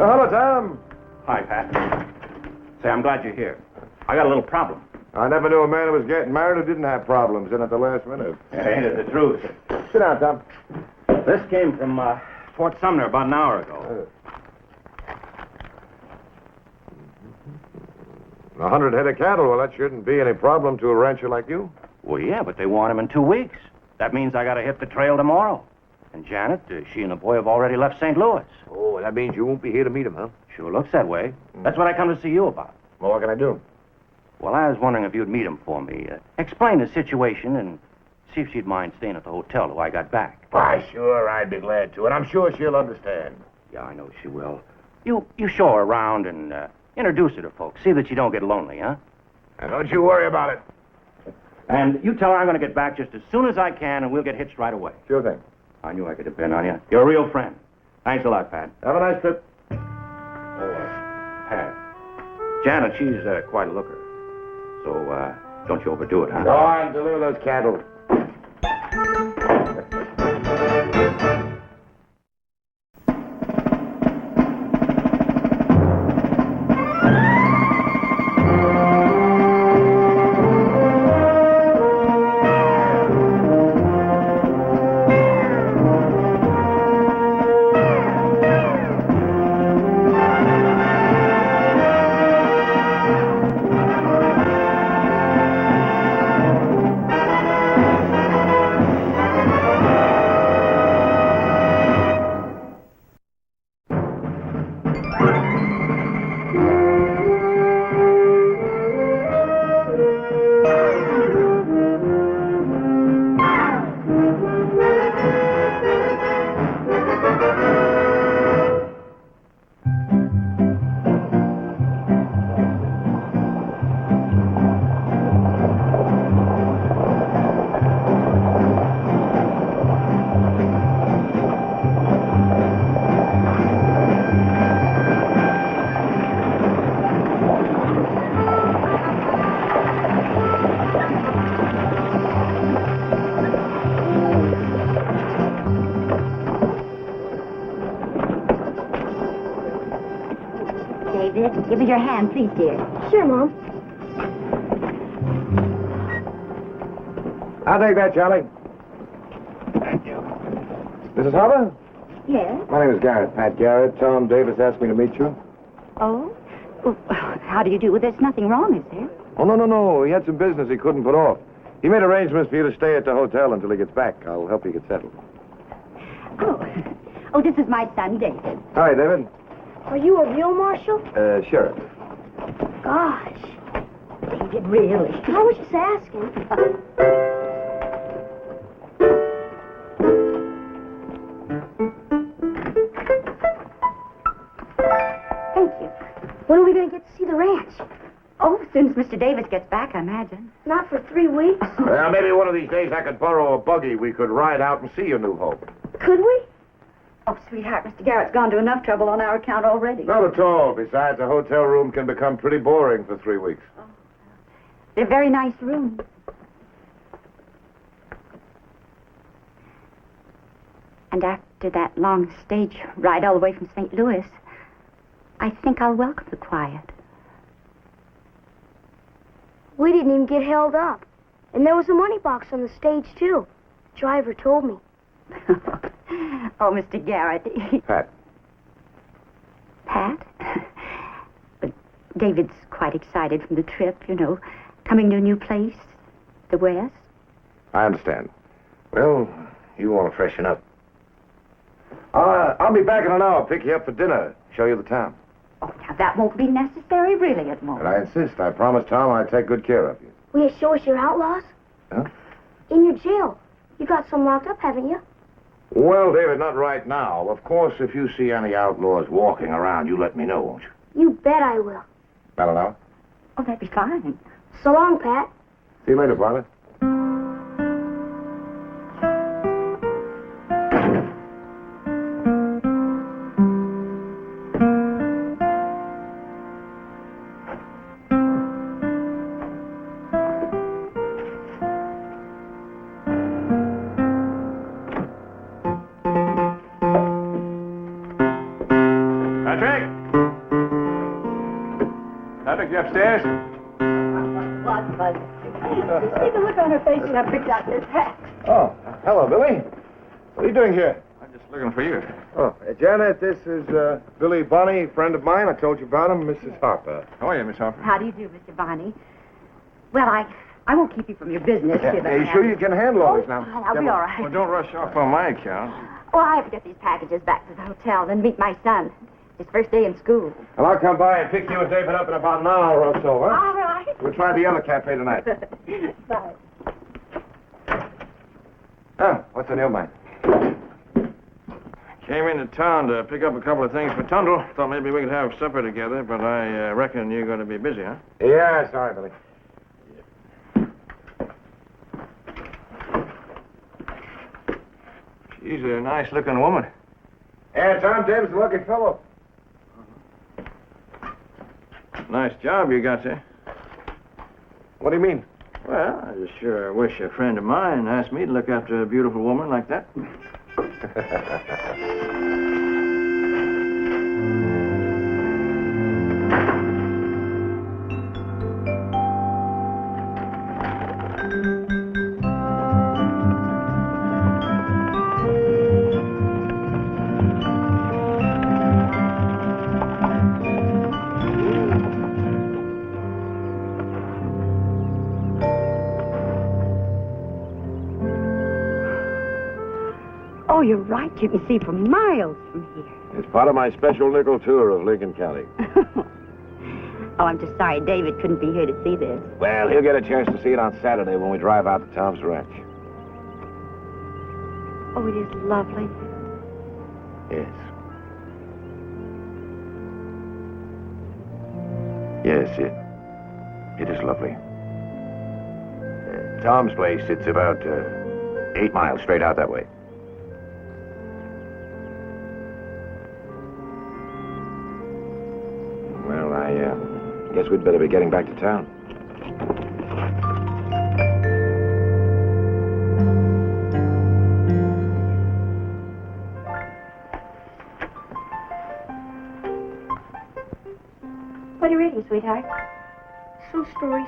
Hello, Tom. Hi, Pat. Say, I'm glad you're here. I got a little problem. I never knew a man who was getting married who didn't have problems in at the last minute. Ain't it the truth? Sit down, Tom. This came from Fort Sumner about an hour ago. 100 head of cattle. Well, that shouldn't be any problem to a rancher like you. Well, yeah, but they want him in 2 weeks. That means I got to hit the trail tomorrow. And Janet, she and the boy have already left St. Louis. Oh, that means you won't be here to meet him, huh? Sure looks that way. That's what I come to see you about. Well, what can I do? Well, I was wondering if you'd meet him for me. Explain the situation and see if she'd mind staying at the hotel till I got back. Why, sure, I'd be glad to, and I'm sure she'll understand. Yeah, I know she will. You show her around and introduce her to folks. See that you don't get lonely, huh? And don't you worry about it. And you tell her I'm going to get back just as soon as I can, and we'll get hitched right away. Sure thing. I knew I could depend on you. You're a real friend. Thanks a lot, Pat. Have a nice trip. Pat. Janet, she's quite a looker. So, don't you overdo it, huh? Go on, deliver those cattle. David, give me your hand, please, dear. Sure, Mom. I'll take that, Charlie. Thank you. Mrs. Harper? Yes? My name is Garrett, Pat Garrett. Tom Davis asked me to meet you. Oh? Well, how do you do? There's nothing wrong, is there? Oh, no. He had some business he couldn't put off. He made arrangements for you to stay at the hotel until he gets back. I'll help you get settled. Oh, this is my son, David. Hi, David. Are you a real marshal? Sheriff. Gosh. David, really? I was just asking. Thank you. When are we going to get to see the ranch? Oh, as soon as Mr. Davis gets back, I imagine. Not for 3 weeks. Well, maybe one of these days I could borrow a buggy. We could ride out and see your new home. Could we? Oh, sweetheart, Mr. Garrett's gone to enough trouble on our account already. Not at all. Besides, a hotel room can become pretty boring for 3 weeks. They're very nice rooms. And after that long stage ride all the way from St. Louis, I think I'll welcome the quiet. We didn't even get held up. And there was a money box on the stage, too. The driver told me. Oh, Mr. Garrett. Pat. Pat? But David's quite excited from the trip, you know, coming to a new place, the West. I understand. Well, you want to freshen up. I'll be back in an hour. Pick you up for dinner. Show you the town. Oh, now that won't be necessary, really, at the But moment. I insist. I promised Tom I'd take good care of you. Will you show us your outlaws? Huh? In your jail. You got some locked up, haven't you? Well, David, not right now. Of course, if you see any outlaws walking around, you let me know, won't you? You bet I will. I don't know. Oh, that'd be fine. So long, Pat. See you later, Barney. Patrick? upstairs? What, Bud? See the look on her face when I picked out this hat. Oh, hello, Billy. What are you doing here? I'm just looking for you. Oh, Janet, this is Billy Bonney, friend of mine. I told you about him, Mrs. Harper. How are you, Miss Harper? How do you do, Mr. Bonney? Well, I won't keep you from your business. Are you sure you can handle all this now? I'll be all right. Well, don't rush off on my account. Well, I have to get these packages back to the hotel, then meet my son. His first day in school. Well, I'll come by and pick you and David up in about an hour or so, huh? All right. We'll try the other cafe tonight. Bye. Oh, what's on your mind? Came into town to pick up a couple of things for Tundle. Thought maybe we could have supper together, but I reckon you're going to be busy, huh? Yeah, sorry, Billy. She's a nice-looking woman. Yeah, Tom Davis, a lucky fellow. Nice job you got there. What do you mean? Well, I just sure wish a friend of mine asked me to look after a beautiful woman like that. Oh, you're right. You can see for miles from here. It's part of my special nickel tour of Lincoln County. Oh, I'm just sorry David couldn't be here to see this. Well, he'll get a chance to see it on Saturday when we drive out to Tom's ranch. Oh, it is lovely. Yes. Yes, it is lovely. Tom's place, it's about 8 miles straight out that way. Well, I guess we'd better be getting back to town. What are you reading, sweetheart? Some stories.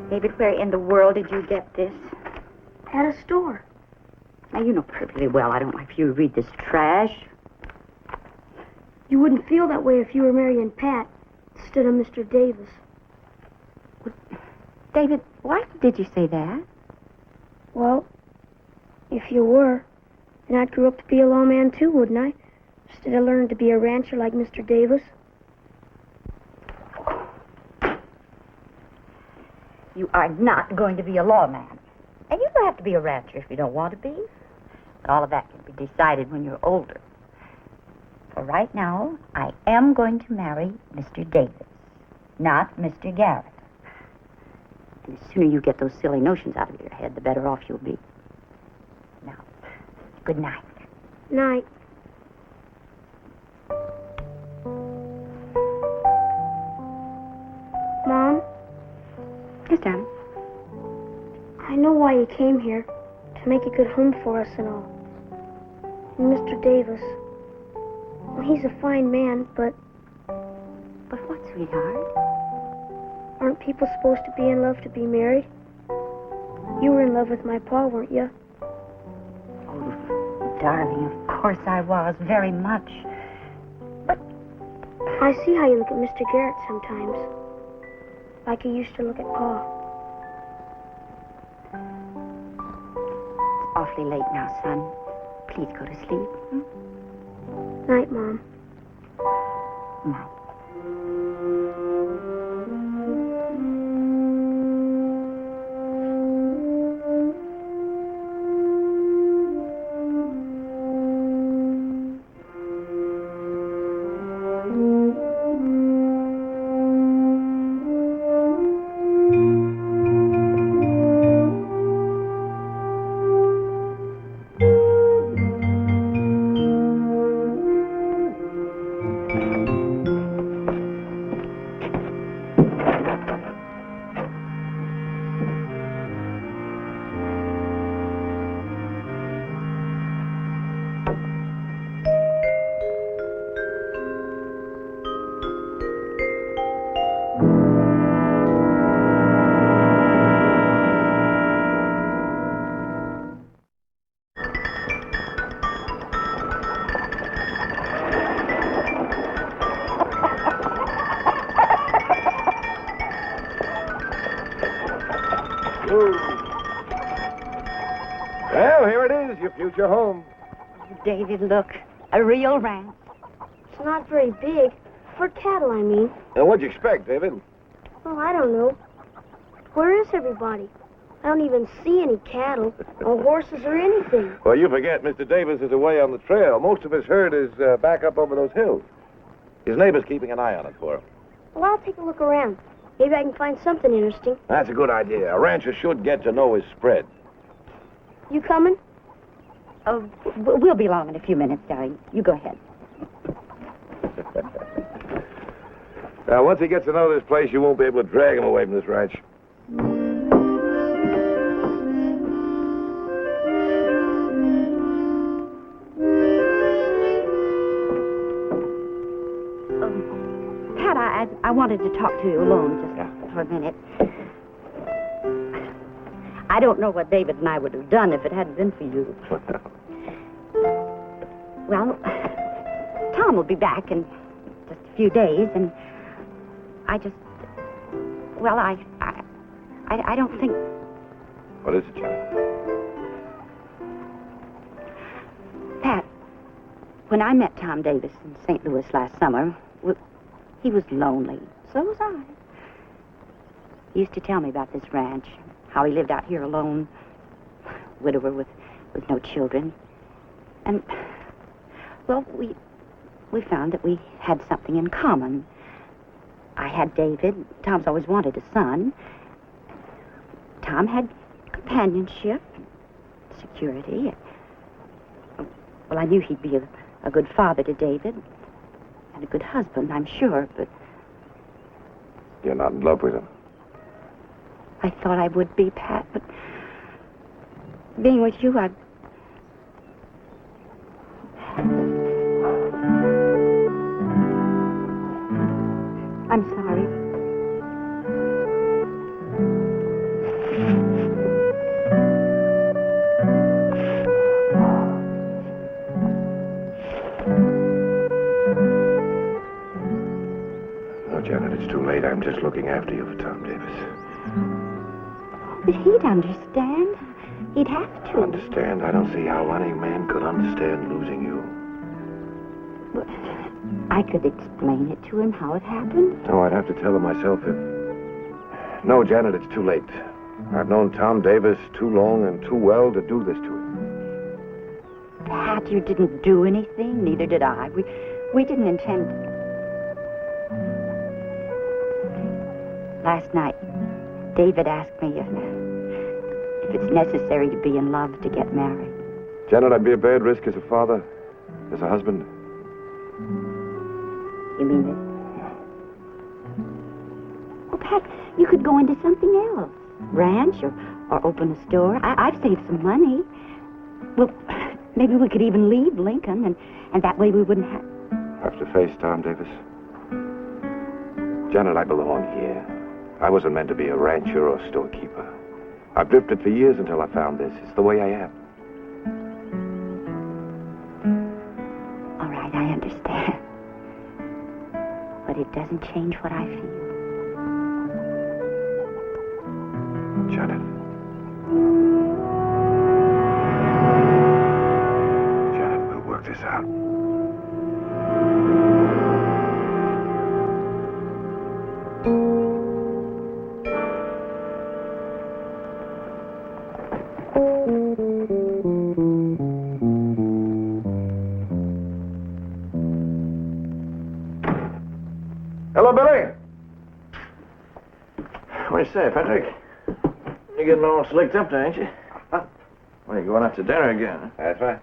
David, where in the world did you get this? At a store. Now, you know perfectly well I don't like for you to read this trash. You wouldn't feel that way if you were marrying Pat instead of Mr. Davis. David, why did you say that? Well, if you were, then I'd grow up to be a lawman too, wouldn't I? Instead of learning to be a rancher like Mr. Davis. You are not going to be a lawman. And you don't have to be a rancher if you don't want to be. But all of that can be decided when you're older. For right now, I am going to marry Mr. Davis, not Mr. Garrett. And the sooner you get those silly notions out of your head, the better off you'll be. Now, good night. Night. Mom, Yes, darling. I know why you came here. To make a good home for us and all. And Mr. Davis. Well, he's a fine man, but But what, sweetheart? aren't people supposed to be in love to be married? You were in love with my pa, weren't you? Oh, darling, of course I was, very much. I see how you look at Mr. Garrett sometimes. Like you used to look at Pa. It's awfully late now, son. Please go to sleep. Hmm? Night, Mom. Night. future home. David, look. A real ranch. It's not very big. For cattle, I mean. Now, what'd you expect, David? Oh, I don't know. Where is everybody? I don't even see any cattle or horses or anything. Well, you forget Mr. Davis is away on the trail. Most of his herd is back up over those hills. His neighbor's keeping an eye on it for him. Well, I'll take a look around. Maybe I can find something interesting. That's a good idea. A rancher should get to know his spread. You coming? Oh, we'll be along in a few minutes, darling. You go ahead. Now, once he gets to know this place, you won't be able to drag him away from this ranch. Pat, I wanted to talk to you alone just for a minute. I don't know what David and I would have done if it hadn't been for you. Well, Tom will be back in just a few days, and I just... Well, I don't think... What is it, Janet? Pat, when I met Tom Davis in St. Louis last summer, he was lonely. So was I. He used to tell me about this ranch, how he lived out here alone, widower with no children. And, well, we found that we had something in common. I had David. Tom's always wanted a son. Tom had companionship, security. Well, I knew he'd be a good father to David and a good husband, I'm sure, but... You're not in love with him. I thought I would be, Pat, but being with you, I'm sorry. No, Janet, it's too late. I'm just looking after you for Tom Davis. But he'd understand. He'd have to. Understand? I don't see how any man could understand losing you. But I could explain it to him, how it happened. No, I'd have to tell him myself. No, Janet, it's too late. I've known Tom Davis too long and too well to do this to him. Pat, you didn't do anything. Neither did I. We didn't intend... Last night, David asked me if it's necessary to be in love to get married. Janet, I'd be a bad risk as a father, as a husband. You mean it? Well, Pat, you could go into something else. Ranch or open a store. I've saved some money. Well, maybe we could even leave Lincoln, and that way we wouldn't have to face Tom Davis. Janet, I belong here. I wasn't meant to be a rancher or storekeeper. I've drifted for years until I found this. It's the way I am. All right, I understand. But it doesn't change what I feel. Janet. Janet, we'll work this out. Hello, Billy. What do you say, Patrick? You're getting all slicked up there, ain't you? Well, you're going out to dinner again. That's right.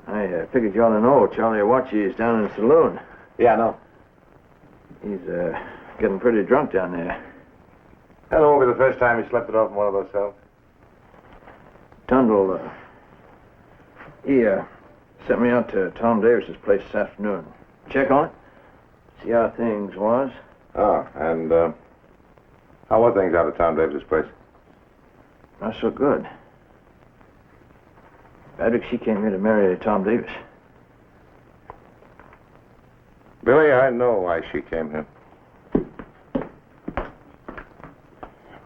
I figured you ought to know Charlie Awachi is down in the saloon. Yeah, no. He's getting pretty drunk down there. That won't be the first time he slept it off in one of those cells. Tundle, he sent me out to Tom Davis's place this afternoon. Check on it. See how things was. Oh, and how were things out at Tom Davis's place? Not so good. Patrick, she came here to marry Tom Davis. Billy, I know why she came here.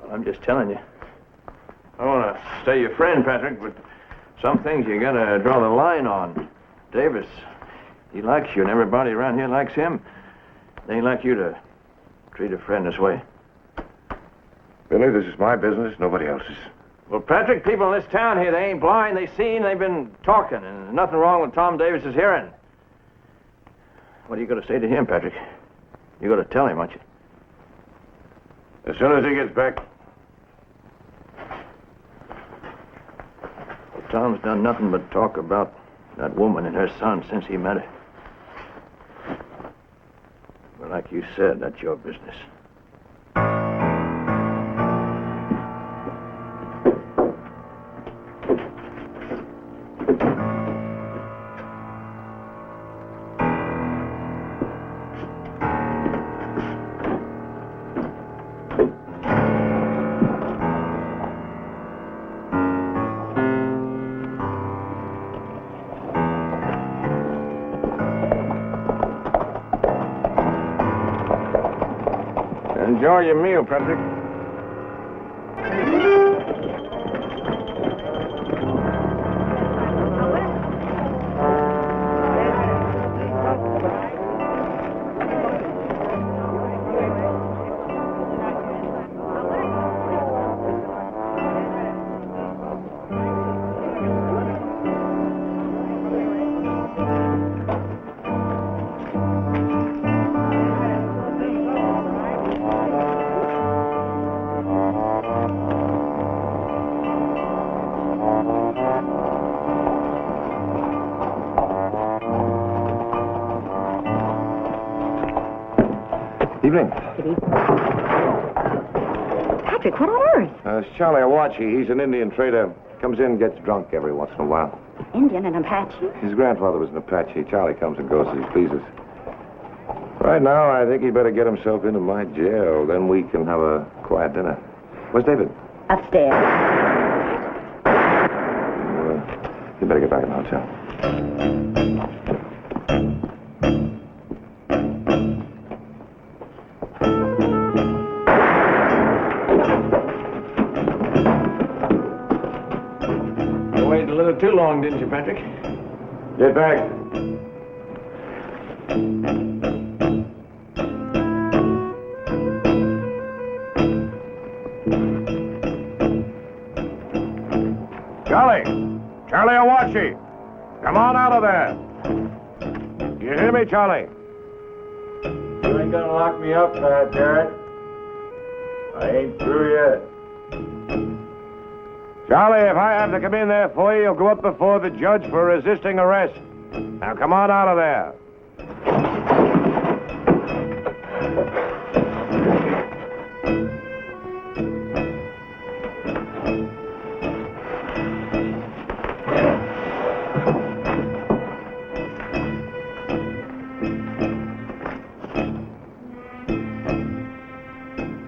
Well, I'm just telling you. I want to stay your friend, Patrick, but Some things you gotta draw the line on. Davis, he likes you, and everybody around here likes him. They ain't like you to treat a friend this way. Billy, this is my business, nobody else's. Well, Patrick, people in this town here, they ain't blind. They seen, they've been talking, and there's nothing wrong with Tom Davis's hearing. What are you going to say to him, Patrick? You got to tell him, aren't you? As soon as he gets back. Well, Tom's done nothing but talk about that woman and her son since he met her. Well, like you said, that's your business. Enjoy your meal, Patrick. Evening. Good evening. Patrick, what on earth? It's Charlie Awachi. He's an Indian trader. Comes in and gets drunk every once in a while. Indian and Apache? His grandfather was an Apache. Charlie comes and goes as he pleases. Right now, I think he better get himself into my jail. Then we can have a quiet dinner. Where's David? Upstairs. You better get back in the hotel. You waited a little too long, didn't you, Patrick? Get back. Charlie Awachi, come on out of there. You hear me, Charlie? You ain't gonna lock me up, Garrett. I ain't through yet. Charlie, if I have to come in there for you, you'll go up before the judge for resisting arrest. Now come on out of there.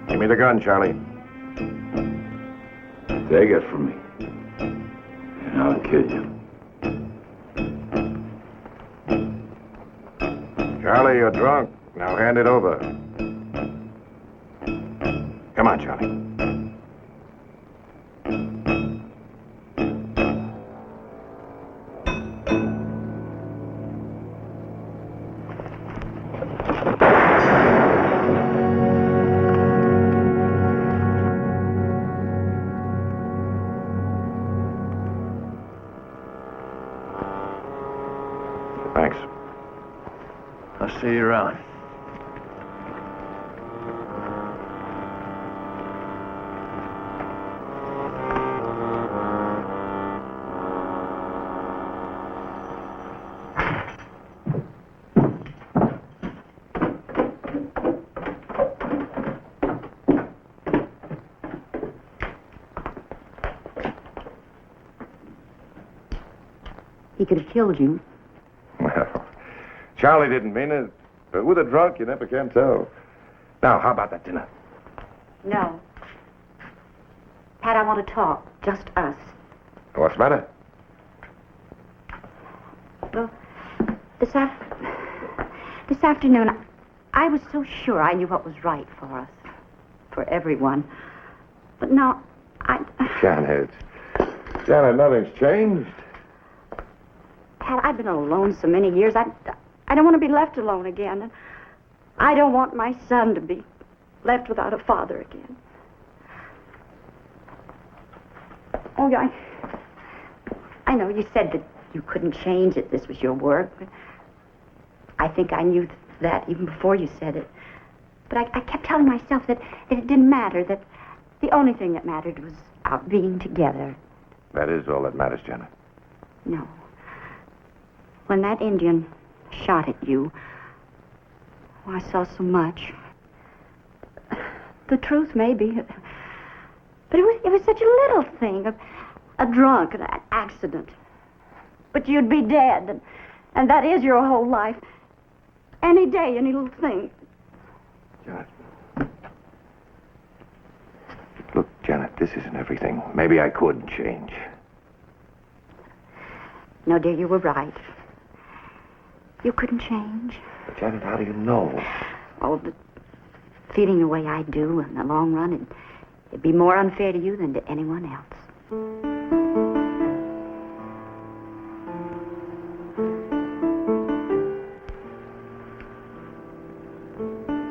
Give me the gun, Charlie. Take it from me, and I'll kill you. Charlie, you're drunk. Now hand it over. Come on, Charlie. Thanks. I'll see you around. He could have killed you. Well, Charlie didn't mean it, but with a drunk, you never can tell. Now, how about that dinner? No. Pat, I want to talk. Just us. What's the matter? Well, this afternoon, I was so sure I knew what was right for us. For everyone. But now, Janet, nothing's changed. Pat, I've been alone so many years. I don't want to be left alone again. And I don't want my son to be left without a father again. Oh, yeah. I know you said that you couldn't change it. This was your work. But I think I knew that even before you said it. But I kept telling myself that it didn't matter, that the only thing that mattered was our being together. That is all that matters, Janet. No. When that Indian shot at you, oh, I saw so much. The truth, maybe. But it was such a little thing, a drunk, an accident. But you'd be dead, and that is your whole life. Any day, any little thing. Janet. Look, Janet, this isn't everything. Maybe I could change. No, dear, you were right. You couldn't change. But, Janet, how do you know? Oh, the feeling the way I do in the long run, it'd be more unfair to you than to anyone else.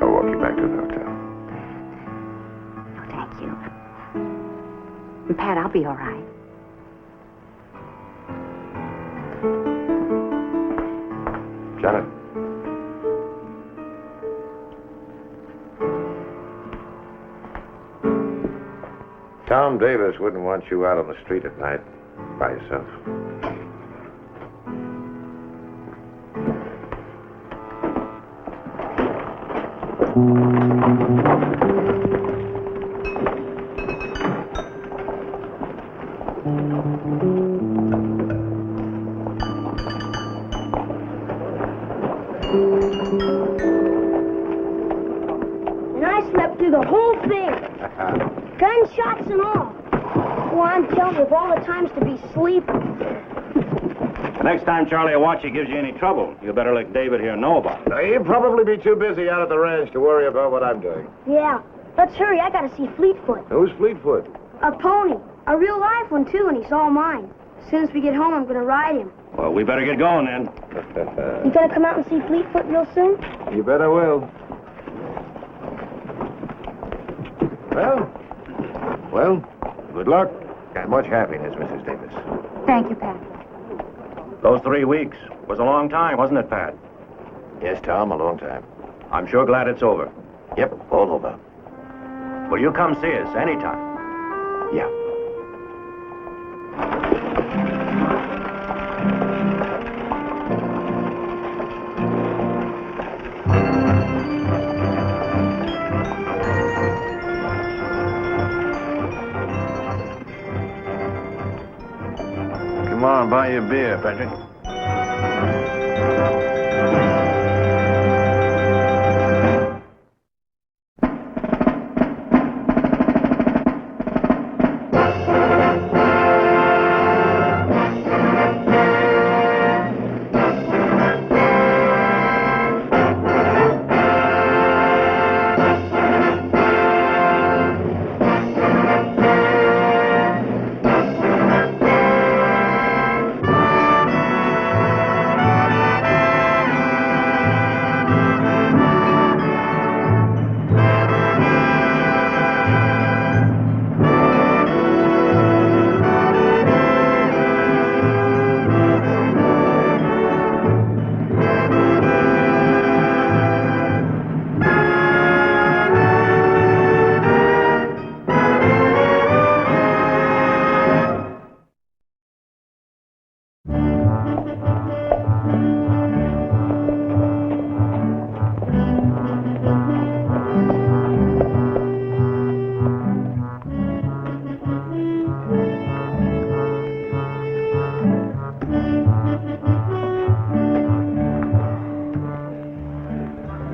I'll walk you back to the hotel. No, thank you. And Pat, I'll be all right. Janet. Tom Davis wouldn't want you out on the street at night by yourself. And I slept through the whole thing. Gunshots and all. Well, I'm telling you, of all the times to be sleeping. The next time Charlie Awachi gives you any trouble, you better let David here know about it. He'll probably be too busy out at the ranch to worry about what I'm doing. Yeah. Let's hurry. I gotta see Fleetfoot. Who's Fleetfoot? A pony. A real live one, too, and he's all mine. As soon as we get home, I'm gonna ride him. Well, we better get going then. You gonna come out and see Fleetfoot real soon? You bet I will. Well, good luck and much happiness, Mrs. Davis. Thank you, Pat. Those 3 weeks was a long time, wasn't it, Pat? Yes, Tom, a long time. I'm sure glad it's over. Yep, all over. Will you come see us anytime? Yeah. Come on, buy you a beer, Patrick.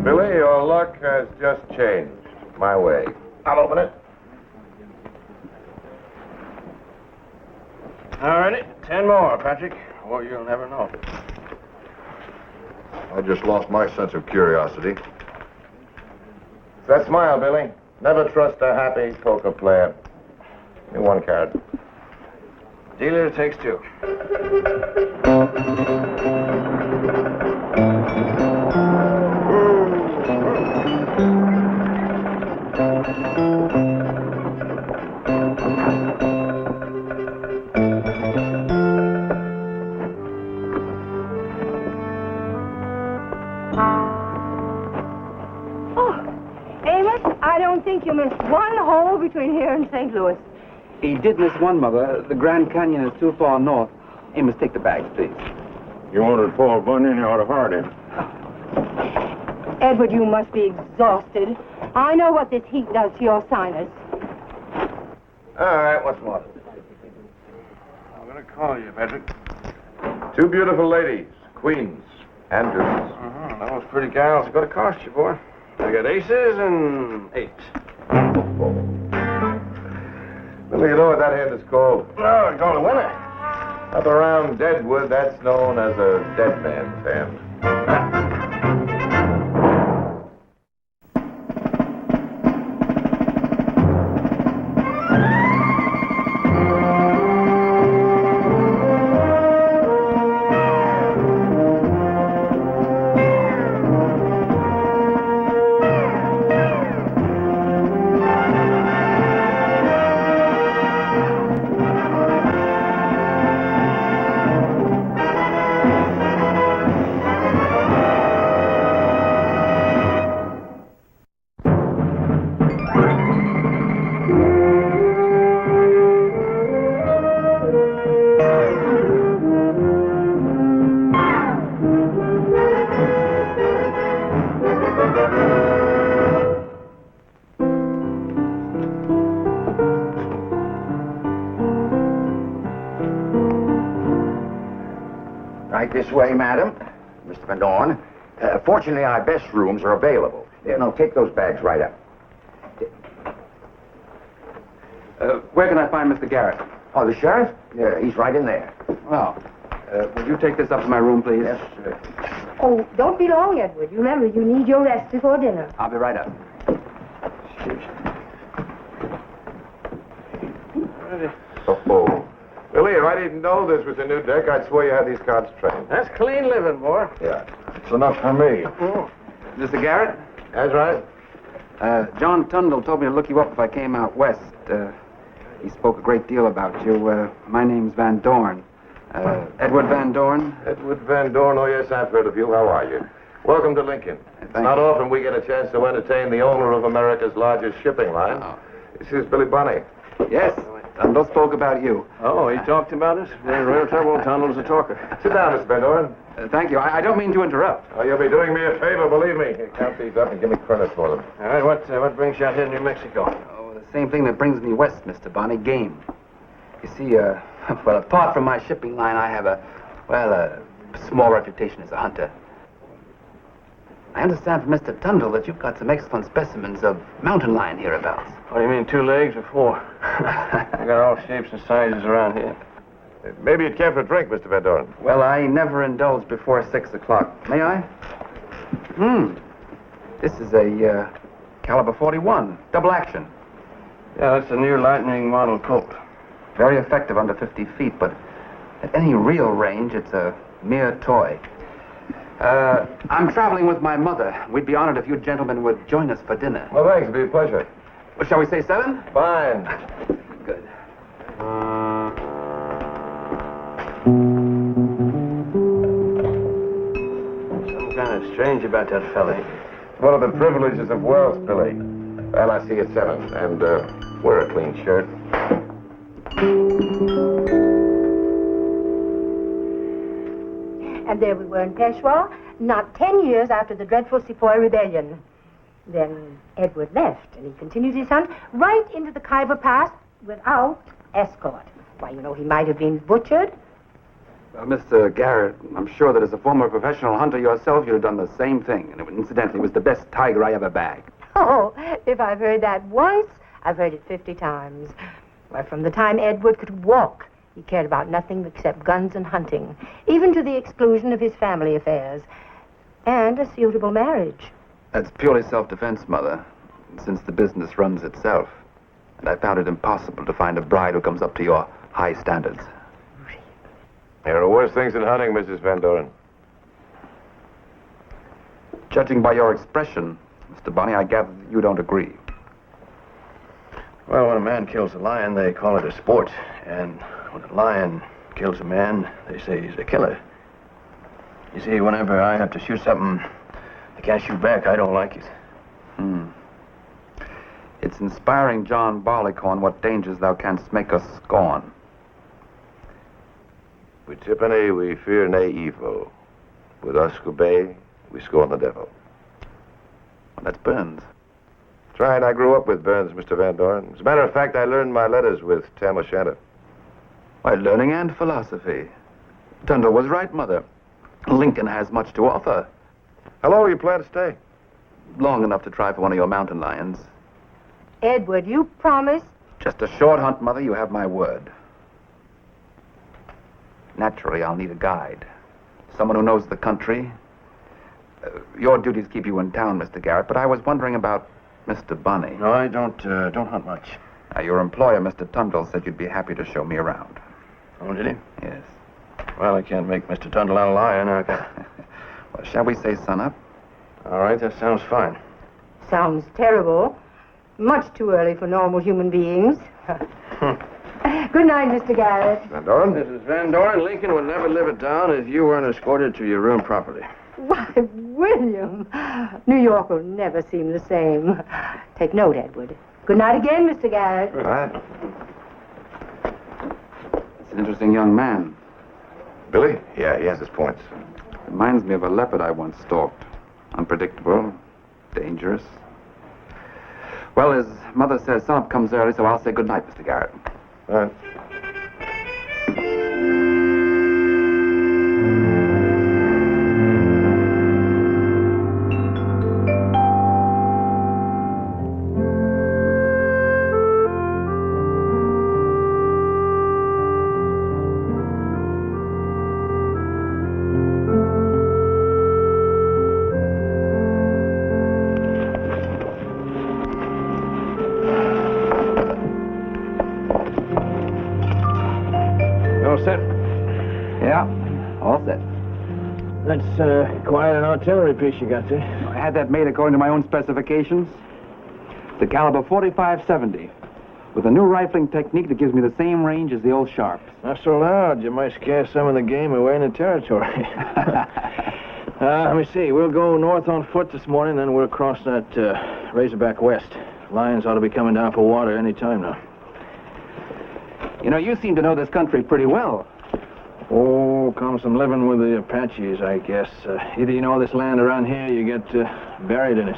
Billy, your luck has just changed. My way. I'll open it. All righty, 10 more, Patrick. Well, you'll never know. I just lost my sense of curiosity. That smile, Billy. Never trust a happy poker player. Give me one card. Dealer takes 2. between here and St. Louis. He did miss one, Mother. The Grand Canyon is too far north. Amos, take the bags, please. You wanted Paul Bunyan, you ought to hard him. Edward, you must be exhausted. I know what this heat does to your sinus. All right, what's more? I'm going to call you, Patrick. Two beautiful ladies, queens, and deuces. Those pretty gals are going to cost you, boy. I got aces and eights. Well, you know what that hand is called? Oh, you're going to win it. Up around Deadwood, that's known as a dead man's hand. Right this way, madam. Mr. Van Dorn. Fortunately, our best rooms are available. No, take those bags right up. Where can I find Mr. Garrett? Oh, the sheriff? Yeah, he's right in there. Well, will you take this up to my room, please? Yes, Oh, don't be long, Edward. You remember, you need your rest before dinner. I'll be right up. Oh. Billy, if I didn't know this was a new deck, I'd swear you had these cards trained. That's clean living, boy. Yeah. It's enough for me. Mr. Garrett? That's right. John Tundle told me to look you up if I came out west. He spoke a great deal about you. My name's Van Dorn. Edward Van Dorn? Edward Van Dorn, oh yes, I've heard of you. How are you? Welcome to Lincoln. It's not often we get a chance to entertain the owner of America's largest shipping line. Oh. This is Billy Bunny. Yes, Tundle spoke about you. Oh, he talked about us? We're in real trouble. Tunnel's a talker. Sit down, Mr. Van Dorn. Thank you. I don't mean to interrupt. Oh, you'll be doing me a favor, believe me. Here, count these up and give me credit for them. All right, what brings you out here to New Mexico? Oh, the same thing that brings me west, Mr. Bonnie, game. You see, well, apart from my shipping line, I have a small reputation as a hunter. I understand from Mr. Tundle that you've got some excellent specimens of mountain lion hereabouts. What do you mean, 2 legs or 4? I got all shapes and sizes around here. Maybe you'd care for a drink, Mr. Van Dorn. Well, I never indulge before 6 o'clock. May I? This is a caliber 41, double action. Yeah, that's a new Lightning model Colt. Very effective under 50 feet, but at any real range, it's a mere toy. I'm traveling with my mother. We'd be honored if you gentlemen would join us for dinner. Well, thanks. It'd be a pleasure. Well, shall we say 7? Fine. Good. Something kind of strange about that fella. One of the privileges of wealth, Billy. Well, I see it's 7, and wear a clean shirt. And there we were in Peshawar, not 10 years after the dreadful Sepoy Rebellion. Then Edward left, and he continued his hunt right into the Khyber Pass without escort. Why, you know, he might have been butchered. Well, Mr. Garrett, I'm sure that as a former professional hunter yourself, you'd have done the same thing. And incidentally, it was the best tiger I ever bagged. Oh, if I've heard that once, I've heard it 50 times. Why, from the time Edward could walk, he cared about nothing except guns and hunting, even to the exclusion of his family affairs, and a suitable marriage. That's purely self-defense, Mother, since the business runs itself. And I found it impossible to find a bride who comes up to your high standards. There are worse things in hunting, Mrs. Van Doren. Judging by your expression, Mr. Bonnie, I gather that you don't agree. Well, when a man kills a lion, they call it a sport. And when a lion kills a man, they say he's a killer. You see, whenever I have to shoot something I can't shoot back, I don't like it. It's inspiring John Barleycorn what dangers thou canst make us scorn. With Tiffany, we fear nay evil. With us, Bay, we scorn the devil. Well, that's Burns. That's right, I grew up with Burns, Mr. Van Doren. As a matter of fact, I learned my letters with Tam O'Shanter. Why, learning and philosophy. Tundle was right, Mother. Lincoln has much to offer. How long do you plan to stay? Long enough to try for one of your mountain lions. Edward, you promised. Just a short hunt, Mother, you have my word. Naturally, I'll need a guide. Someone who knows the country. Your duties keep you in town, Mr. Garrett, but I was wondering about Mr. Bunny. No, I don't hunt much. Your employer, Mr. Tundle, said you'd be happy to show me around. Oh, did he? Yes. Well, I can't make Mr. Tundle out a liar now, can I? Well, shall we say sunup? All right, that sounds fine. Sounds terrible. Much too early for normal human beings. Good night, Mr. Garrett. Van Doren? Mrs. Van Doren, Lincoln would never live it down if you weren't escorted to your room properly. Why, William, New York will never seem the same. Take note, Edward. Good night again, Mr. Garrett. All right. It's an interesting young man. Billy? Yeah, he has his points. Reminds me of a leopard I once stalked. Unpredictable, dangerous. Well, his mother says sunup comes early, so I'll say good night, Mr. Garrett. All right. All set? Yeah, all set. That's quite an artillery piece you got there. I had that made according to my own specifications. The caliber 45-70, with a new rifling technique that gives me the same range as the old Sharps. Not so loud. You might scare some of the game away in the territory. Let me see. We'll go north on foot this morning, then we'll cross that Razorback west. Lions ought to be coming down for water any time now. You know, you seem to know this country pretty well. Oh, comes from living with the Apaches, I guess. Either you know this land around here, you get buried in it.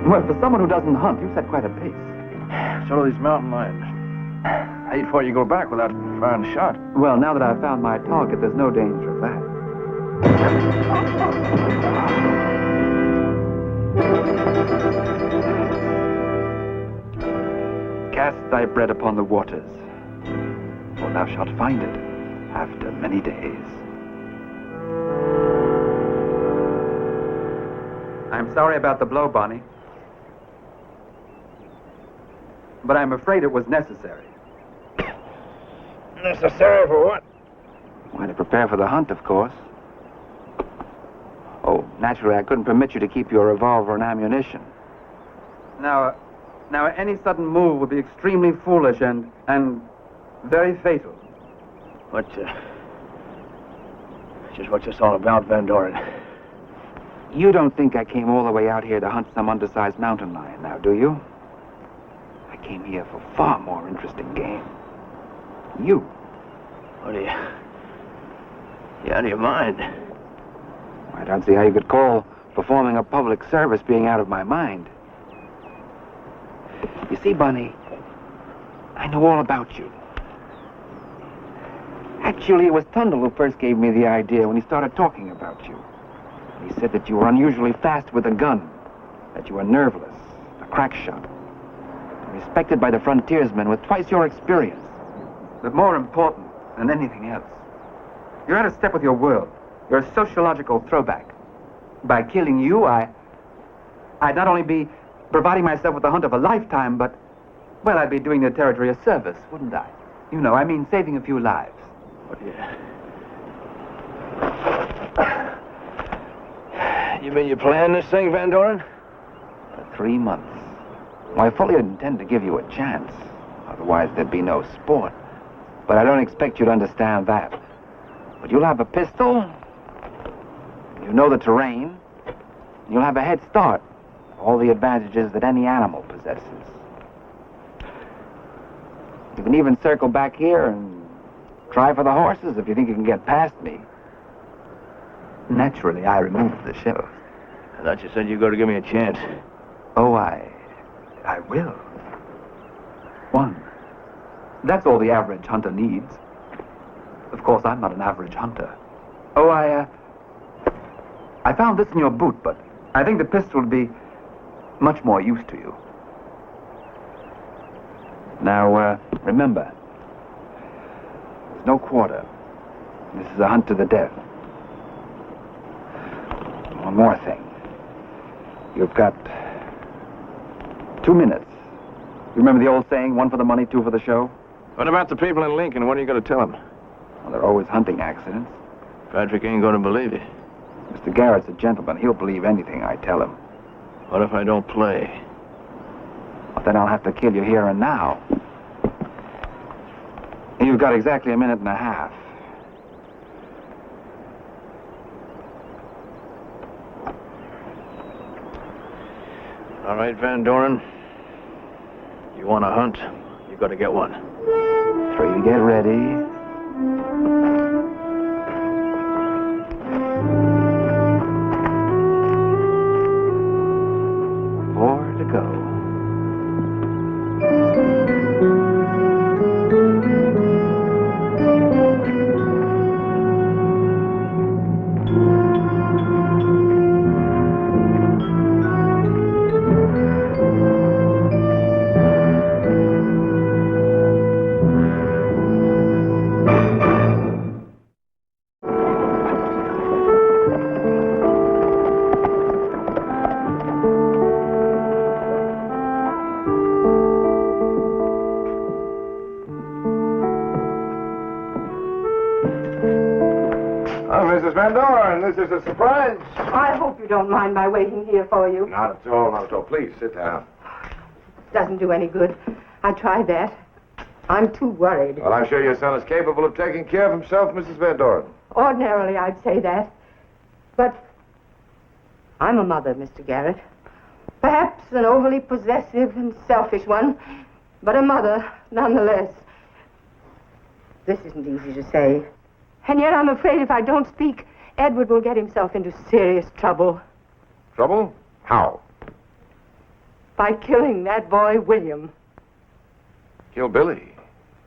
Well, for someone who doesn't hunt, you set quite a pace. So do these mountain lions. I hate for you to go back without firing a shot. Well, now that I've found my target, there's no danger of that. Cast thy bread upon the waters, for thou shalt find it after many days. I'm sorry about the blow, Bonnie. But I'm afraid it was necessary. Necessary for what? Why, to prepare for the hunt, of course. Oh, naturally, I couldn't permit you to keep your revolver and ammunition. Now, any sudden move would be extremely foolish and very fatal. What, just what's this all about, Van Doren? You don't think I came all the way out here to hunt some undersized mountain lion now, do you? I came here for far more interesting game. You. What do you... Yeah, out of your mind? I don't see how you could call performing a public service being out of my mind. You see, Bunny, I know all about you. Actually, it was Tundle who first gave me the idea when he started talking about you. He said that you were unusually fast with a gun, that you were nerveless, a crack shot, respected by the frontiersmen with twice your experience. But more important than anything else, you're out of step with your world. You're a sociological throwback. By killing you, I'd not only be providing myself with the hunt of a lifetime, but, well, I'd be doing the territory a service, wouldn't I? You know, I mean saving a few lives. What do you mean you planned this thing, Van Doren? For 3 months. Well, I fully intend to give you a chance. Otherwise, there'd be no sport. But I don't expect you to understand that. But you'll have a pistol. You know the terrain. You'll have a head start. All the advantages that any animal possesses. You can even circle back here and try for the horses if you think you can get past me. Naturally, I removed the ship. I thought you said you were going to give me a chance. Oh, I will. 1. That's all the average hunter needs. Of course, I'm not an average hunter. Oh, I found this in your boot, but I think the pistol would be much more use to you. Now, remember, there's no quarter. This is a hunt to the death. One more thing. You've got 2 minutes. You remember the old saying, 1 for the money, 2 for the show? What about the people in Lincoln? What are you going to tell them? Well, there are always hunting accidents. Patrick ain't going to believe you. Mr. Garrett's a gentleman. He'll believe anything I tell him. What if I don't play? Well, then I'll have to kill you here and now. You've got exactly 1.5 minutes. All right, Van Doren. You want to hunt, you got to get one. 3, get ready. Mrs. Van Doren, this is a surprise. I hope you don't mind my waiting here for you. Not at all, not at all. Please, sit down. Doesn't do any good. I tried that. I'm too worried. Well, I'm sure your son is capable of taking care of himself, Mrs. Van Doren. Ordinarily, I'd say that. But I'm a mother, Mr. Garrett. Perhaps an overly possessive and selfish one, but a mother nonetheless. This isn't easy to say. And yet I'm afraid if I don't speak, Edward will get himself into serious trouble. Trouble? How? By killing that boy, William. Kill Billy?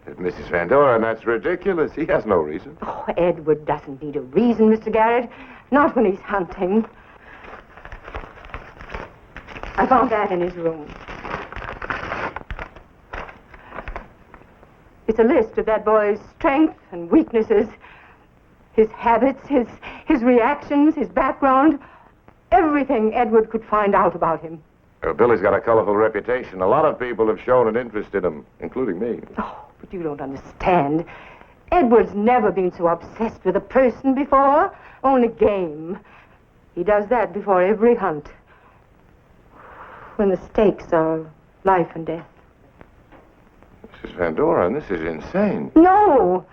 Mrs. Van Doren, that's ridiculous. He has no reason. Oh, Edward doesn't need a reason, Mr. Garrett. Not when he's hunting. I found that in his room. It's a list of that boy's strengths and weaknesses. His habits, his reactions, his background. Everything Edward could find out about him. Billy's got a colorful reputation. A lot of people have shown an interest in him, including me. Oh, but you don't understand. Edward's never been so obsessed with a person before. Only game. He does that before every hunt. When the stakes are life and death. Mrs. Van Doren, this is insane. No!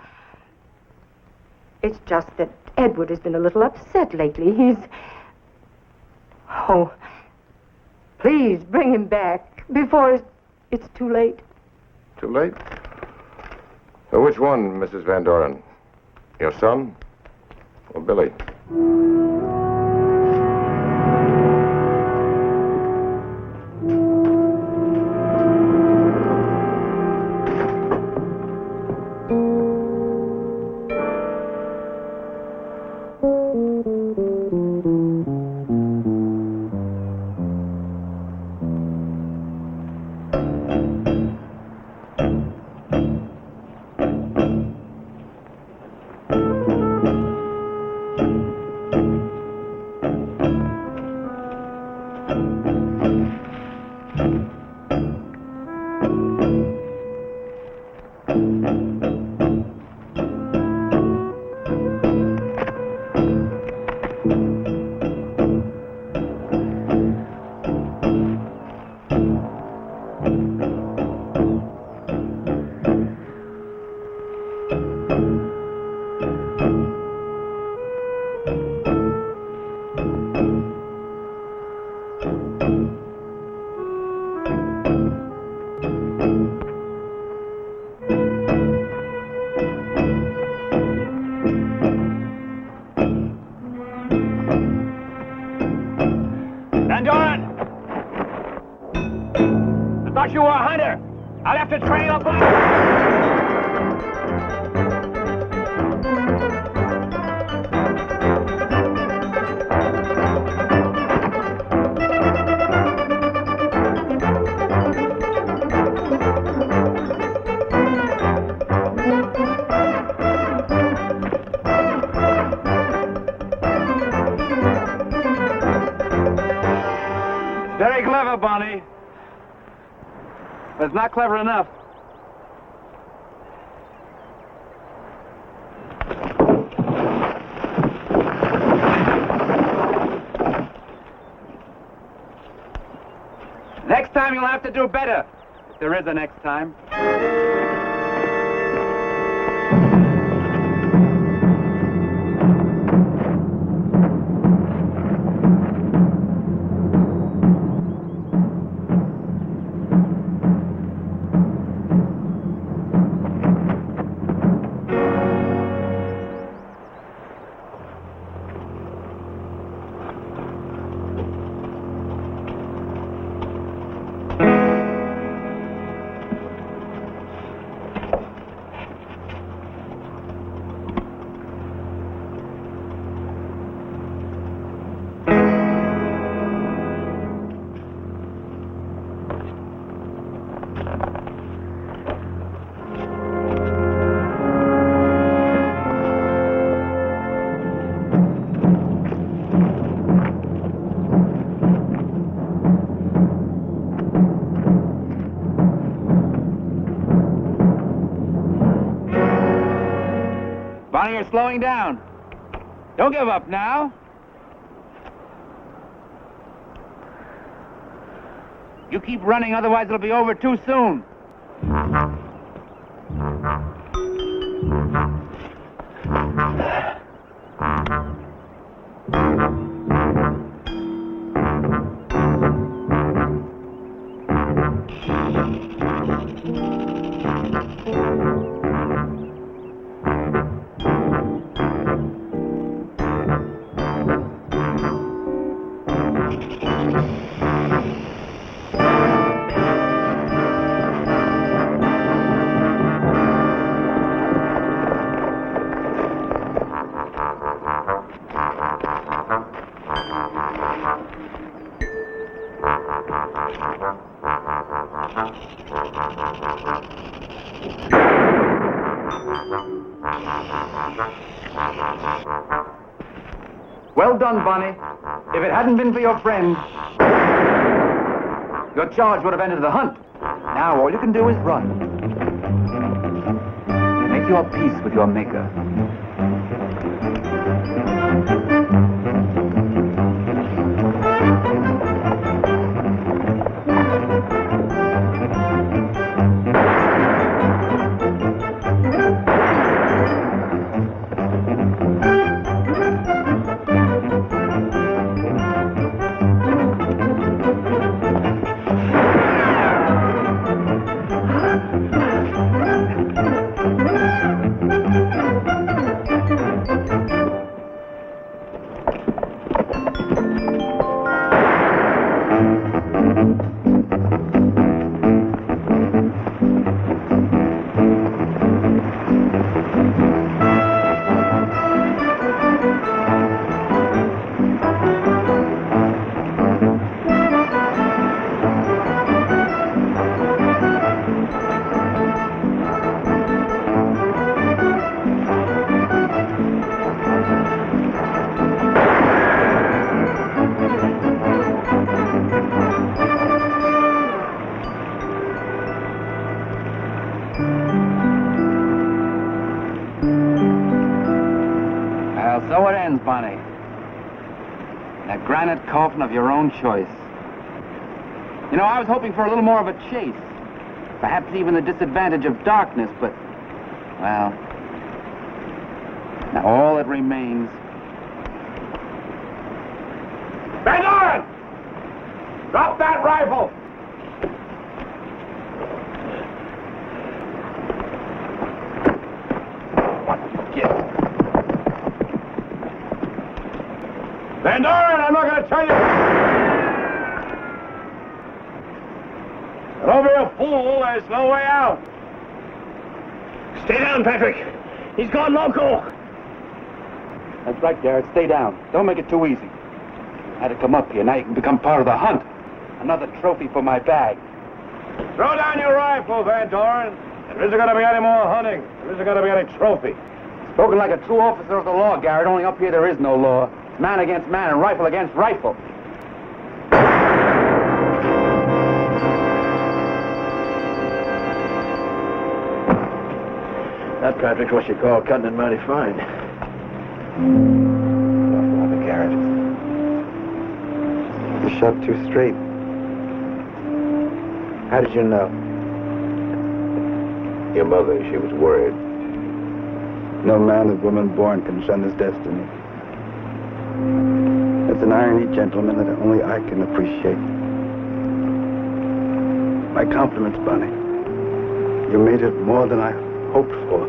It's just that Edward has been a little upset lately. He's... Oh, please bring him back before it's too late. Too late? Which one, Mrs. Van Doren? Your son or Billy? Van Doren! I thought you were a hunter. I'll have to trail a Very clever, Bonnie. But it's not clever enough. Next time you'll have to do better. If there is a next time. Bonnie, you're slowing down. Don't give up now. You keep running, otherwise it'll be over too soon. Well done, Bonnie. If it hadn't been for your friend, your charge would have ended the hunt. Now all you can do is run. Make your peace with your maker. lands, Bonnie. In a granite coffin of your own choice. You know, I was hoping for a little more of a chase. Perhaps even the disadvantage of darkness, but, well, now all that remains. Van Doren! Drop that rifle! Van Doren, I'm not going to tell you. Don't be a fool. There's no way out. Stay down, Patrick. He's gone loco. That's right, Garrett. Stay down. Don't make it too easy. I had to come up here. Now you can become part of the hunt. Another trophy for my bag. Throw down your rifle, Van Doren. There isn't going to be any more hunting. There isn't going to be any trophy. Spoken like a true officer of the law, Garrett. Only up here there is no law. It's man against man and rifle against rifle. That, Patrick's what you call cutting it mighty fine. Awful lot, Garrett. You shot too straight. How did you know? Your mother, she was worried. No man or woman born can shun his destiny. It's an irony, gentlemen, that only I can appreciate. My compliments, Bonnie. You made it more than I hoped for.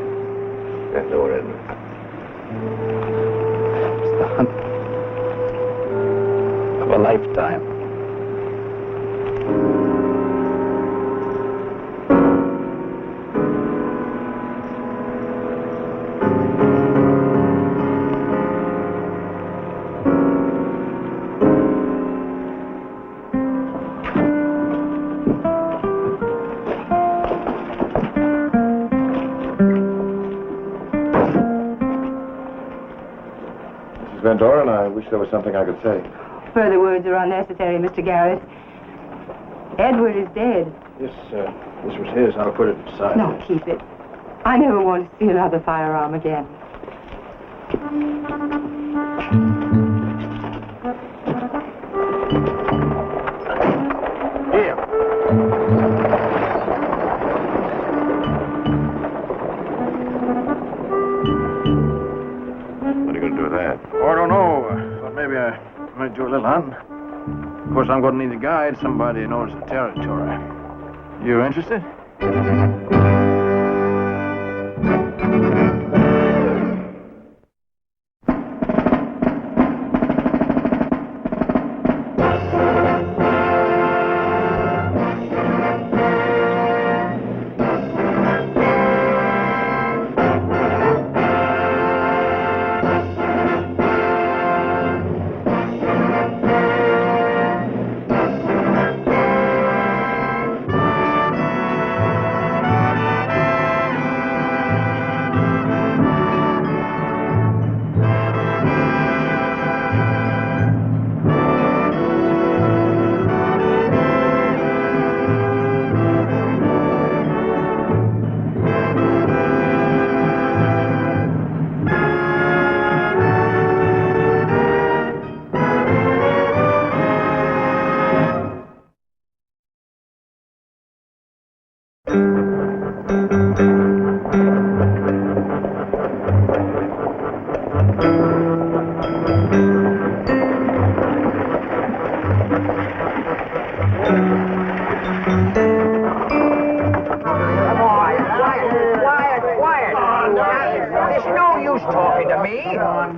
That's all it is. It's the hunt of a lifetime. Van Doren, I wish there was something I could say. Further words are unnecessary, Mr. Garrett. Edward is dead. This was his. I'll put it aside. No, keep it. I never want to see another firearm again. Here. What are you going to do with that? Oh, I don't know. Thought maybe I might do a little hunting. Of course, I'm going to need a guide, somebody who knows the territory. You interested?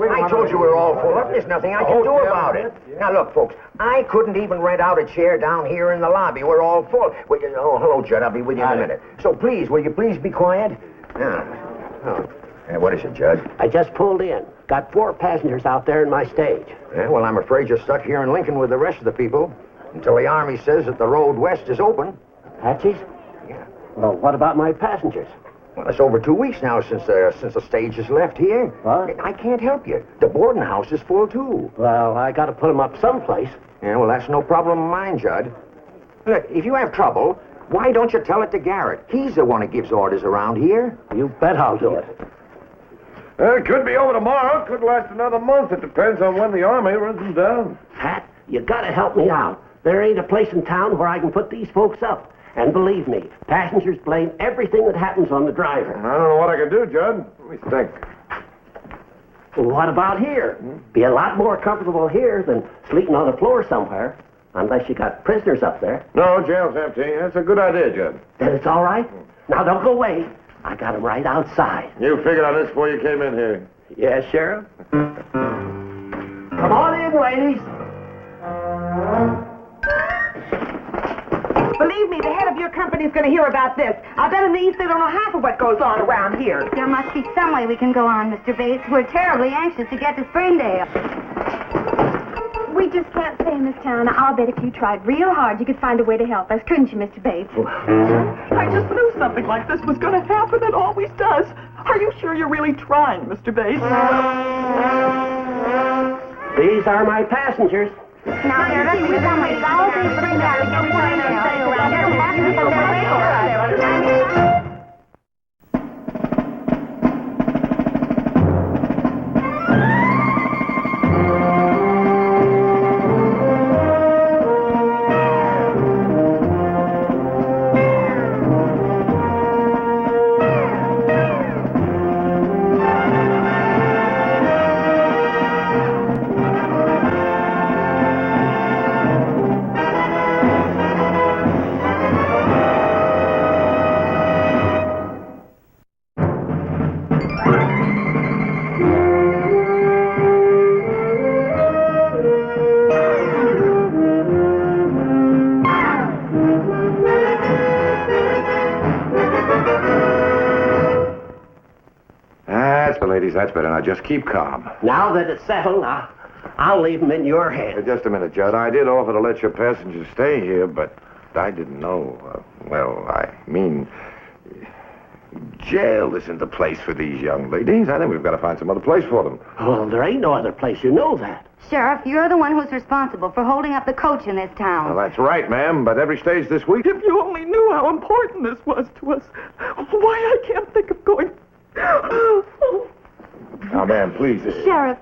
I told you we were all full up. There's nothing I can do about it. Now, look, folks, I couldn't even rent out a chair down here in the lobby. We're all full. Oh, hello, Judd. I'll be with you in a minute. So, please, will you please be quiet? What is it, Judd? I just pulled in. Got 4 passengers out there in my stage. Yeah, well, I'm afraid you're stuck here in Lincoln with the rest of the people until the Army says that the road west is open. Apaches? Yeah. Well, what about my passengers? Well, it's over 2 weeks now since the stage has left here. What? I can't help you. The boarding house is full, too. Well, I got to put them up someplace. Yeah, well, that's no problem of mine, Judd. Look, if you have trouble, why don't you tell it to Garrett? He's the one who gives orders around here. You bet I'll do it. It could be over tomorrow. Could last another month. It depends on when the army runs them down. Pat, you gotta help me out. There ain't a place in town where I can put these folks up. And believe me, passengers blame everything that happens on the driver. I don't know what I can do, Judd. Let me think. Well, what about here? Be a lot more comfortable here than sleeping on the floor somewhere. Unless you got prisoners up there. No, jail's empty. That's a good idea, Judd. Then it's all right. Now, don't go away. I got them right outside. You figured on this before you came in here. Yes, Sheriff. Come on in, ladies. Believe me, the head of your company's going to hear about this. I bet in the East they don't know half of what goes on around here. There must be some way we can go on, Mr. Bates. We're terribly anxious to get to Springdale. We just can't stay in this town. I'll bet if you tried real hard, you could find a way to help us, couldn't you, Mr. Bates? I just knew something like this was going to happen. It always does. Are you sure you're really trying, Mr. Bates? These are my passengers. Now, there must be some way to go to Springdale to get to Springdale. That's better. Now, just keep calm. Now that it's settled, I'll leave them in your hands. Just a minute, Judd. I did offer to let your passengers stay here, but I didn't know. Jail isn't the place for these young ladies. I think we've got to find some other place for them. Well, there ain't no other place. You know that. Sheriff, you're the one who's responsible for holding up the coach in this town. Well, that's right, ma'am, but every stage this week... If you only knew how important this was to us. Why, I can't think of going... Now, ma'am, please. Sheriff,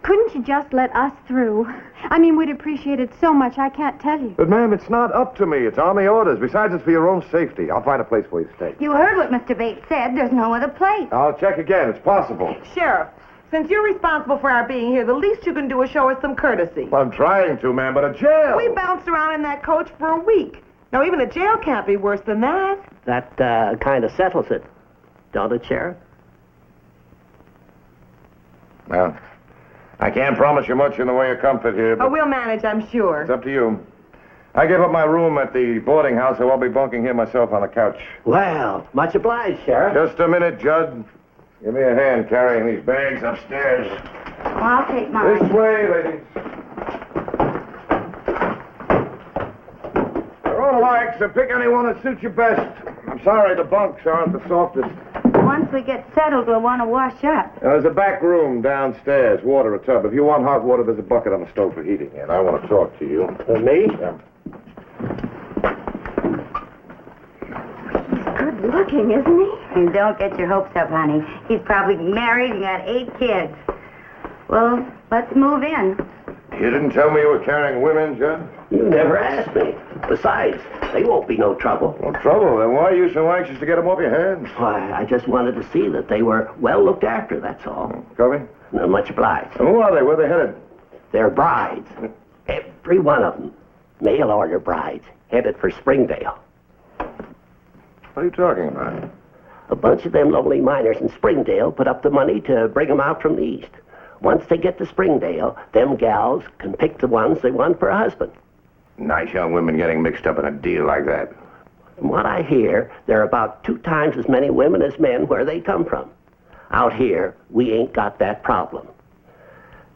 couldn't you just let us through? I mean, we'd appreciate it so much, I can't tell you. But, ma'am, it's not up to me. It's Army orders. Besides, it's for your own safety. I'll find a place for you to stay. You heard what Mr. Bates said. There's no other place. I'll check again. It's possible. Sheriff, since you're responsible for our being here, the least you can do is show us some courtesy. Well, I'm trying to, ma'am, but a jail... We bounced around in that coach for a week. Now, even a jail can't be worse than that. That kind of settles it, don't it, Sheriff? Well, I can't promise you much in the way of comfort here, but... Oh, we'll manage, I'm sure. It's up to you. I gave up my room at the boarding house, so I'll be bunking here myself on the couch. Well, much obliged, Sheriff. Just a minute, Judd. Give me a hand carrying these bags upstairs. Well, I'll take mine. This way, ladies. They're all alike, so pick any one that suits you best. I'm sorry the bunks aren't the softest. Once we get settled, we'll want to wash up. There's a back room downstairs, water a tub. If you want hot water, there's a bucket on the stove for heating it. I want to talk to you. Me? Yeah. Good looking, isn't he? And don't get your hopes up, honey. He's probably married and got 8 kids. Well, let's move in. You didn't tell me you were carrying women, Judd? You never asked me. Besides, they won't be no trouble. No trouble? Then why are you so anxious to get them off your hands? Why, I just wanted to see that they were well looked after, that's all. Covey? No, much obliged. Who are they? Where are they headed? They're brides. Every one of them. Mail order brides. Headed for Springdale. What are you talking about? A bunch of them lonely miners in Springdale put up the money to bring them out from the east. Once they get to Springdale, them gals can pick the ones they want for a husband. Nice young women getting mixed up in a deal like that. From what I hear, there are about 2 times as many women as men where they come from. Out here, we ain't got that problem.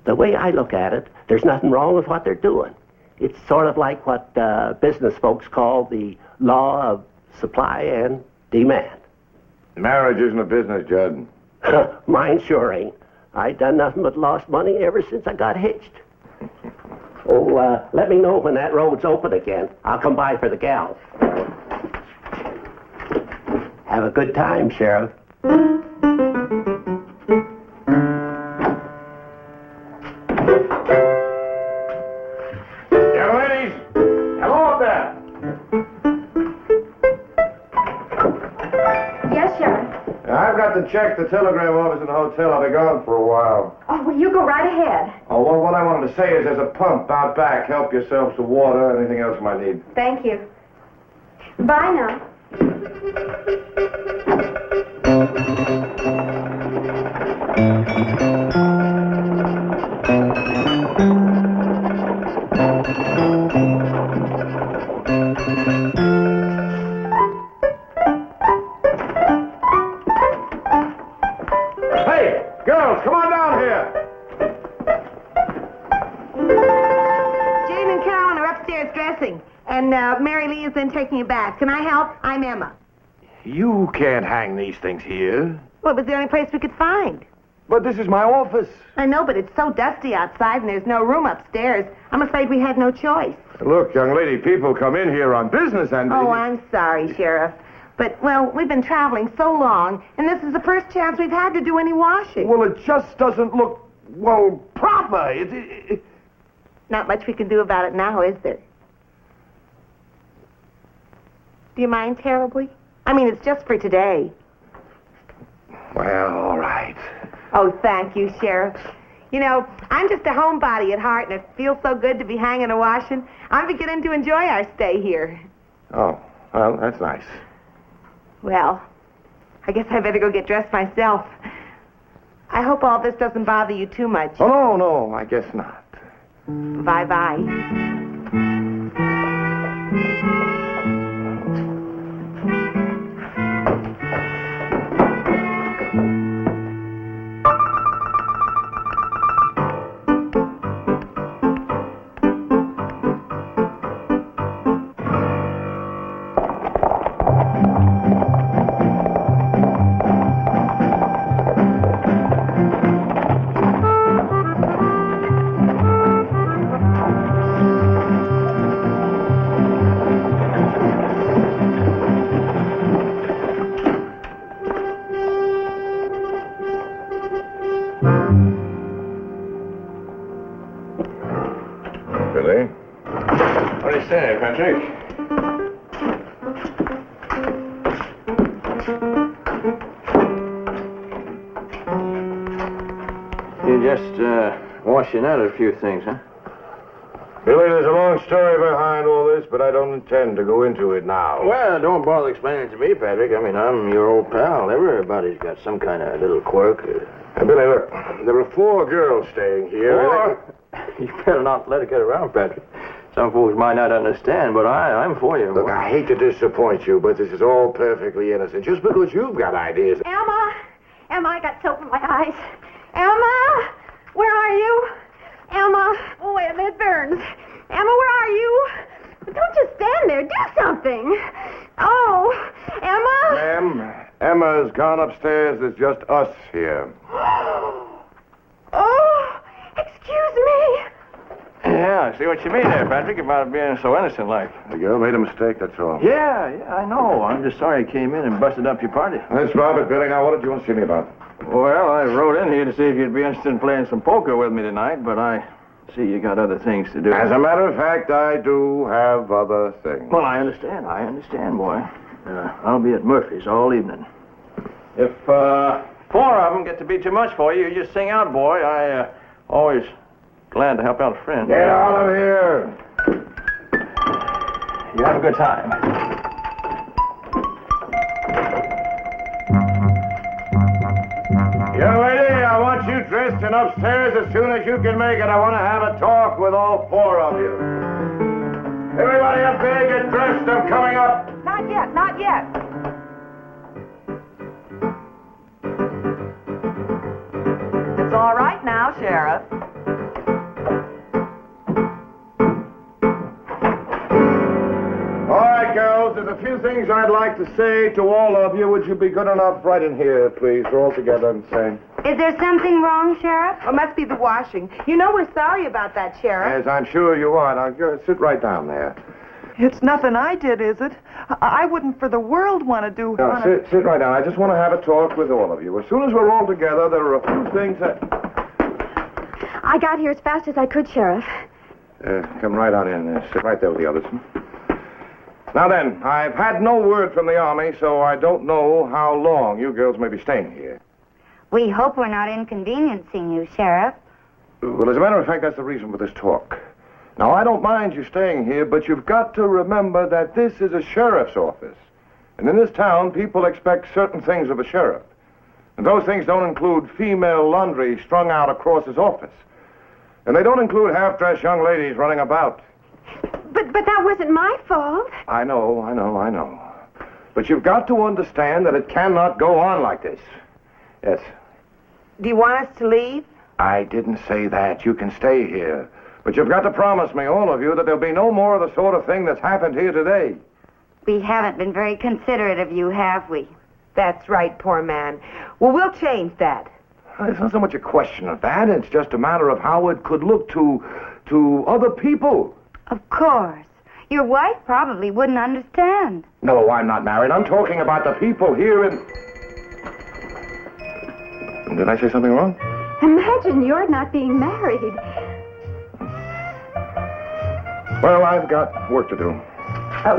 The way I look at it, there's nothing wrong with what they're doing. It's sort of like what business folks call the law of supply and demand. Marriage isn't a business, Judd. Mine sure ain't. I done nothing but lost money ever since I got hitched. Oh, let me know when that road's open again. I'll come by for the gals. Have a good time, Sheriff. and check the telegram office in the hotel. I'll be gone for a while. Oh, well, you go right ahead. Oh, well, what I wanted to say is there's a pump out back. Help yourselves to water, anything else you might need. Thank you. Bye now. Hey, girls, come on down here. Jane and Carolyn are upstairs dressing, and Mary Lee is then taking a bath. Can I help? I'm Emma. You can't hang these things here. Well, it was the only place we could find. But this is my office. I know, but it's so dusty outside, and there's no room upstairs. I'm afraid we had no choice. Look, young lady, people come in here on business and... Oh, I'm sorry, Sheriff. But, well, we've been traveling so long, and this is the first chance we've had to do any washing. Well, it just doesn't look, well, proper. Not much we can do about it now, is there? Do you mind terribly? I mean, it's just for today. Well, all right. Oh, thank you, Sheriff. You know, I'm just a homebody at heart, and it feels so good to be hanging and washing. I'm beginning to enjoy our stay here. Oh, well, that's nice. Well, I guess I better go get dressed myself. I hope all this doesn't bother you too much. Oh, no, I guess not. Bye-bye. Billy? What do you say, Patrick? You just, washing out a few things, huh? Billy, there's a long story behind all this, but I don't intend to go into it now. Well, don't bother explaining it to me, Patrick. I mean, I'm your old pal. Everybody's got some kind of little quirk. Billy, look, there are 4 girls staying here. Four? You better not let it get around, Patrick. Some folks might not understand, but I'm for you. Look, I hate to disappoint you, but this is all perfectly innocent. Just because you've got ideas. Emma! Emma, I got soap in my eyes. Emma! Where are you? Emma! Oh, wait a minute, it burns. Emma, where are you? Don't just stand there. Do something. Oh, Emma! Ma'am, Emma's gone upstairs. There's just us here. Oh, excuse me. Yeah, I see what you mean there, Patrick, about being so innocent-like. The girl made a mistake, that's all. Yeah, I know. I'm just sorry I came in and busted up your party. That's Robert, Billy. Now, what did you want to see me about? Well, I wrote in here to see if you'd be interested in playing some poker with me tonight, but I see you got other things to do. As a matter of fact, I do have other things. Well, I understand, boy. I'll be at Murphy's all evening. If 4 of them get to be too much for you, you just sing out, boy. I always glad to help out a friend. Get out of here! You have a good time. Young lady, I want you dressed and upstairs as soon as you can make it. I want to have a talk with all 4 of you. Everybody up there, get dressed. I'm coming up. Not yet, not yet. It's all right now, Sheriff. All right, girls, there's a few things I'd like to say to all of you. Would you be good enough right in here, please? We're all together and same. Is there something wrong, Sheriff? Oh, must be the washing. You know we're sorry about that, Sheriff. As I'm sure you are. Now, go sit right down there. It's nothing I did, is it? I wouldn't for the world want to do... Now, sit right down. I just want to have a talk with all of you. As soon as we're all together, there are a few things that... I got here as fast as I could, Sheriff. Come right on in. Sit right there with the others. Now then, I've had no word from the Army, so I don't know how long you girls may be staying here. We hope we're not inconveniencing you, Sheriff. Well, as a matter of fact, that's the reason for this talk. Now, I don't mind you staying here, but you've got to remember that this is a sheriff's office. And in this town, people expect certain things of a sheriff. And those things don't include female laundry strung out across his office. And they don't include half-dressed young ladies running about. But that wasn't my fault. I know. But you've got to understand that it cannot go on like this. Yes. Do you want us to leave? I didn't say that. You can stay here. But you've got to promise me, all of you, that there'll be no more of the sort of thing that's happened here today. We haven't been very considerate of you, have we? That's right, poor man. Well, we'll change that. It's not so much a question of that. It's just a matter of how it could look to other people. Of course. Your wife probably wouldn't understand. No, I'm not married. I'm talking about the people here in... Did I say something wrong? Imagine you're not being married. Well, I've got work to do.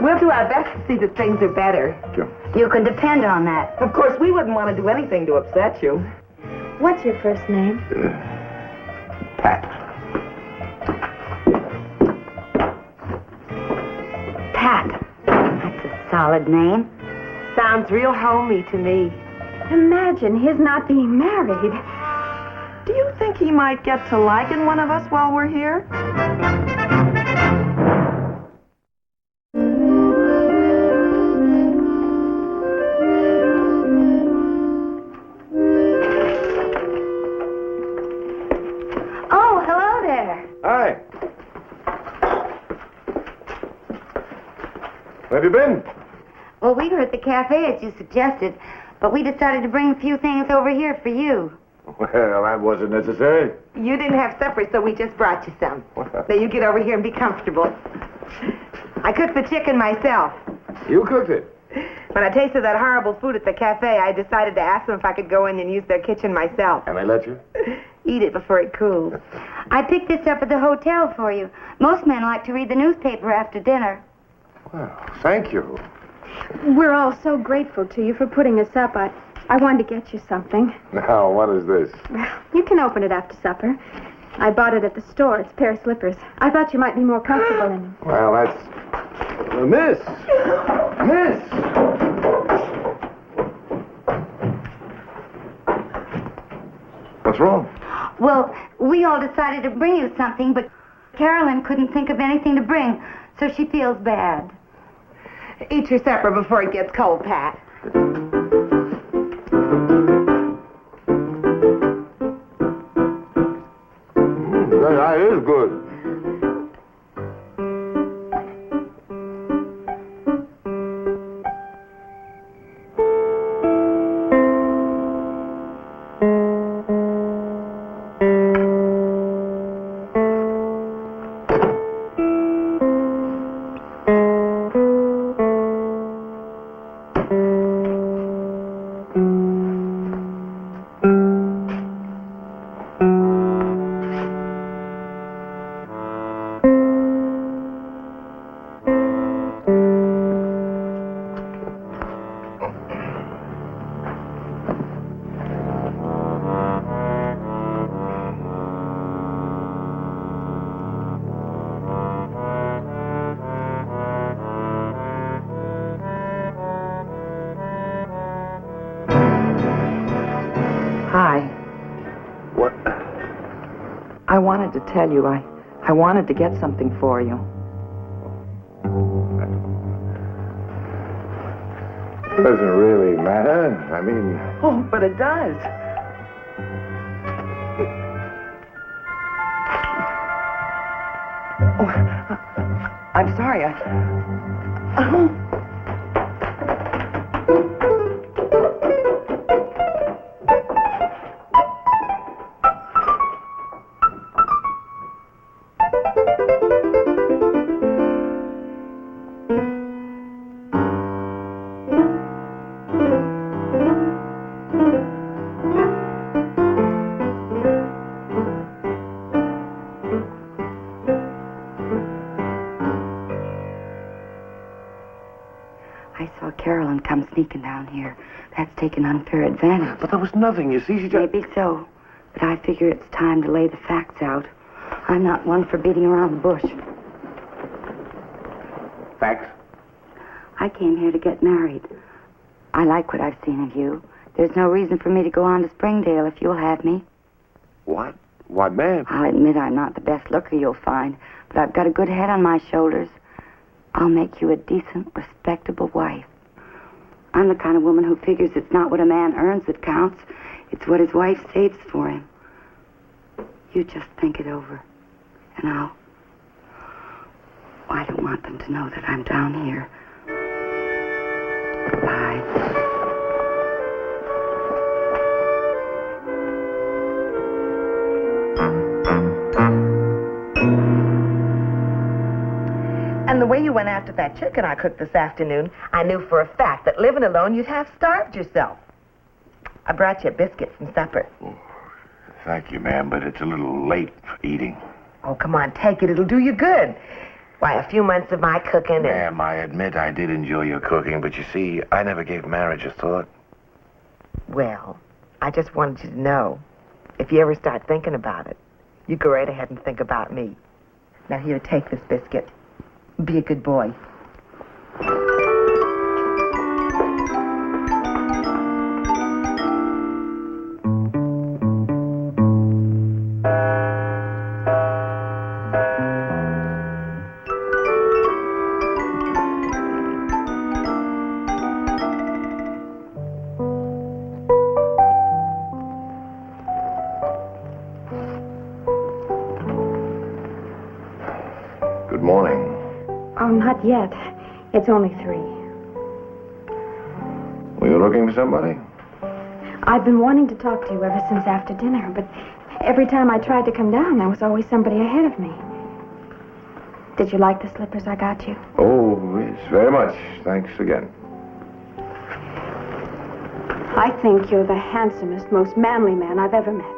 We'll do our best to see that things are better. Sure. You can depend on that. Of course, we wouldn't want to do anything to upset you. What's your first name? Pat. Pat. That's a solid name. Sounds real homey to me. Imagine his not being married. Do you think he might get to liking one of us while we're here? Oh, hello there. Hi. Where have you been? Well, we were at the cafe as you suggested, but we decided to bring a few things over here for you. Well, that wasn't necessary. You didn't have supper, so we just brought you some. Now you get over here and be comfortable. I cooked the chicken myself. You cooked it? When I tasted that horrible food at the cafe, I decided to ask them if I could go in and use their kitchen myself. And they let you? Eat it before it cools. I picked this up at the hotel for you. Most men like to read the newspaper after dinner. Well, thank you. We're all so grateful to you for putting us up. I wanted to get you something. Now, what is this? You can open it after supper. I bought it at the store. It's a pair of slippers. I thought you might be more comfortable in them. Well, that's... Miss! Miss! What's wrong? Well, we all decided to bring you something, but Carolyn couldn't think of anything to bring, so she feels bad. Eat your supper before it gets cold, Pat. That is good. Hi. What? I wanted to tell you, I wanted to get something for you. Doesn't really matter. I mean... Oh, but it does. Oh, I'm sorry. sneaking down here. That's taking unfair advantage. But there was nothing, you see. She just... Maybe so. But I figure it's time to lay the facts out. I'm not one for beating around the bush. Facts? I came here to get married. I like what I've seen of you. There's no reason for me to go on to Springdale if you'll have me. What? Why, ma'am? I'll admit I'm not the best looker you'll find, but I've got a good head on my shoulders. I'll make you a decent, respectable wife. I'm the kind of woman who figures it's not what a man earns that counts. It's what his wife saves for him. You just think it over. And I don't want them to know that I'm down here. Bye. And the way you went after that chicken I cooked this afternoon, I knew for a fact that living alone you'd have starved yourself. I brought you a biscuit from supper. Oh, thank you, ma'am, but it's a little late for eating. Oh, come on, take it. It'll do you good. Why, a few months of my cooking and... Ma'am, I admit I did enjoy your cooking, but you see, I never gave marriage a thought. Well, I just wanted you to know, if you ever start thinking about it, you go right ahead and think about me. Now, here, take this biscuit. Be a good boy. Good morning. Oh, not yet. It's only 3. Were you looking for somebody? I've been wanting to talk to you ever since after dinner, but every time I tried to come down, there was always somebody ahead of me. Did you like the slippers I got you? Oh, yes, very much. Thanks again. I think you're the handsomest, most manly man I've ever met.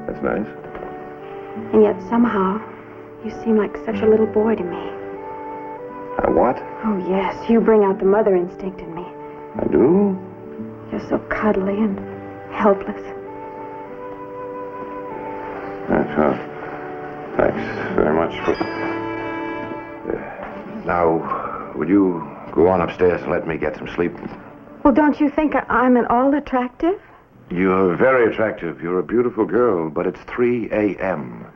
That's nice. And yet somehow, you seem like such a little boy to me. What? Oh, yes, you bring out the mother instinct in me. I do? You're so cuddly and helpless. That's all. Thanks very much for... Now, would you go on upstairs and let me get some sleep? Well, don't you think I'm at all attractive? You're very attractive. You're a beautiful girl, but it's 3 a.m.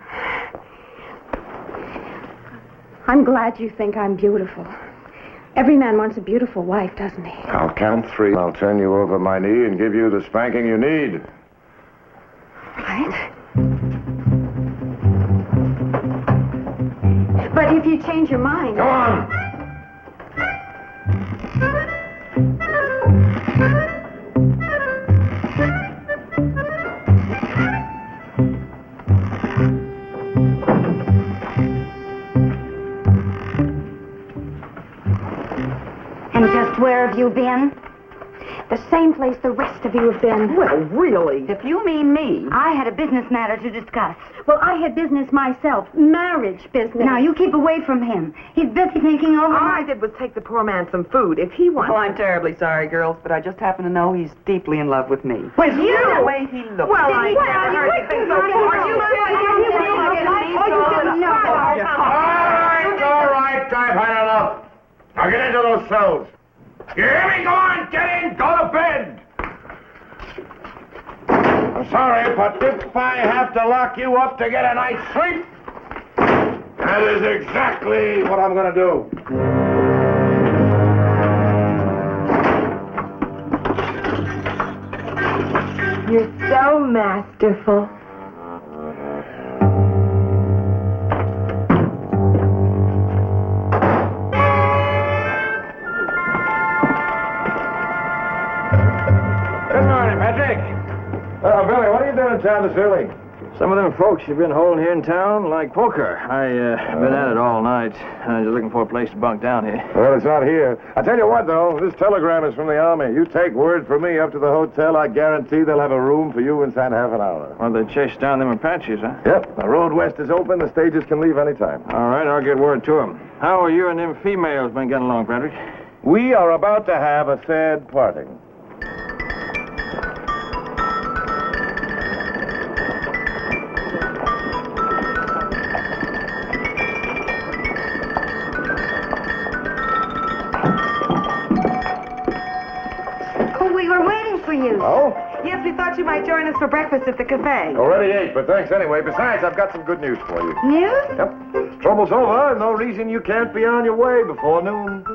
I'm glad you think I'm beautiful. Every man wants a beautiful wife, doesn't he? I'll count 3. I'll turn you over my knee and give you the spanking you need. Right. But if you change your mind... Come on! And just where have you been? The same place the rest of you have been. Well, really, if you mean me. I had a business matter to discuss. Well, I had business myself. Marriage business. Now, you keep away from him. He's busy thinking over... All I did was take the poor man some food. If he wants... Well, I'm terribly sorry, girls, but I just happen to know he's deeply in love with me. With you? The way he looks. Well, I never heard anything so... Are you kidding? All right, I've had enough. Now get into those cells. You hear me? Go on, get in, go to bed. I'm sorry, but if I have to lock you up to get a night's sleep, that is exactly what I'm going to do. You're so masterful. Good morning, Patrick. Billy, what are you doing in town this early? Some of them folks you've been holding here in town like poker. I've been at it all night. I'm just looking for a place to bunk down here. Well, it's not here. I tell you what, though, this telegram is from the Army. You take word from me up to the hotel, I guarantee they'll have a room for you inside half an hour. Well, they chased down them Apaches, huh? Yep. The road west is open. The stages can leave any time. All right, I'll get word to them. How are you and them females been getting along, Patrick? We are about to have a sad parting. Oh, we were waiting for you. Oh? Yes, we thought you might join us for breakfast at the cafe. Already ate, but thanks anyway. Besides, I've got some good news for you. News? Yep. Trouble's over. No reason you can't be on your way before noon.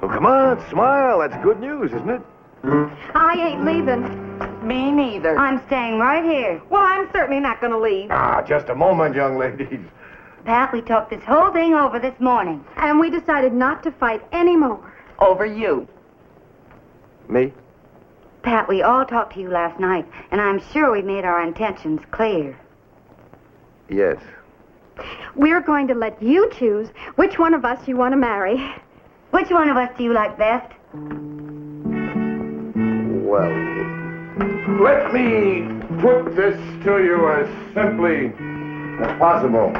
Oh, come on, smile. That's good news, isn't it? I ain't leaving. Me neither. I'm staying right here. Well, I'm certainly not going to leave. Ah, just a moment, young ladies. Pat, we talked this whole thing over this morning. And we decided not to fight anymore. Over you. Me? Pat, we all talked to you last night, and I'm sure we made our intentions clear. Yes. We're going to let you choose which one of us you want to marry. Which one of us do you like best? Well, let me put this to you as simply as possible.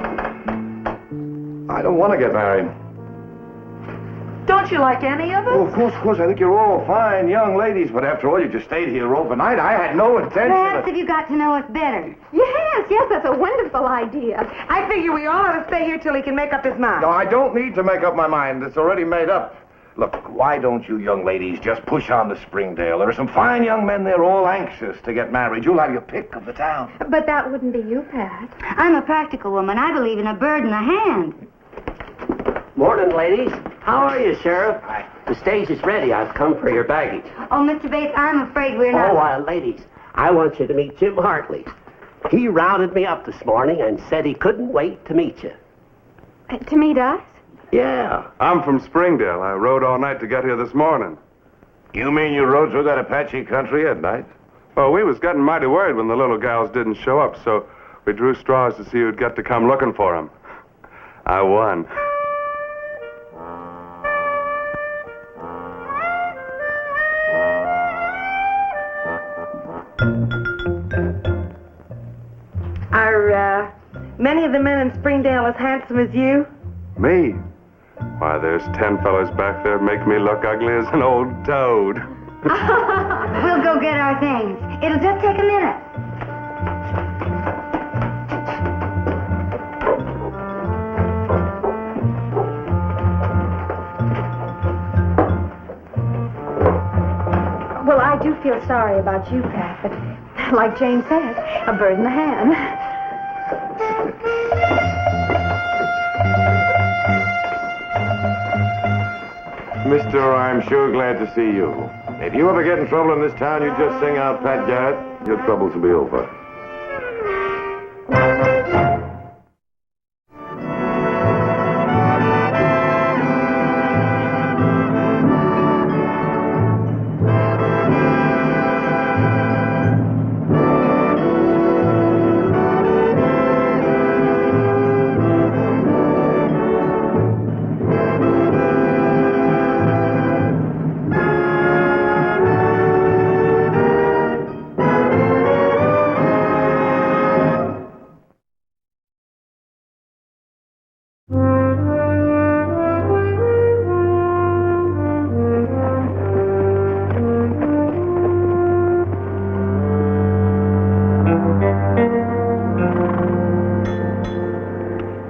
I don't want to get married. Don't you like any of us? Oh, of course. I think you're all fine young ladies, but after all, you just stayed here overnight. I had no intention Perhaps of... if you got to know us better. Yes, that's a wonderful idea. I figure we all ought to stay here till he can make up his mind. No, I don't need to make up my mind. It's already made up. Look, why don't you young ladies just push on to Springdale? There are some fine young men there all anxious to get married. You'll have your pick of the town. But that wouldn't be you, Pat. I'm a practical woman. I believe in a bird in the hand. Morning, ladies. How are you, Sheriff? Hi. The stage is ready. I've come for your baggage. Oh, Mr. Bates, I'm afraid we're not... Oh, ladies, I want you to meet Jim Hartley. He rounded me up this morning and said he couldn't wait to meet you. To meet us? Yeah. I'm from Springdale. I rode all night to get here this morning. You mean you rode through that Apache country at night? Well, we was getting mighty worried when the little gals didn't show up, so we drew straws to see who'd get to come looking for 'em. I won. Are, many of the men in Springdale as handsome as you? Me? Why, there's 10 fellas back there make me look ugly as an old toad. We'll go get our things. It'll just take a minute. Well, I do feel sorry about you, Pat, but like Jane said, a bird in the hand. Mister, I'm sure glad to see you. If you ever get in trouble in this town, you just sing out Pat Garrett. Your troubles will be over.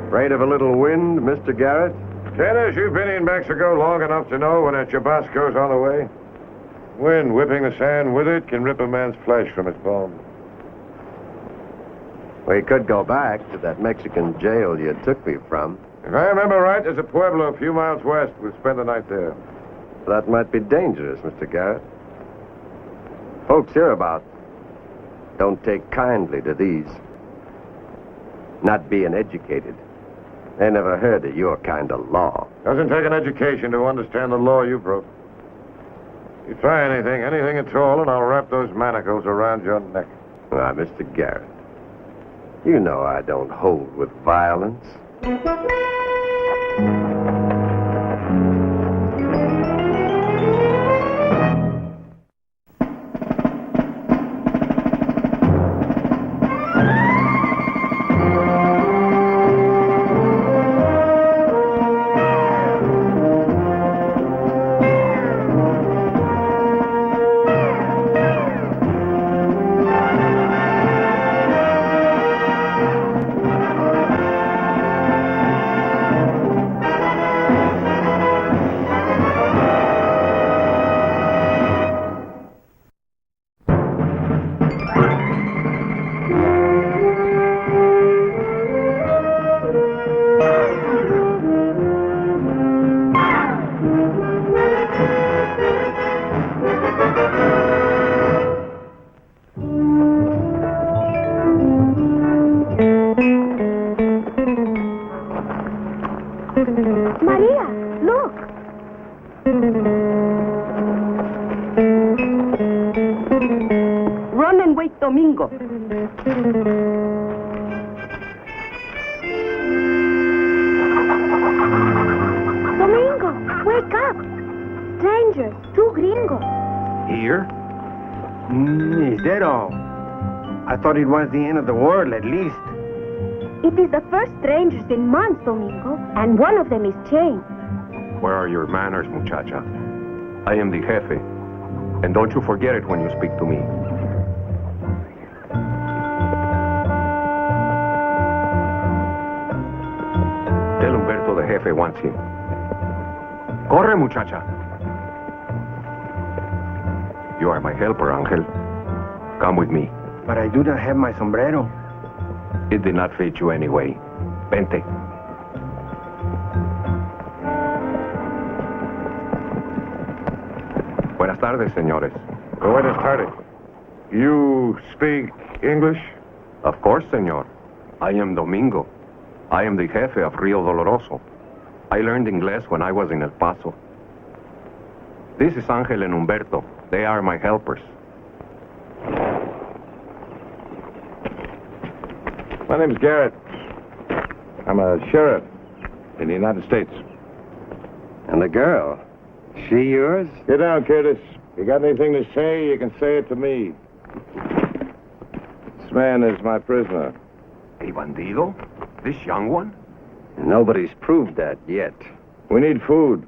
Afraid of a little wind, Mr. Garrett? Dennis, you've been in Mexico long enough to know when a Chubasco's on the way. Wind whipping the sand with it can rip a man's flesh from his bones. We could go back to that Mexican jail you took me from. If I remember right, there's a pueblo a few miles west. We'll spend the night there. That might be dangerous, Mr. Garrett. Folks hereabout don't take kindly to these. Not being educated. They never heard of your kind of law. Doesn't take an education to understand the law you broke. You try anything at all, and I'll wrap those manacles around your neck. Now, Mr. Garrett, you know I don't hold with violence. wake Domingo. Domingo, wake up. Strangers, 2 gringos. Here? Is that all? I thought it was the end of the world, at least. It is the first strangers in months, Domingo, and one of them is chained. Where are your manners, muchacha? I am the jefe. And don't you forget it when you speak to me. Tell Humberto the jefe wants him. Corre, muchacha. You are my helper, Angel. Come with me. But I do not have my sombrero. It did not fit you anyway. Vente. Buenas tardes, señores. Buenas tardes. You speak English? Of course, señor. I am Domingo. I am the jefe of Rio Doloroso. I learned English when I was in El Paso. This is Angel and Humberto. They are my helpers. My name's Garrett. I'm a sheriff in the United States. And the girl, she yours? Get down, Curtis. You got anything to say, you can say it to me. This man is my prisoner. A bandido? This young one? Nobody's proved that yet. We need food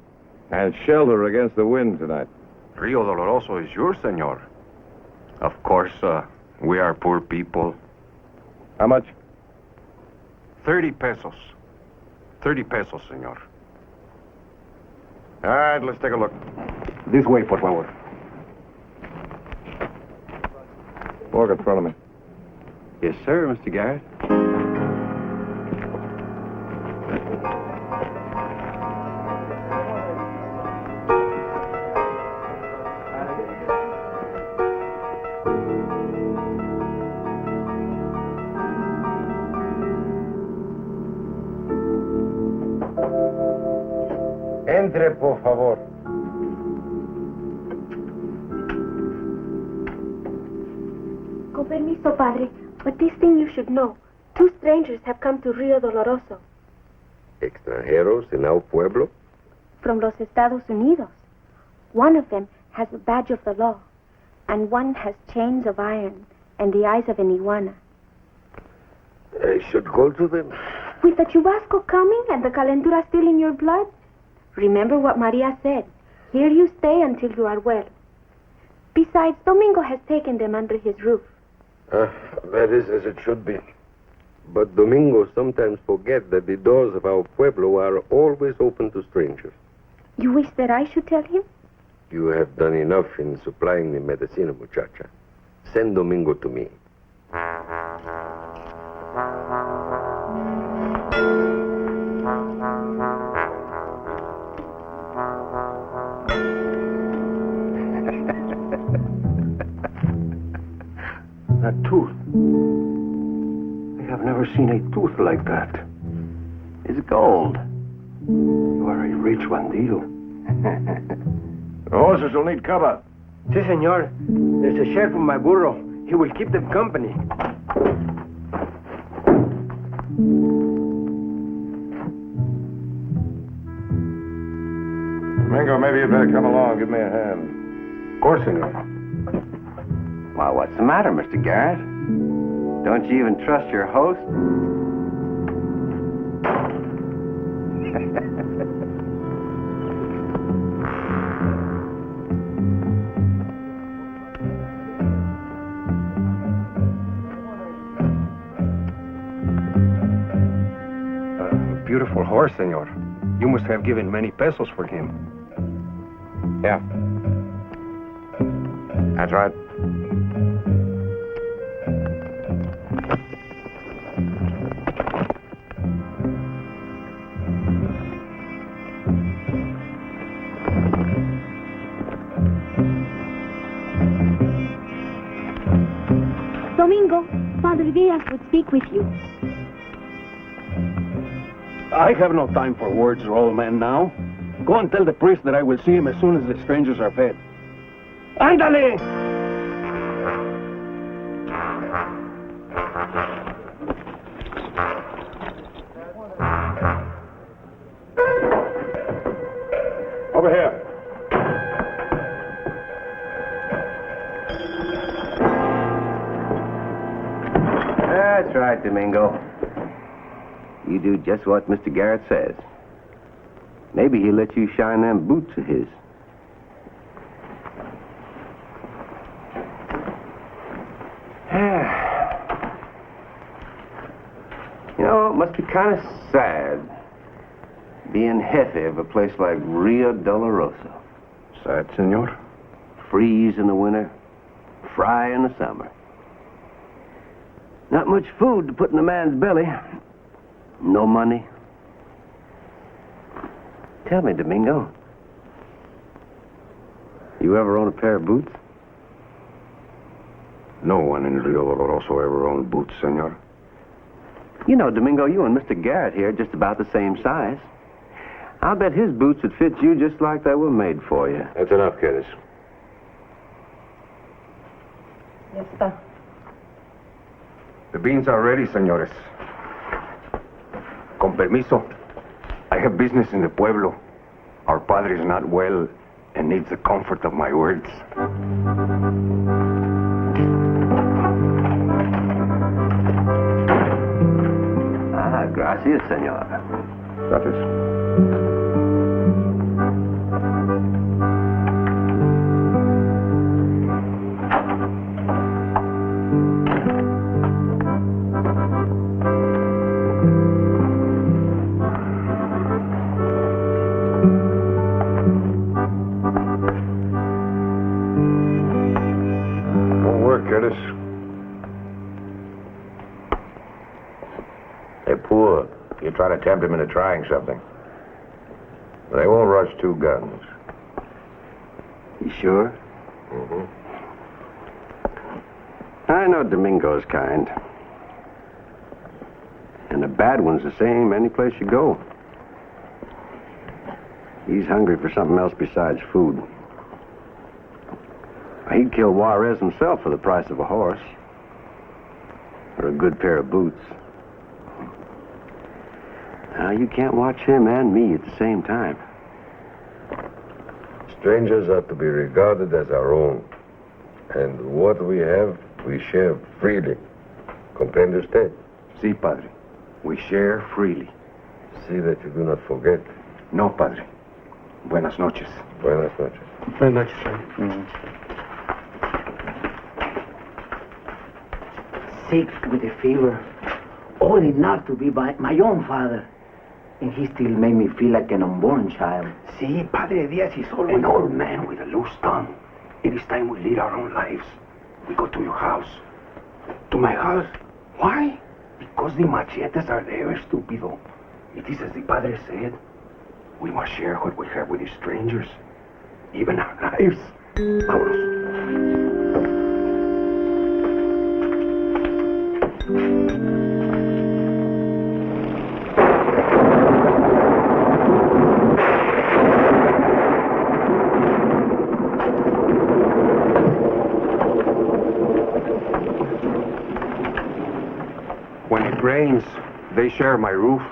and shelter against the wind tonight. Rio Doloroso is yours, senor. Of course, we are poor people. How much? 30 pesos. 30 pesos, senor. All right, let's take a look. This way, por favor. Walk in front of me. Yes, sir, Mr. Garrett. Entre, por favor. Con permiso, padre, but this thing you should know. 2 strangers have come to Rio Doloroso. Extranjeros en our pueblo? From los Estados Unidos. One of them has a badge of the law, and one has chains of iron and the eyes of an iguana. I should go to them. With the chubasco coming and the calentura still in your blood, remember what Maria said. Here you stay until you are well. Besides, Domingo has taken them under his roof. That is as it should be. But Domingo sometimes forget that the doors of our pueblo are always open to strangers. You wish that I should tell him? You have done enough in supplying the medicina, muchacha. Send Domingo to me. A tooth. I have never seen a tooth like that. It's gold. You are a rich bandido. The horses will need cover. Si, senor. There's a sheriff on my burro. He will keep them company. Domingo, maybe you'd better come along. Give me a hand. Of course, senor. Well, what's the matter, Mr. Garrett? Don't you even trust your host? Beautiful horse, senor. You must have given many pesos for him. Yeah. That's right. Domingo, Father Diaz would speak with you. I have no time for words, old man, now. Go and tell the priest that I will see him as soon as the strangers are fed. Ándale! Over here. That's right, Domingo. You do just what Mr. Garrett says. Maybe he'll let you shine them boots of his. You know, it must be kind of sad being jefe of a place like Rio Doloroso. Sad, senor? Freeze in the winter, fry in the summer. Not much food to put in a man's belly. No money. Tell me, Domingo, you ever own a pair of boots? No one in Rio Doloroso ever owned boots, senor. You know, Domingo, you and Mr. Garrett here are just about the same size. I'll bet his boots would fit you just like they were made for you. That's enough, Curtis. Yes, sir. The beans are ready, senores. Con permiso. I have business in the pueblo. Our padre is not well and needs the comfort of my words. Gracias, senor. Gracias. Won't work, Curtis. They're poor. You try to tempt them into trying something. They won't rush two guns. You sure? Mm-hmm. I know Domingo's kind. And a bad one's the same any place you go. He's hungry for something else besides food. He'd kill Juarez himself for the price of a horse. Or a good pair of boots. Now, you can't watch him and me at the same time. Strangers are to be regarded as our own. And what we have, we share freely. Comprende usted? Sí, padre. We share freely. See that you do not forget. No, padre. Buenas noches. Buenas noches. Buenas noches, Sick with a fever. Old enough to be my own father. And he still made me feel like an unborn child. Sí, Padre Diaz is always an old man with a loose tongue. It is time we lead our own lives. We go to your house. To my house? Why? Because the machetes are there, stupido. It is as the Padre said. We must share what we have with the strangers. Even our lives. Vámonos. When it rains, they share my roof.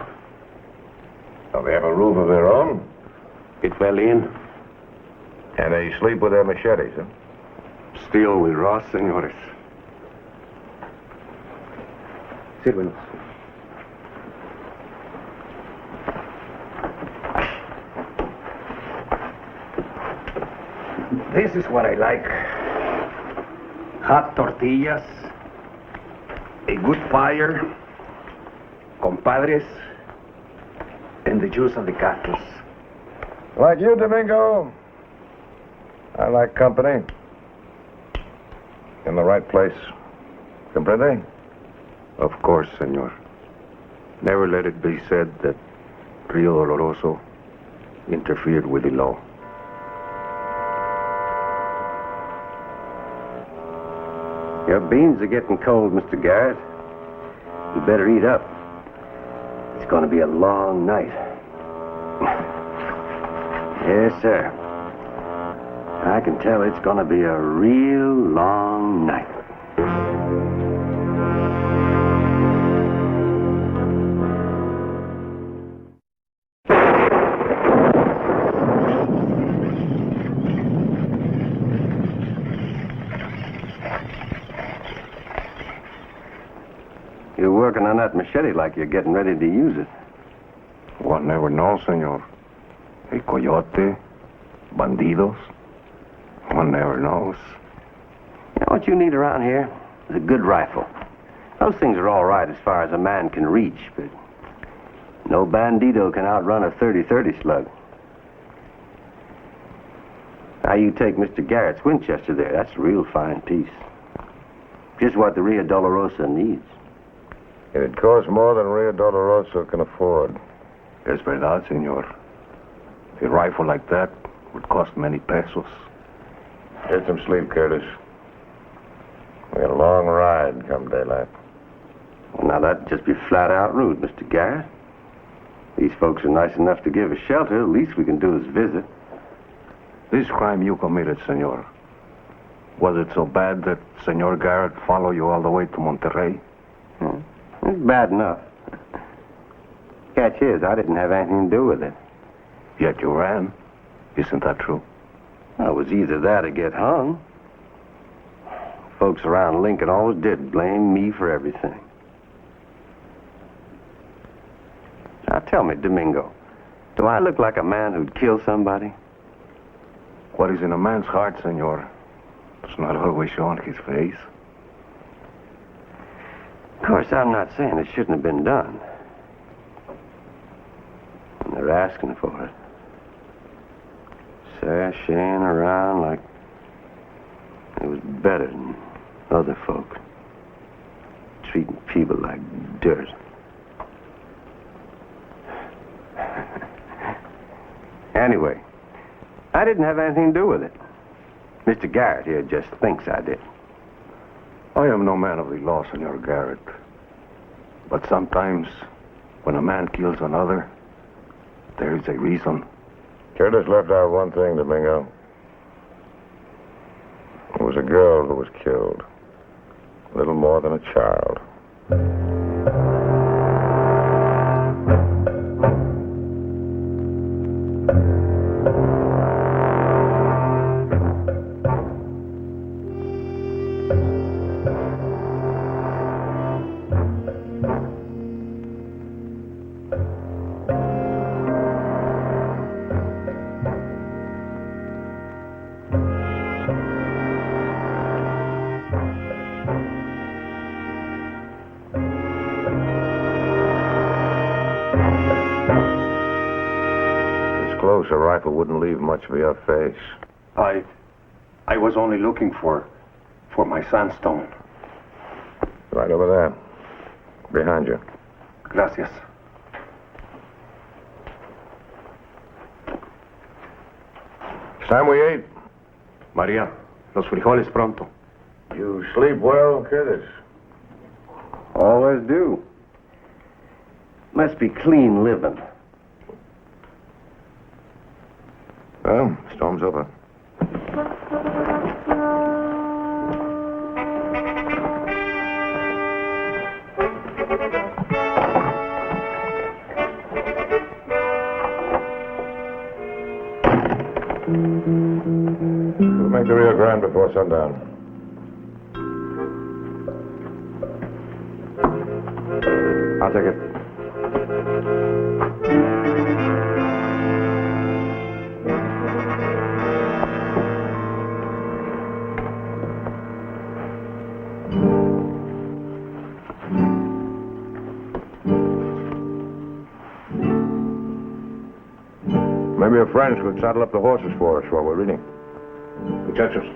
So they have a roof of their own? It fell in. And they sleep with their machetes, huh? Still we Ross, senores. Sírvenos. This is what I like. Hot tortillas, a good fire, compadres, and the juice of the cactus. Like you, Domingo. I like company. In the right place. Comprende? Of course, senor. Never let it be said that Rio Doloroso interfered with the law. Your beans are getting cold, Mr. Garrett. You better eat up. It's going to be a long night. Yes, sir. I can tell it's going to be a real long night. working on that machete like you're getting ready to use it. One never knows, senor. A coyote, bandidos. One never knows. You know what you need around here? Is a good rifle. Those things are all right as far as a man can reach, but no bandito can outrun a 30-30 slug. Now you take Mr. Garrett's Winchester there. That's a real fine piece. Just what the Rio Dolorosa needs. It costs more than Rio Dolorosa can afford. Es verdad, senor. A rifle like that would cost many pesos. Get some sleep, Curtis. We got a long ride come daylight. Well, now that'd just be flat out rude, Mr. Garrett. These folks are nice enough to give us shelter. The least we can do is visit. This crime you committed, senor, was it so bad that Senor Garrett followed you all the way to Monterrey? It's bad enough. Catch is, I didn't have anything to do with it. Yet you ran. Isn't that true? Well, it was either that or get hung. Folks around Lincoln always did blame me for everything. Now tell me, Domingo, do I look like a man who'd kill somebody? What is in a man's heart, senor, it's not always shown his face. Of course, I'm not saying it shouldn't have been done. And they're asking for it. Sashaying around like it was better than other folk. Treating people like dirt. Anyway, I didn't have anything to do with it. Mr. Garrett here just thinks I did. I am no man of the law, Senor Garrett. But sometimes, when a man kills another, there is a reason. Curtis left out one thing, Domingo. It was a girl who was killed. Little more than a child. A rifle wouldn't leave much of your face. I was only looking for my sandstone. Right over there. Behind you. Gracias. It's time we ate. Maria, los frijoles pronto. You sleep well, Curtis? Always do. Must be clean living. Well, storm's over. We'll make the Rio Grande before sundown. I'll take it. Maybe your friends could saddle up the horses for us while we're reading. Muchachos.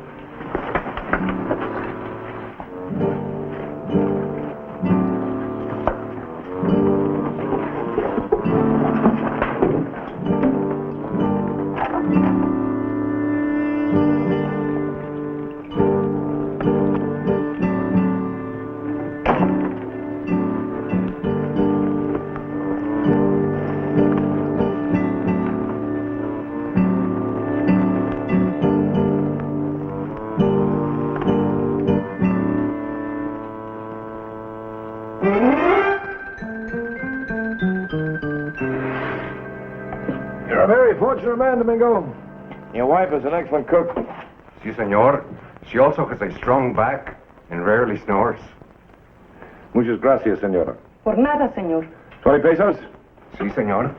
You're a very fortunate man, Domingo. Your wife is an excellent cook. Si, senor. She also has a strong back and rarely snores. Muchas gracias, senora. Por nada, señor. 20 pesos? Sí, señor.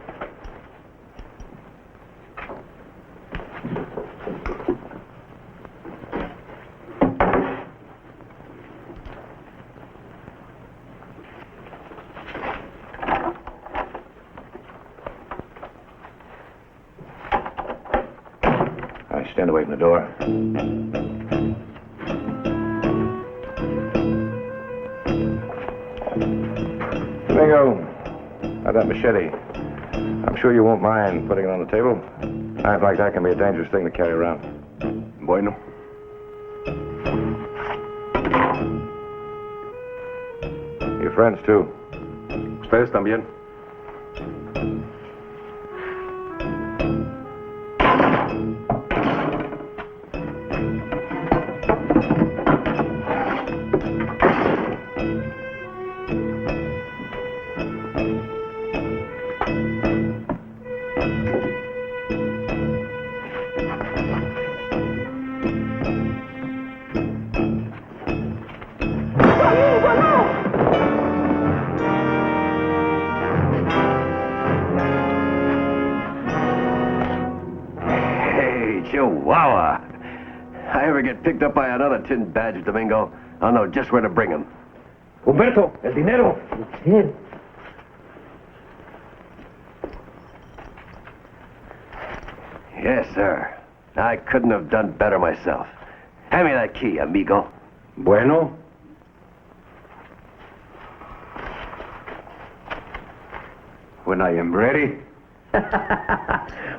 Stand away from the door. Domingo, have that machete. I'm sure you won't mind putting it on the table. Knife like that can be a dangerous thing to carry around. Bueno. Your friends, too. Ustedes también. Chihuahua. I ever get picked up by another tin badge, Domingo, I'll know just where to bring him. Humberto, el dinero. Yes, sir. I couldn't have done better myself. Hand me that key, amigo. Bueno. When I am ready.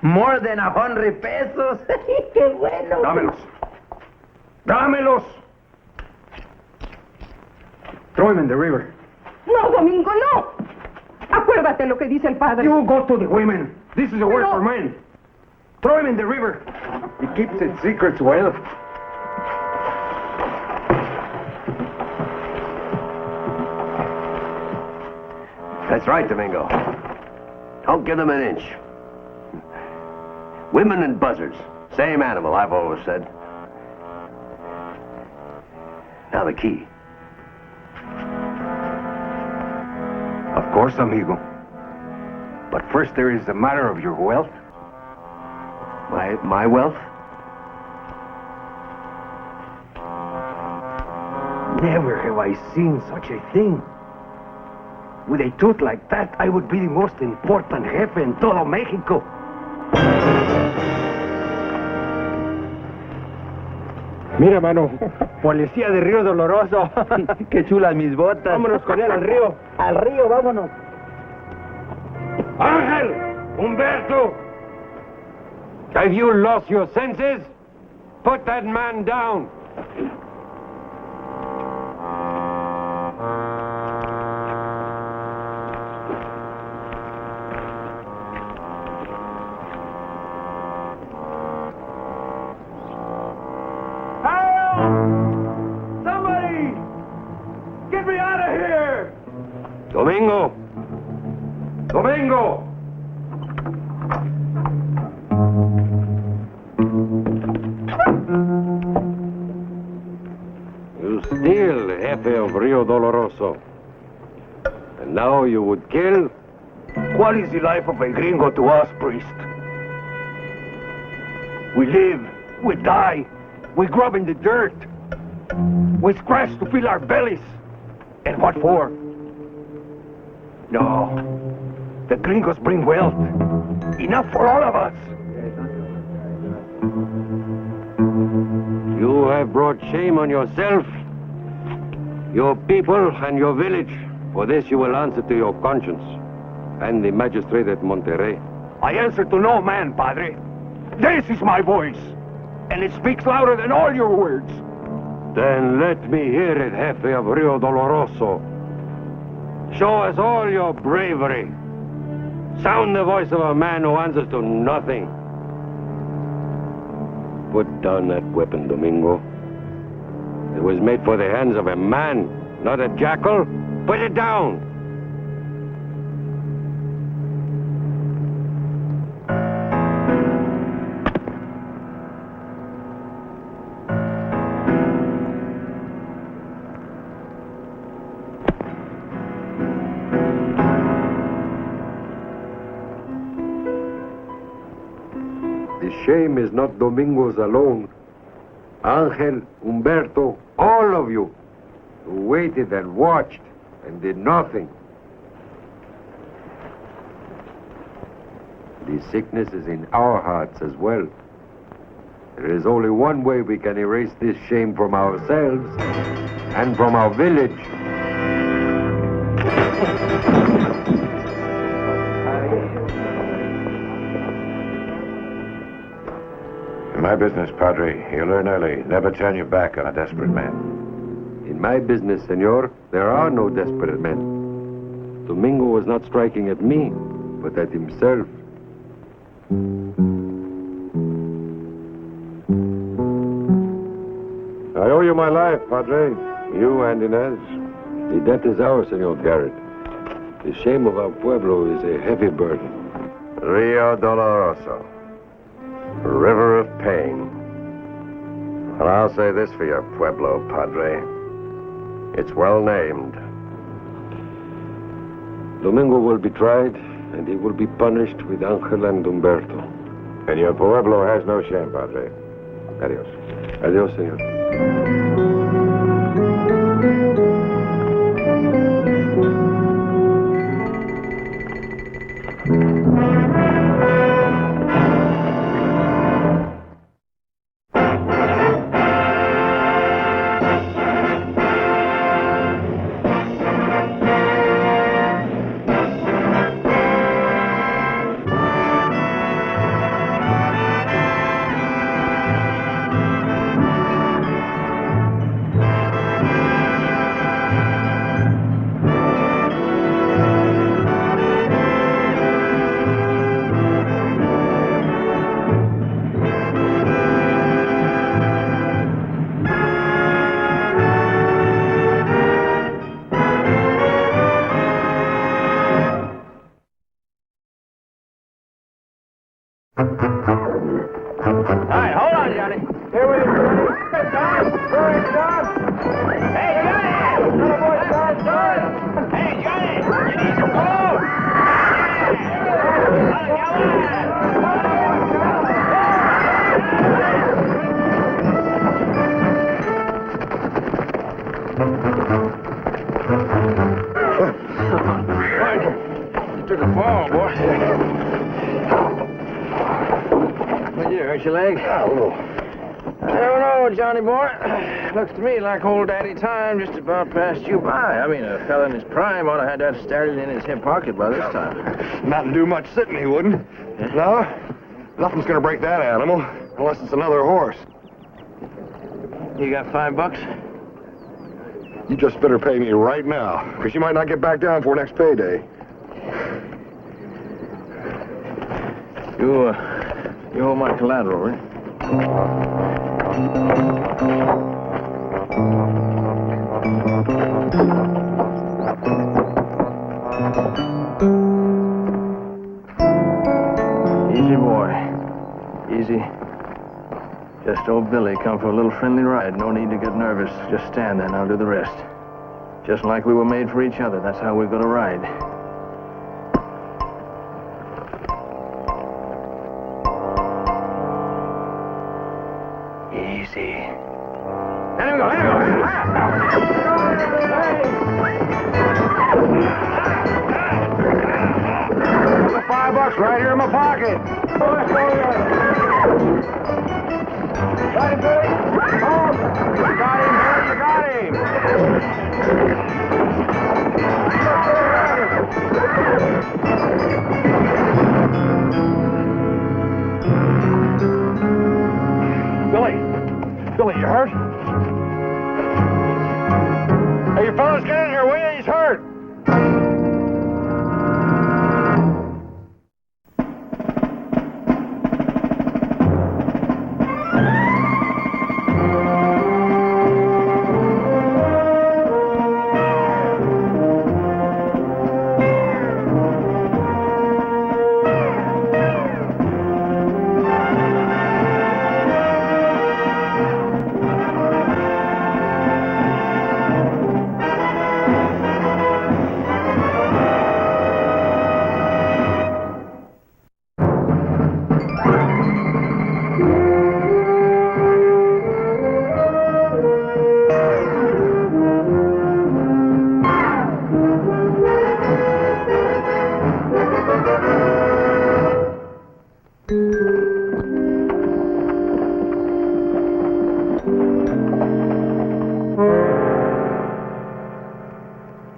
More than 100 pesos. Qué bueno. Dámelos. Dámelos. Throw him in the river. No, Domingo, no. Acuérdate lo que dice el padre. You go to the women. This is a word for men. Throw him in the river. He keeps his secrets well. That's right, Domingo. Don't give them an inch. Women and buzzards. Same animal, I've always said. Now the key. Of course, amigo. But first there is the matter of your wealth. My wealth? Never have I seen such a thing. With a tooth like that, I would be the most important jefe in todo Mexico. Mira, mano, policía de Río Doloroso. Qué chulas mis botas. Vámonos con él al río. Al río, vámonos. Ángel! Humberto! Have you lost your senses? Put that man down. Somebody! Get me out of here! Domingo! Domingo! You steal, jefe of Rio Doloroso. And now you would kill? What is the life of a gringo to us, priest? We live, we die, we grub in the dirt. We scratch to fill our bellies. And what for? No. The gringos bring wealth. Enough for all of us. You have brought shame on yourself, your people, and your village. For this you will answer to your conscience and the magistrate at Monterrey. I answer to no man, Padre. This is my voice, and it speaks louder than all your words. Then let me hear it, jefe of Rio Doloroso. Show us all your bravery. Sound the voice of a man who answers to nothing. Put down that weapon, Domingo. It was made for the hands of a man, not a jackal. Put it down. shame is not Domingo's alone. Angel, Humberto, all of you who waited and watched and did nothing. The sickness is in our hearts as well. There is only one way we can erase this shame from ourselves and from our village. In my business, Padre, you learn early. Never turn your back on a desperate man. In my business, senor, there are no desperate men. Domingo was not striking at me, but at himself. I owe you my life, Padre. You and Inez. The debt is ours, Senor Garrett. The shame of our pueblo is a heavy burden. Rio Doloroso. River of pain. And I'll say this for your pueblo, Padre. It's well named. Domingo will be tried, and he will be punished with Angel and Humberto. And your pueblo has no shame, Padre. Adios. Adios, senor. Hurt your leg? I don't know, Johnny boy. Looks to me like old Daddy Time just about passed you by. I mean, a fella in his prime ought to have that started in his hip pocket by this time. Not do much sitting, he wouldn't. No, nothing's gonna break that animal, unless it's another horse. You got $5? You just better pay me right now, because you might not get back down for next payday. You hold my collateral, right? Easy, boy. Easy. Just old Billy come for a little friendly ride. No need to get nervous. Just stand there and I'll do the rest. Just like we were made for each other. That's how we're gonna ride. Easy. Let him go, let him go. $5 right here in my pocket. Got him, Billy. Oh, you got him, Billy. You got him. Billy, you hurt? Hey, you fellas, get in here, will you? He's hurt.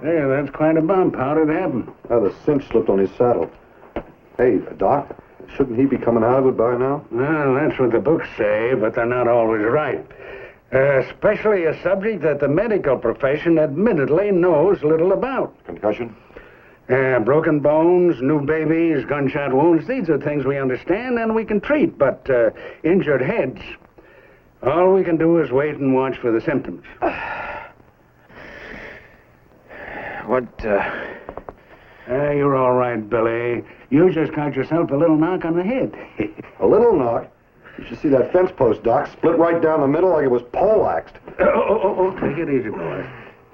Hey, that's quite a bump. How did it happen? Oh, the cinch slipped on his saddle. Hey, Doc, shouldn't he be coming out of it by now? Well, that's what the books say, but they're not always right. Especially a subject that the medical profession admittedly knows little about. Concussion? Broken bones, new babies, gunshot wounds, these are things we understand and we can treat, but injured heads, all we can do is wait and watch for the symptoms. You're all right, Billy. You just got yourself a little knock on the head. A little knock? You should see that fence post, Doc. Split right down the middle like it was poleaxed. Take it easy, boy.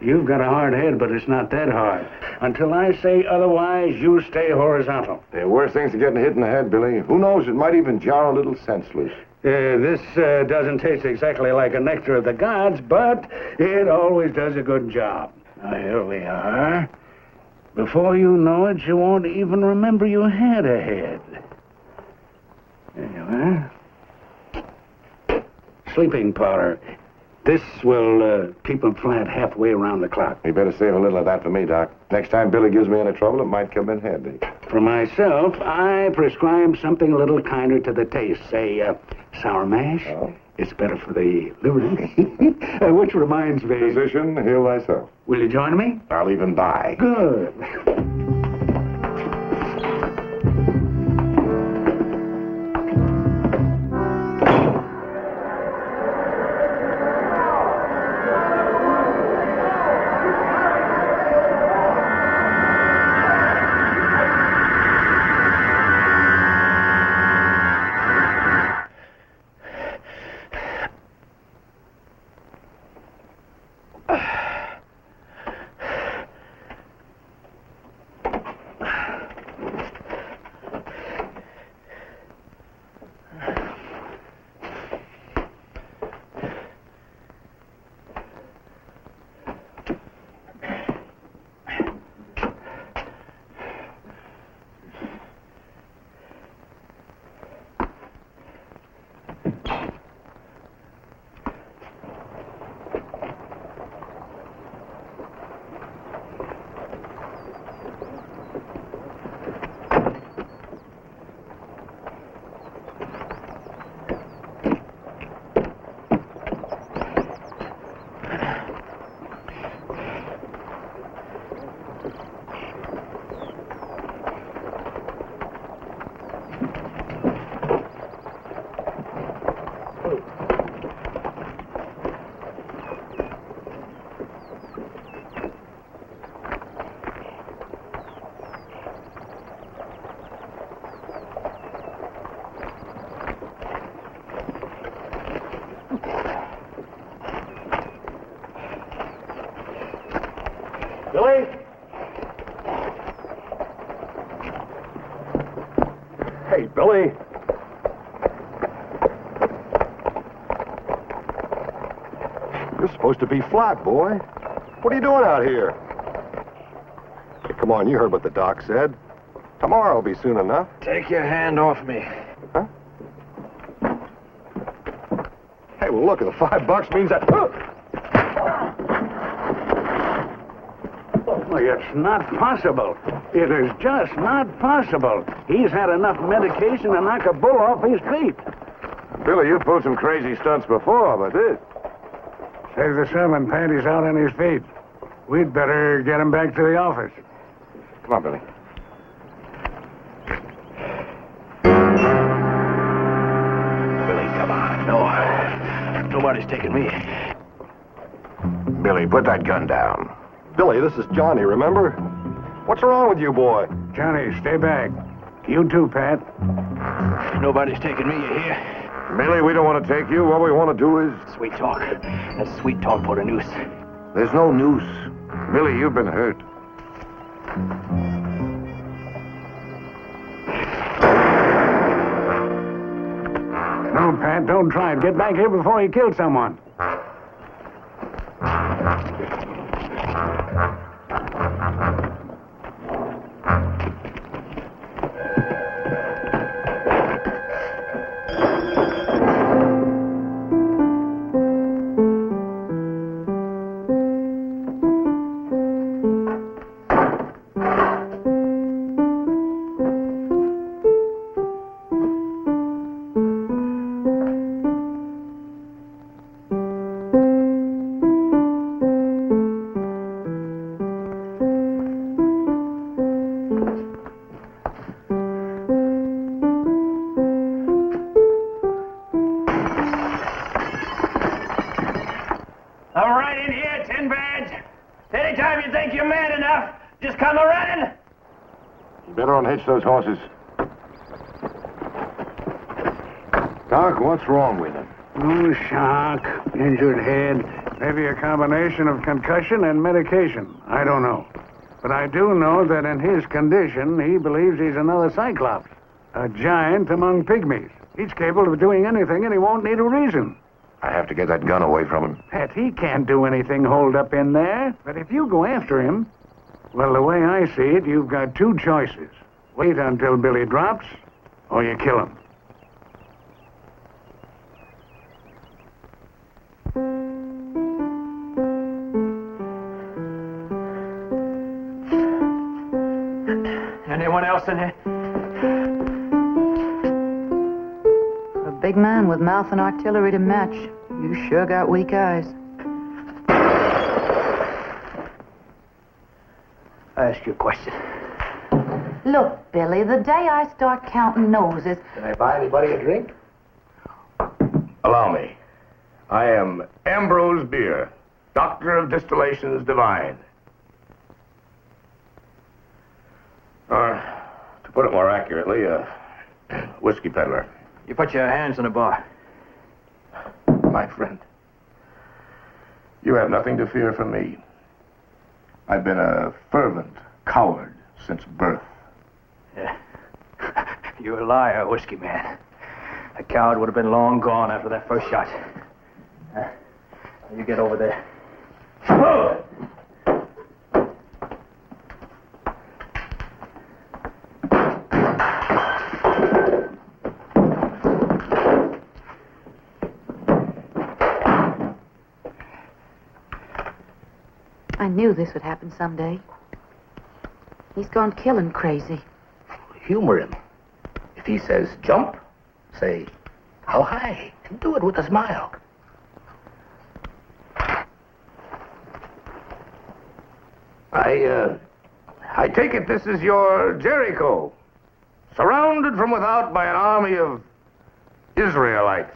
You've got a hard head, but it's not that hard. Until I say otherwise, you stay horizontal. There are worse things than getting hit in the head, Billy. Who knows? It might even jar a little sense loose. This doesn't taste exactly like a nectar of the gods, but it always does a good job. Now, here we are. Before you know it, you won't even remember you had a head. There you are. Sleeping powder. This will keep him flat halfway around the clock. You better save a little of that for me, Doc. Next time Billy gives me any trouble, it might come in handy. For myself, I prescribe something a little kinder to the taste. Say, sour mash. Oh. It's better for the liver. Which reminds me... Physician, heal thyself. Will you join me? I'll even buy. Good. Billy? Hey, Billy. You're supposed to be flat, boy. What are you doing out here? Hey, come on, you heard what the doc said. Tomorrow will be soon enough. Take your hand off me. Huh? Hey, well, look, the $5 means that... Well, it's not possible. It is just not possible. He's had enough medication to knock a bull off his feet. Billy, you've pulled some crazy stunts before, but this... Save the servant, Pat. He's out on his feet. We'd better get him back to the office. Come on, Billy. Billy, come on. No, nobody's taking me. Billy, put that gun down. Billy, this is Johnny, remember? What's wrong with you, boy? Johnny, stay back. You too, Pat. Nobody's taking me, you hear? Billy, we don't want to take you. What we want to do is... Sweet talk. That's sweet talk for the noose. There's no noose. Billy, you've been hurt. No, Pat, don't try it. Get back here before you kill someone. Skin badge. Anytime you think you're man enough, just come a-running. You better unhitch those horses. Doc, what's wrong with him? Oh, shock, injured head, maybe a combination of concussion and medication. I don't know. But I do know that in his condition, he believes he's another Cyclops. A giant among pygmies. He's capable of doing anything, and he won't need a reason. I have to get that gun away from him. Pet, he can't do anything holed up in there. But if you go after him, well, the way I see it, you've got two choices. Wait until Billy drops, or you kill him. Anyone else in here? A big man with mouth and artillery to match. You sure got weak eyes. I ask you a question. Look, Billy, the day I start counting noses... Can I buy anybody a drink? Allow me. I am Ambrose Beer, Doctor of Distillations Divine. To put it more accurately, a whiskey peddler. You put your hands on the bar. My friend, you have nothing to fear from me. I've been a fervent coward since birth. Yeah. You're a liar, whiskey man. A coward would have been long gone after that first shot. You get over there. Oh! I knew this would happen someday. He's gone killing crazy. Humor him. If he says jump, say, how high? And do it with a smile. I take it this is your Jericho, surrounded from without by an army of Israelites.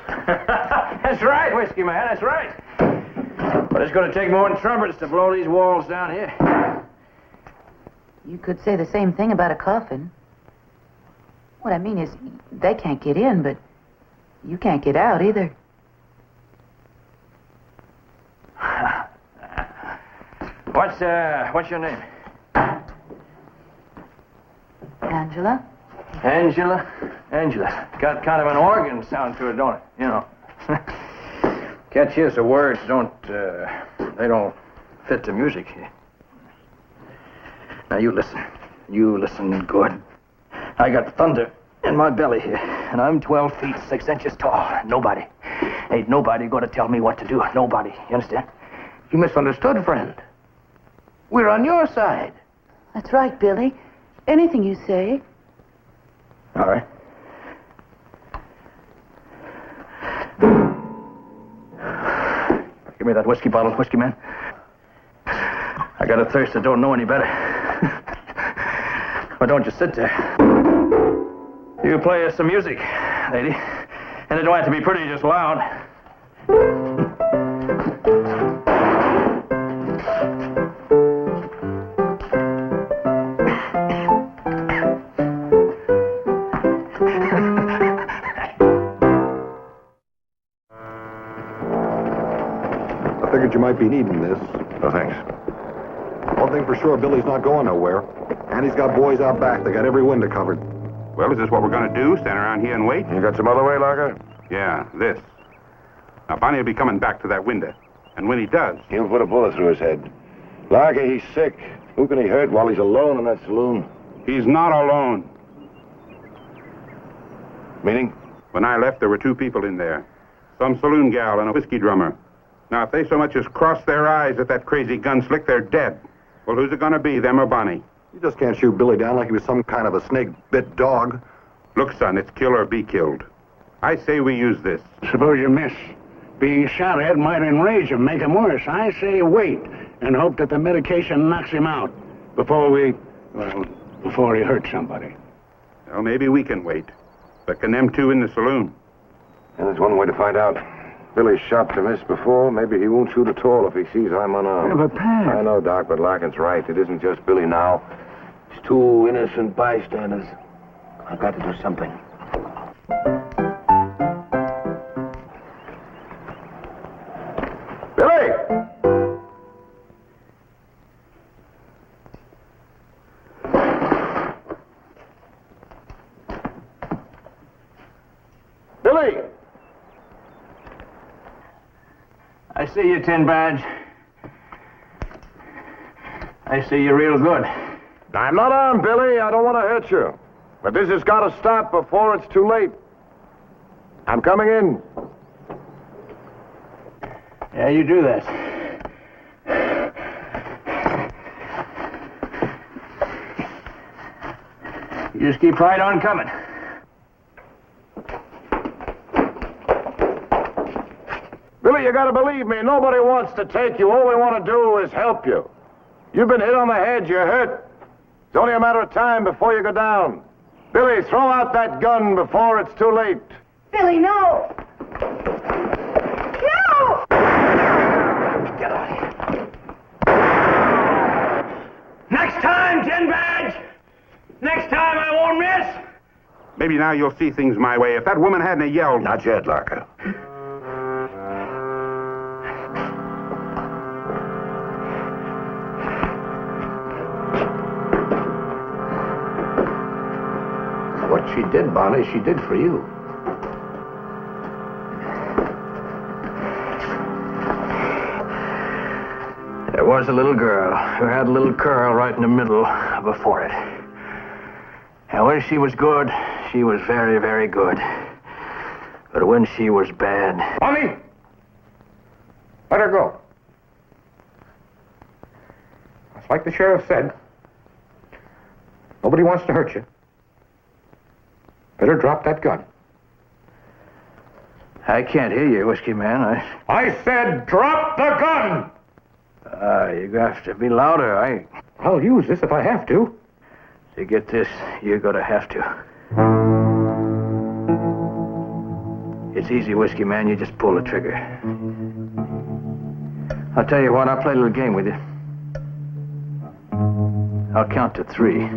That's right, whiskey man, that's right. But it's going to take more than trumpets to blow these walls down here. You could say the same thing about a coffin. What I mean is, they can't get in, but you can't get out either. What's your name? Angela? Angela. Got kind of an organ sound to it, don't it? You know. Catch here, so words don't fit the music here. Now you listen. You listen good. I got thunder in my belly here, and I'm 12 feet 6 inches tall. Ain't nobody gonna tell me what to do. Nobody. You understand? You misunderstood, friend. We're on your side. That's right, Billy. Anything you say. All right. Give me that whiskey bottle, whiskey man. I got a thirst that don't know any better. But don't just sit there. You play us some music, lady. And it don't have to be pretty, just loud. I figured you might be needing this. No, thanks. One thing for sure, Billy's not going nowhere. And he's got boys out back. They got every window covered. Well, is this what we're going to do? Stand around here and wait? You got some other way, Larker? Yeah, this. Now, Bonnie will be coming back to that window. And when he does... He'll put a bullet through his head. Larker, he's sick. Who can he hurt while he's alone in that saloon? He's not alone. Meaning? When I left, there were two people in there. Some saloon gal and a whiskey drummer. Now, if they so much as cross their eyes at that crazy gunslick, they're dead. Well, who's it going to be, them or Bonnie? You just can't shoot Billy down like he was some kind of a snake-bit dog. Look, son, it's kill or be killed. I say we use this. Suppose you miss. Being shot at might enrage him, make him worse. I say wait and hope that the medication knocks him out before he hurts somebody. Well, maybe we can wait. But can them two in the saloon? And there's one way to find out. Billy shot to miss before. Maybe he won't shoot at all if he sees I'm unarmed. Yeah, but Pat... I know, Doc, but Larkin's right. It isn't just Billy now. It's two innocent bystanders. I've got to do something. Billy! Billy! I see you, Tin Badge. I see you real good. I'm not armed, Billy. I don't want to hurt you. But this has got to stop before it's too late. I'm coming in. Yeah, you do that. You just keep right on coming. Billy, you gotta believe me. Nobody wants to take you. All we want to do is help you. You've been hit on the head. You're hurt. It's only a matter of time before you go down. Billy, throw out that gun before it's too late. Billy, no! No! Get out of here. Next time, Tin Badge! Next time I won't miss! Maybe now you'll see things my way. If that woman hadn't yelled... Not yet, Larker. What she did, Bonnie, she did for you. There was a little girl who had a little curl right in the middle of her forehead. And when she was good, she was very, very good. But when she was bad... Bonnie! Let her go. It's like the sheriff said. Nobody wants to hurt you. Better drop that gun. I can't hear you, Whiskey Man. I said drop the gun! You have to be louder. I'll use this if I have to. To get this, you're gonna have to. It's easy, Whiskey Man. You just pull the trigger. I'll tell you what, I'll play a little game with you. I'll count to 3.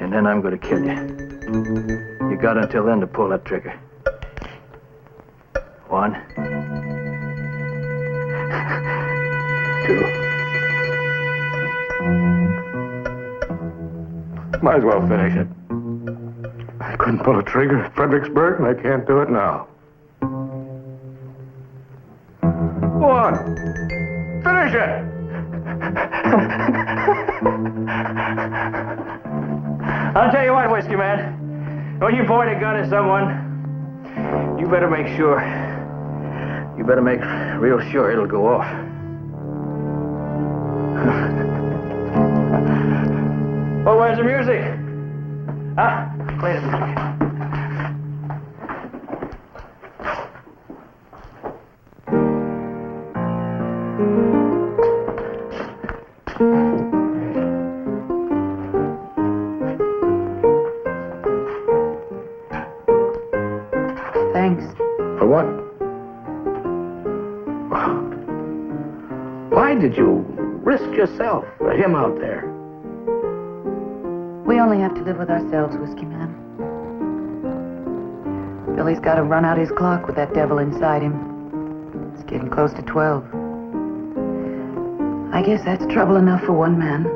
And then I'm gonna kill you. You got until then to pull that trigger. 1, 2. Might as well finish it. I couldn't pull a trigger at Fredericksburg, and I can't do it now. 1. Finish it! I'll tell you what, Whiskey Man. When you point a gun at someone, you better make sure. You better make real sure it'll go off. Well, where's the music? Huh? Play the music. Thanks. For what? Why did you risk yourself for him out there? We only have to live with ourselves, Whiskey Man. Billy's got to run out his clock with that devil inside him. It's getting close to 12. I guess that's trouble enough for one man.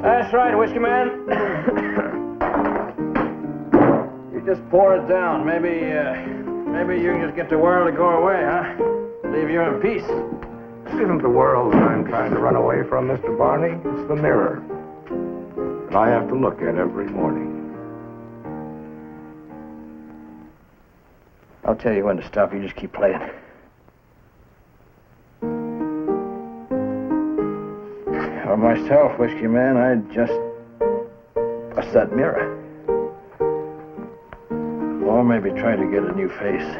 That's right, Whiskey Man. You just pour it down. Maybe you can just get the world to go away, huh? Leave you in peace. It isn't the world that I'm trying to run away from, Mr. Barney. It's the mirror that I have to look at every morning. I'll tell you when to stop. You just keep playing. For myself, Whiskey Man, I'd just bust that mirror. Or maybe try to get a new face.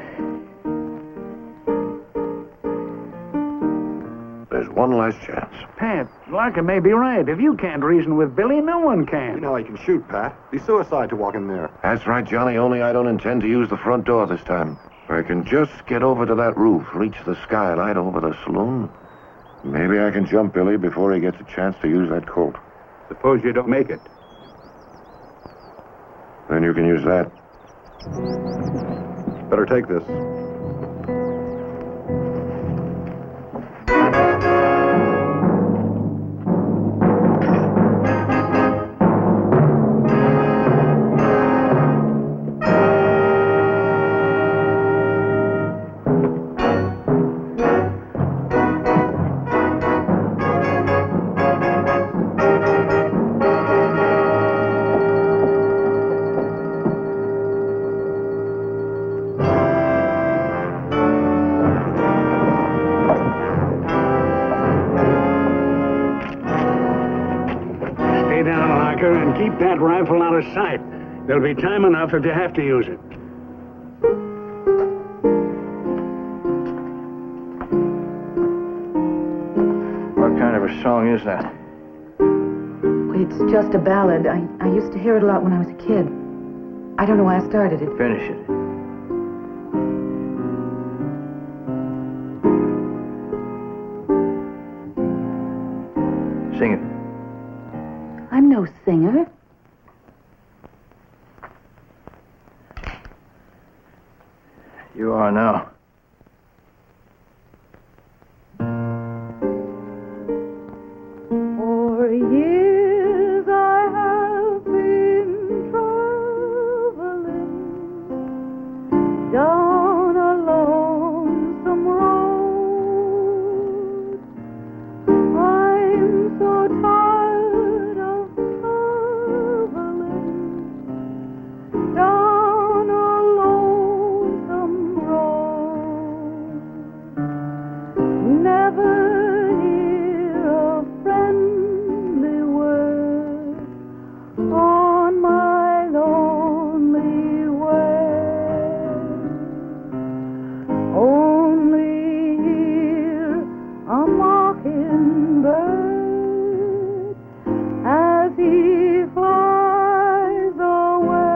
There's one last chance. Pat, Larkin may be right. If you can't reason with Billy, no one can. You know you can shoot, Pat. Be suicide to walk in there. That's right, Johnny, only I don't intend to use the front door this time. If I can just get over to that roof, reach the skylight over the saloon, maybe I can jump Billy before he gets a chance to use that Colt. Suppose you don't make it. Then you can use that. Better take this. And keep that rifle out of sight. There'll be time enough if you have to use it. What kind of a song is that? It's just a ballad. I used to hear it a lot when I was a kid. I don't know why I started it. Finish it. Sing it. I'm no singer. You are now. For years I have been traveling down a lonesome road. I'm so tired of traveling down a lonesome road. Never hear a friendly word on my lonely way. Only hear a mockingbird as he flies away.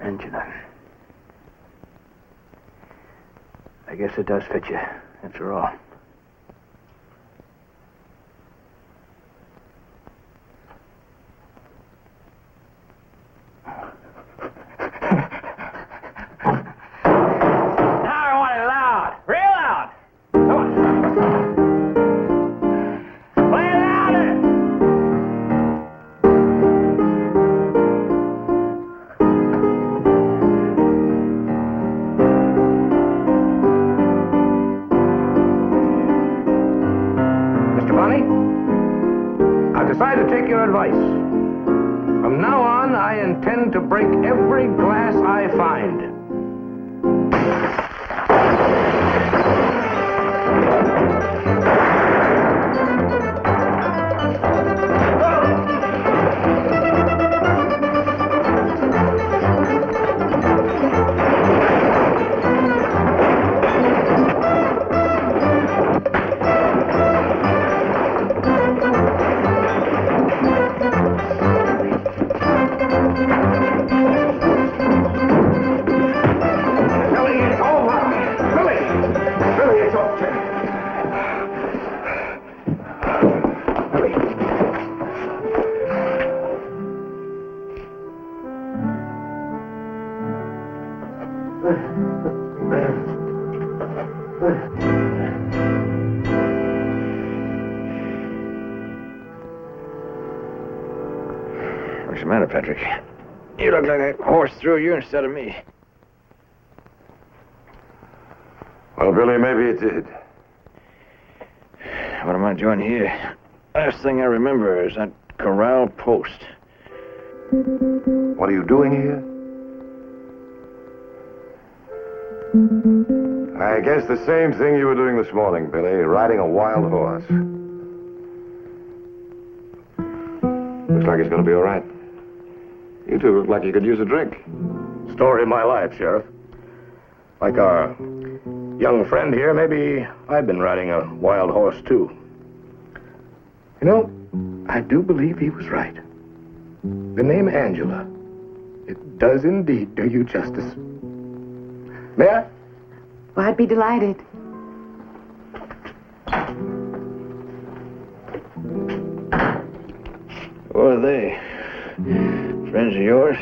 Angela. I guess it does fit you, after all. Now I want it loud, real loud. Come on. Play it louder. Mr. Bonnie, I've decided to take your advice. From now on, I intend to break every glass I find. Billy, it's over. Billy, it's over. What's the matter, Patrick? You look like that horse threw you instead of me. Well, Billy, maybe it did. What am I doing here? Last thing I remember is that corral post. What are you doing here? I guess the same thing you were doing this morning, Billy, riding a wild horse. Looks like it's going to be all right. You two look like you could use a drink. Story of my life, Sheriff. Like our young friend here, maybe I've been riding a wild horse, too. You know, I do believe he was right. The name Angela, it does indeed do you justice. May I? Well, I'd be delighted. Who are they? Friends of yours?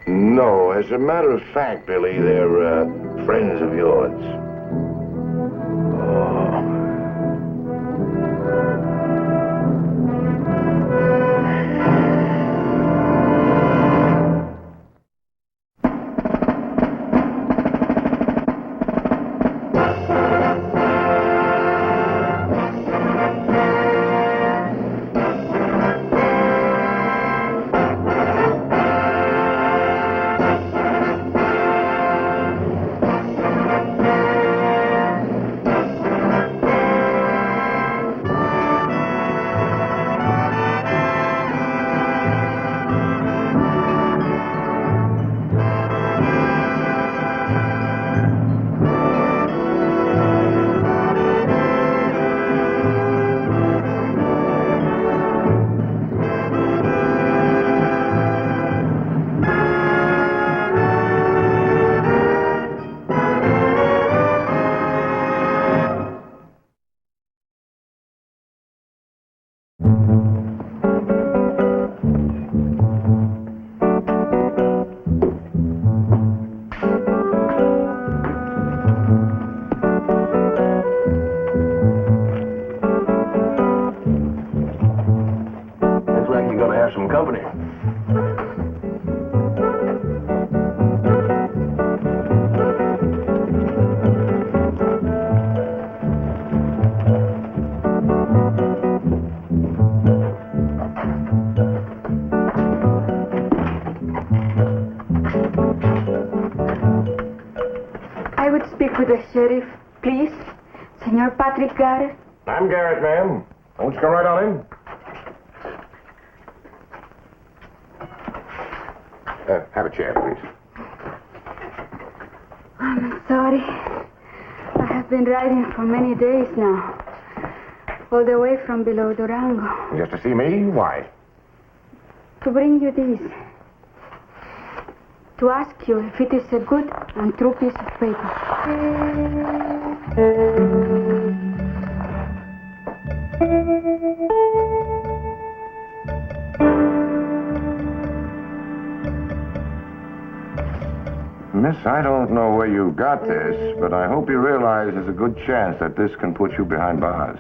No, as a matter of fact, Billy, they're friends of yours. Some company. I would speak with the sheriff, please. Senor Patrick Garrett. I'm Garrett, ma'am. Won't you come right on in? Have a chair, please. I'm sorry. I have been riding for many days now. All the way from below Durango. Just to see me? Why? To bring you this. To ask you if it is a good and true piece of paper. Miss, I don't know where you got this, but I hope you realize there's a good chance that this can put you behind bars.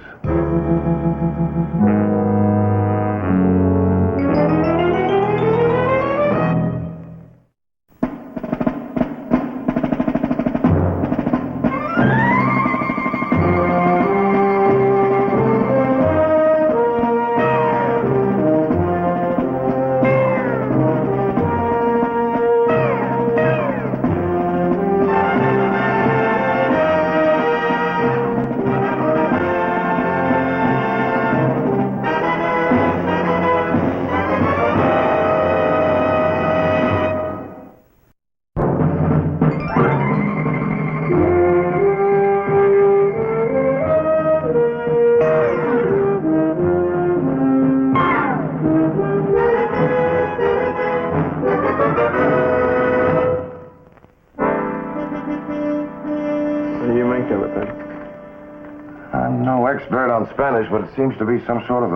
I'm no expert on Spanish, but it seems to be some sort of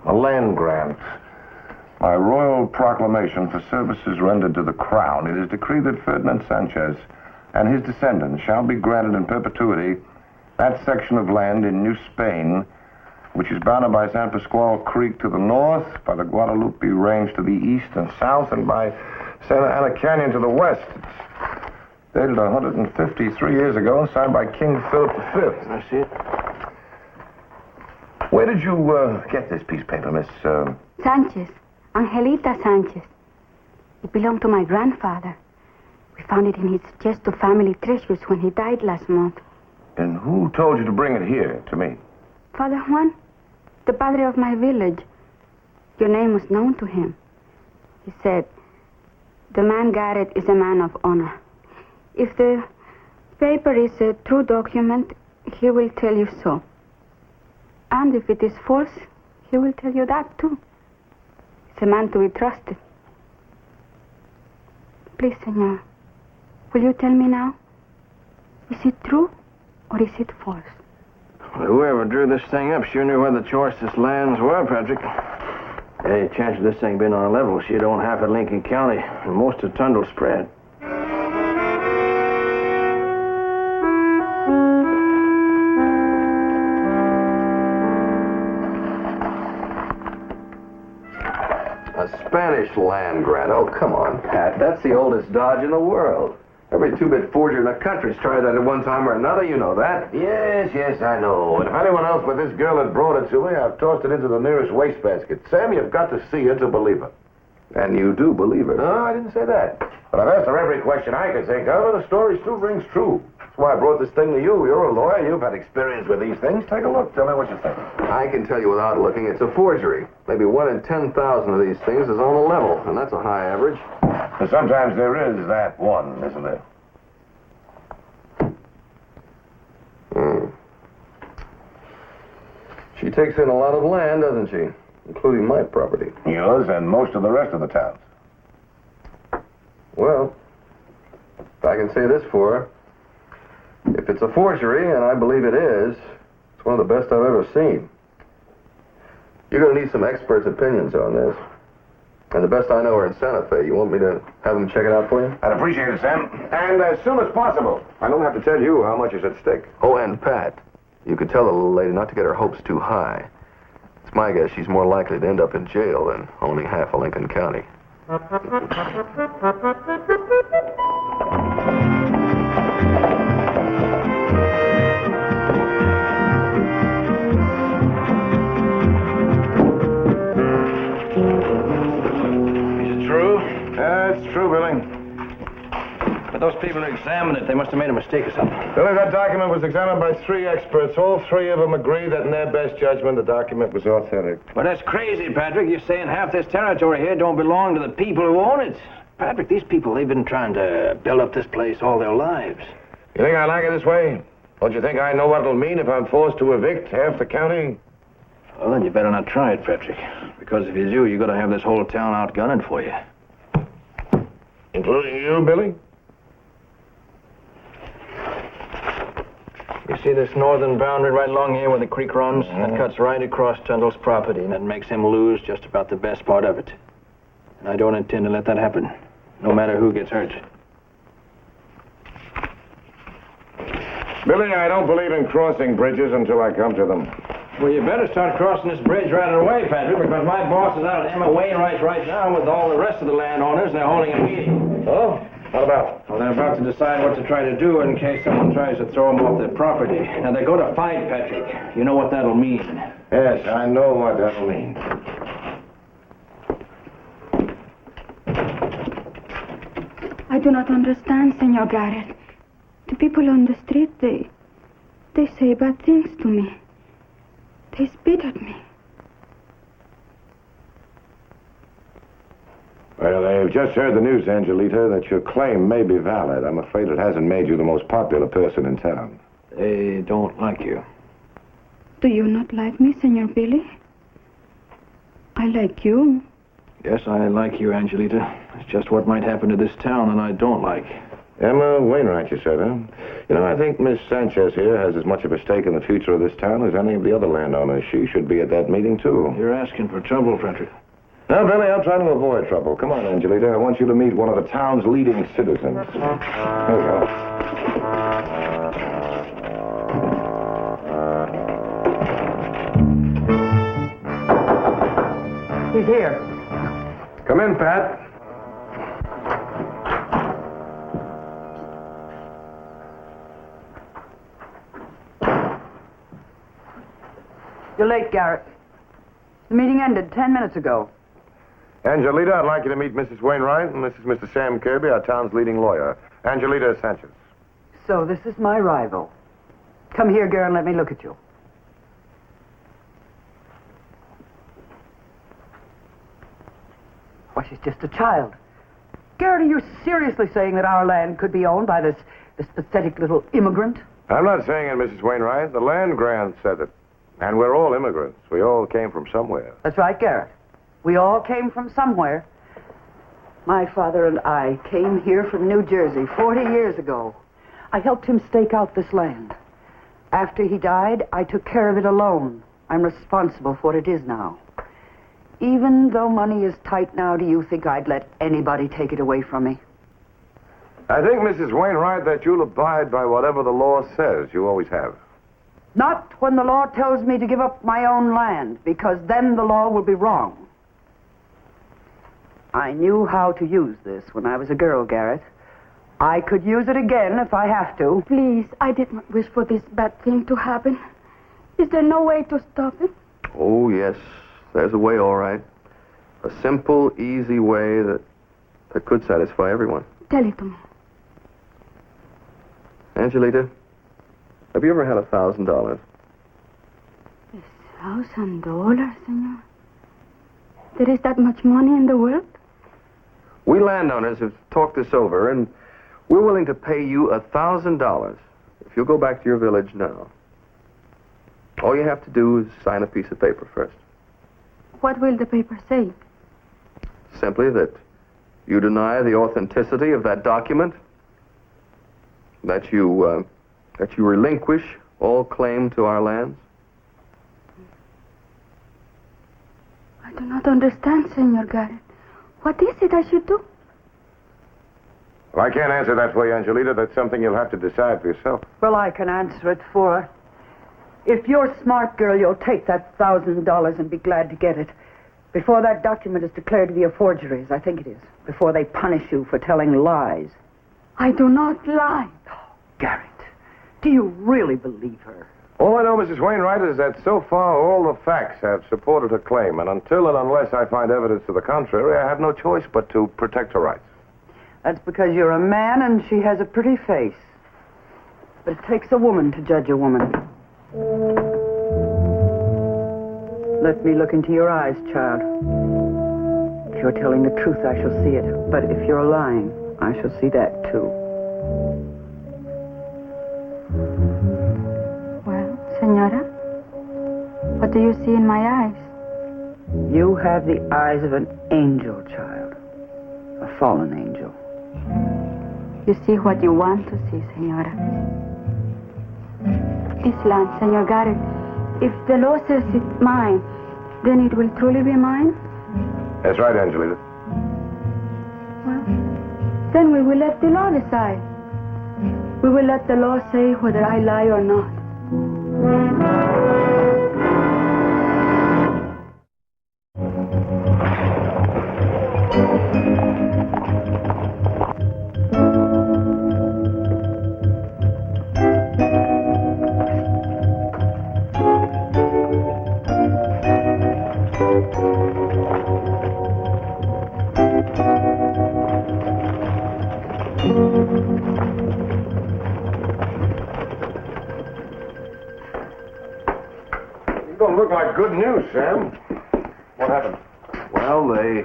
a land grant. By royal proclamation for services rendered to the crown, it is decreed that Ferdinand Sanchez and his descendants shall be granted in perpetuity that section of land in New Spain, which is bounded by San Pascual Creek to the north, by the Guadalupe Range to the east and south, and by Santa Ana Canyon to the west. It's dated 153 years ago, signed by King Philip V. I see it. Where did you get this piece of paper, Miss... Sanchez. Angelita Sanchez. It belonged to my grandfather. We found it in his chest of family treasures when he died last month. And who told you to bring it here, to me? Father Juan, the padre of my village. Your name was known to him. He said, the man Garrett is a man of honor. If the paper is a true document, he will tell you so. And if it is false, he will tell you that too. He's a man to be trusted. Please, senor, will you tell me now? Is it true or is it false? Well, whoever drew this thing up sure knew where the choicest lands were, Patrick. Any chance of this thing being on a level, she'd own half of Lincoln County and most of Tundle spread. A Spanish land grant. Oh, come on, Pat. That's the oldest dodge in the world. Every two-bit forger in the country's tried that at one time or another. You know that. Yes, I know. And if anyone else but this girl had brought it to me, I've tossed it into the nearest wastebasket. Sam, you've got to see her to believe her. And you do believe her. No, I didn't say that. But I've asked her every question I could think of, and the story still rings true. That's why I brought this thing to you. You're a lawyer. You've had experience with these things. Take a look. Tell me what you think. I can tell you without looking, it's a forgery. Maybe 1 in 10,000 of these things is on a level, and that's a high average. But sometimes there is that one, isn't there? She takes in a lot of land, doesn't she? Including my property. Yours and most of the rest of the towns. Well, if I can say this for her, if it's a forgery, and I believe it is, it's one of the best I've ever seen. You're going to need some experts' opinions on this. And the best I know are in Santa Fe. You want me to have them check it out for you? I'd appreciate it, Sam. And as soon as possible. I don't have to tell you how much is at stake. Oh, and Pat, you could tell the little lady not to get her hopes too high. It's my guess she's more likely to end up in jail than owning half of Lincoln County. It's true, Billy. But those people who examined it, they must have made a mistake or something. Billy, that document was examined by 3 experts. All 3 of them agree that in their best judgment, the document was authentic. But that's crazy, Patrick. You're saying half this territory here don't belong to the people who own it. Patrick, these people, they've been trying to build up this place all their lives. You think I like it this way? Don't you think I know what it'll mean if I'm forced to evict half the county? Well, then you better not try it, Patrick. Because if you do, you're going to have this whole town outgunning for you. Including you, Billy? You see this northern boundary right along here where the creek runs? That cuts right across Tundle's property, and that makes him lose just about the best part of it. And I don't intend to let that happen, no matter who gets hurt. Billy, I don't believe in crossing bridges until I come to them. Well, you better start crossing this bridge right away, Patrick, because my boss is out at Emma Wainwright's right now with all the rest of the landowners. They're holding a meeting. Oh? What about? Well, they're about to decide what to try to do in case someone tries to throw them off their property. Now, they're going to fight, Patrick. You know what that'll mean. Yes, I know what that'll mean. I do not understand, Senor Garrett. The people on the street, they say bad things to me. They spit at me. Well, they've just heard the news, Angelita, that your claim may be valid. I'm afraid it hasn't made you the most popular person in town. They don't like you. Do you not like me, Senor Billy? I like you. Yes, I like you, Angelita. It's just what might happen to this town that I don't like. Emma Wainwright, you said, huh? You know, I think Miss Sanchez here has as much of a stake in the future of this town as any of the other landowners. She should be at that meeting, too. You're asking for trouble, Patrick. Now, Billy, I'm trying to avoid trouble. Come on, Angelita. I want you to meet one of the town's leading citizens. Here we go. He's here. Come in, Pat. You're late, Garrett. The meeting ended 10 minutes ago. Angelita, I'd like you to meet Mrs. Wainwright, and this is Mr. Sam Kirby, our town's leading lawyer. Angelita Sanchez. So this is my rival. Come here, Garrett, and let me look at you. Why, she's just a child. Garrett, are you seriously saying that our land could be owned by this pathetic little immigrant? I'm not saying it, Mrs. Wainwright. The land grant said it. And we're all immigrants. We all came from somewhere. That's right, Garrett. We all came from somewhere. My father and I came here from New Jersey 40 years ago. I helped him stake out this land. After he died, I took care of it alone. I'm responsible for what it is now. Even though money is tight now, do you think I'd let anybody take it away from me? I think, Mrs. Wainwright, that you'll abide by whatever the law says. You always have. Not when the law tells me to give up my own land, because then the law will be wrong. I knew how to use this when I was a girl, Garrett. I could use it again if I have to. Please, I did not wish for this bad thing to happen. Is there no way to stop it? Oh, yes. There's a way, all right. A simple, easy way that could satisfy everyone. Tell it to me. Angelita, have you ever had $1,000? $1,000, senor? There is that much money in the world? We landowners have talked this over, and we're willing to pay you $1,000 if you'll go back to your village now. All you have to do is sign a piece of paper first. What will the paper say? Simply that you deny the authenticity of that document, that you relinquish all claim to our lands. I do not understand, Senor Garrett. What is it I should do? Well, I can't answer that for you, Angelita. That's something you'll have to decide for yourself. Well, I can answer it for her. If you're a smart girl, you'll take that $1,000 and be glad to get it. Before that document is declared to be a forgery, as I think it is. Before they punish you for telling lies. I do not lie. Garrett, do you really believe her? All I know, Mrs. Wainwright, is that so far all the facts have supported her claim, and until and unless I find evidence to the contrary, I have no choice but to protect her rights. That's because you're a man and she has a pretty face. But it takes a woman to judge a woman. Let me look into your eyes, child. If you're telling the truth, I shall see it. But if you're lying, I shall see that too. Well, senora, what do you see in my eyes? You have the eyes of an angel, child. A fallen angel. You see what you want to see, senora. This land, Senor Garrett, if the law says it's mine, then it will truly be mine? That's right, Angelita. Well, then we will let the law decide. We will let the law say whether I lie or not. Don't look like good news, Sam. What happened? Well, they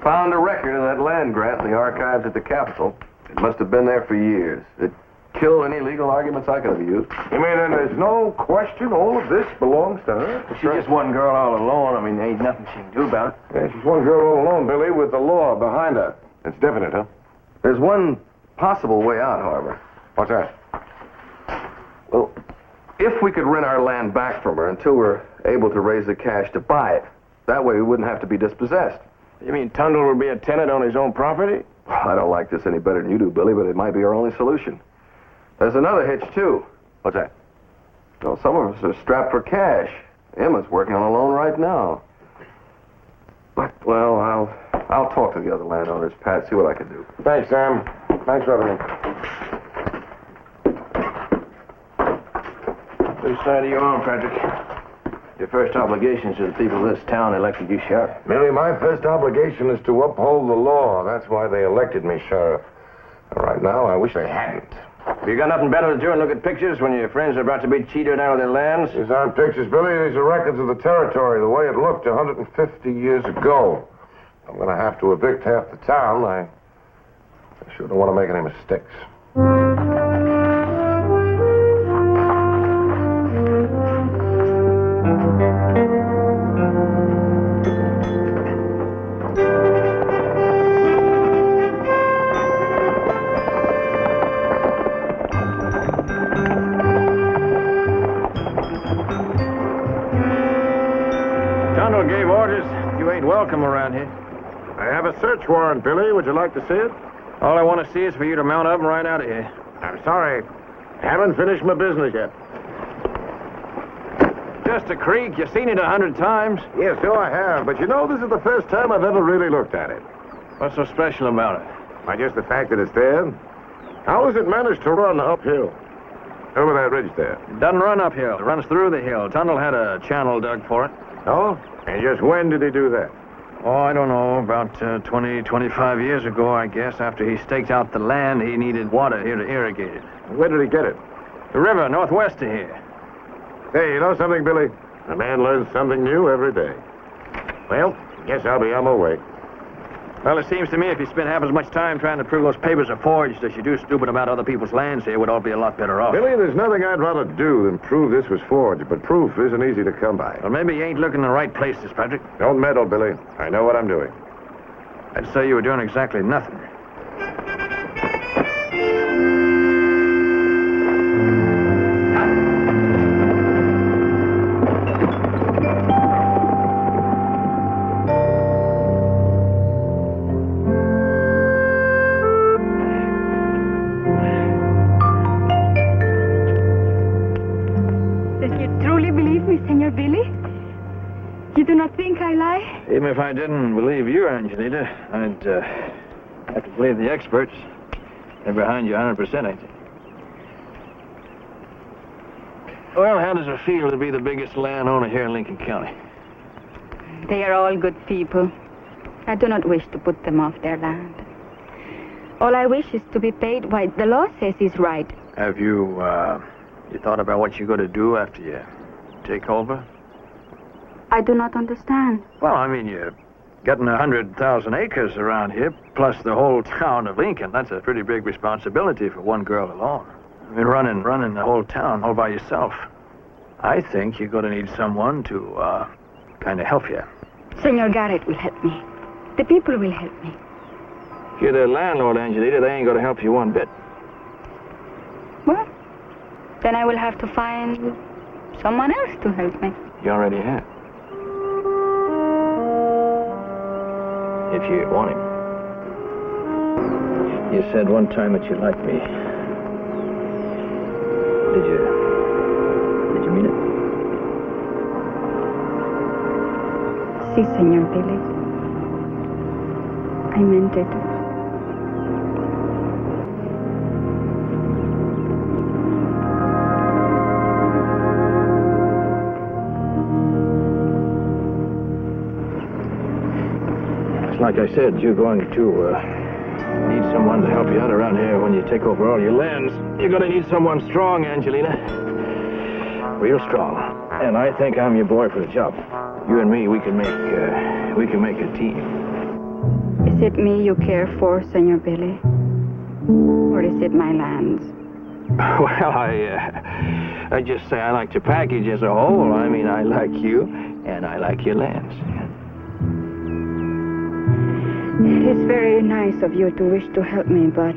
found a record of that land grant in the archives at the Capitol. It must have been there for years. It killed any legal arguments I could have used. You mean then there's no question all of this belongs to her? She's just one girl all alone. I mean, there ain't nothing she can do about it. Yeah, she's one girl all alone, Billy, with the law behind her. It's definite, huh? There's one possible way out, however. What's that? Well, if we could rent our land back from her until we're able to raise the cash to buy it, that way we wouldn't have to be dispossessed. You mean Tundle would be a tenant on his own property? I don't like this any better than you do, Billy, but it might be our only solution. There's another hitch, too. What's that? Well, some of us are strapped for cash. Emma's working on a loan right now. But, well, I'll talk to the other landowners, Pat, see what I can do. Thanks, Sam. Thanks for everything. Which side of your arm, Patrick? Your first obligation is to the people of this town elected you sheriff. Merely my first obligation is to uphold the law. That's why they elected me sheriff. Right now, I wish they hadn't. You got nothing better to do than look at pictures when your friends are about to be cheated out of their lands? These aren't pictures, Billy. These are records of the territory, the way it looked 150 years ago. I'm going to have to evict half the town. I sure don't want to make any mistakes. Tonto gave orders. You ain't welcome around here. I have a search warrant, Billy. Would you like to see it? All I want to see is for you to mount up and ride out of here. I'm sorry. Haven't finished my business yet. Just a creek. You've seen it 100 times. Yes, so I have. But you know, this is the first time I've ever really looked at it. What's so special about it? Why, just the fact that it's there. How has it managed to run uphill? Over that ridge there. It doesn't run uphill. It runs through the hill. Tunnel had a channel dug for it. Oh? And just when did he do that? Oh, I don't know. About 20, 25 years ago, I guess. After he staked out the land, he needed water here to irrigate it. Where did he get it? The river, northwest of here. Hey, you know something, Billy? A man learns something new every day. Well, guess I'll be on my way. Well, it seems to me if you spend half as much time trying to prove those papers are forged as you do stupid about other people's lands here, we'd all be a lot better off. Billy, there's nothing I'd rather do than prove this was forged, but proof isn't easy to come by. Well, maybe you ain't looking in the right places, Patrick. Don't meddle, Billy. I know what I'm doing. I'd say you were doing exactly nothing. Even if I didn't believe you, Angelita, I'd have to believe the experts. They're behind you 100%, ain't they? Well, how does it feel to be the biggest landowner here in Lincoln County? They are all good people. I do not wish to put them off their land. All I wish is to be paid what the law says is right. Have you thought about what you're going to do after you take over? I do not understand. Well, I mean, you're getting 100,000 acres around here, plus the whole town of Lincoln. That's a pretty big responsibility for one girl alone. I mean, running the whole town all by yourself. I think you're going to need someone to kind of help you. Senor Garrett will help me. The people will help me. If you're the landlord, Angelita, they ain't going to help you one bit. Well, then I will have to find someone else to help me. You already have. If you want him. You said one time that you liked me. Did you mean it? Si, Senor Billy. I meant it. Like I said, you're going to need someone to help you out around here when you take over all your lands. You're going to need someone strong, Angelina. Real strong. And I think I'm your boy for the job. You and me, we can make a team. Is it me you care for, Senor Billy? Or is it my lands? Well, I just say I like your package as a whole. I mean, I like you, and I like your lands. It is very nice of you to wish to help me, but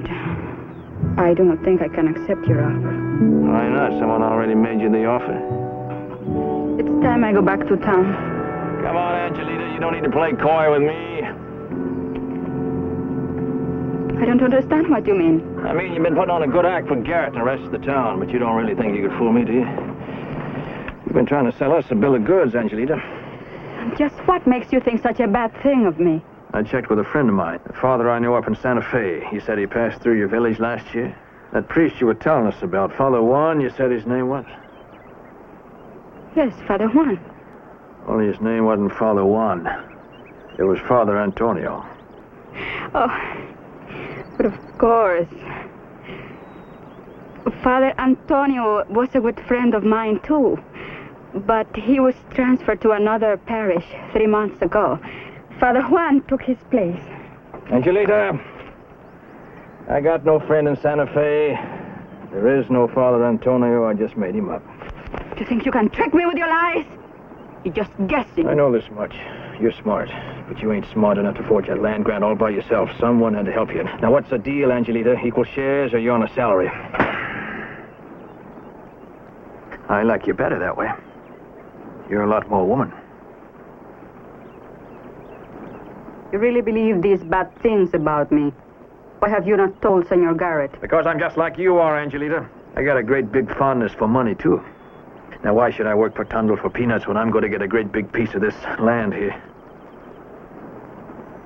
I do not think I can accept your offer. Why not? Someone already made you the offer. It's time I go back to town. Come on, Angelita. You don't need to play coy with me. I don't understand what you mean. I mean, you've been putting on a good act for Garrett and the rest of the town, but you don't really think you could fool me, do you? You've been trying to sell us a bill of goods, Angelita. Just what makes you think such a bad thing of me? I checked with a friend of mine, the father I knew up in Santa Fe. He said he passed through your village last year. That priest you were telling us about, Father Juan, you said his name was? Yes, Father Juan. Only his name wasn't Father Juan. It was Father Antonio. Oh, but of course. Father Antonio was a good friend of mine, too. But he was transferred to another parish 3 months ago. Father Juan took his place. Angelita, I got no friend in Santa Fe. There is no Father Antonio. I just made him up. Do you think you can trick me with your lies? You're just guessing. I know this much. You're smart, but you ain't smart enough to forge that land grant all by yourself. Someone had to help you. Now, what's the deal, Angelita? Equal shares or you're on a salary? I like you better that way. You're a lot more woman. You really believe these bad things about me? Why have you not told Senor Garrett? Because I'm just like you are, Angelita. I got a great big fondness for money, too. Now, why should I work for Tundle for peanuts when I'm going to get a great big piece of this land here?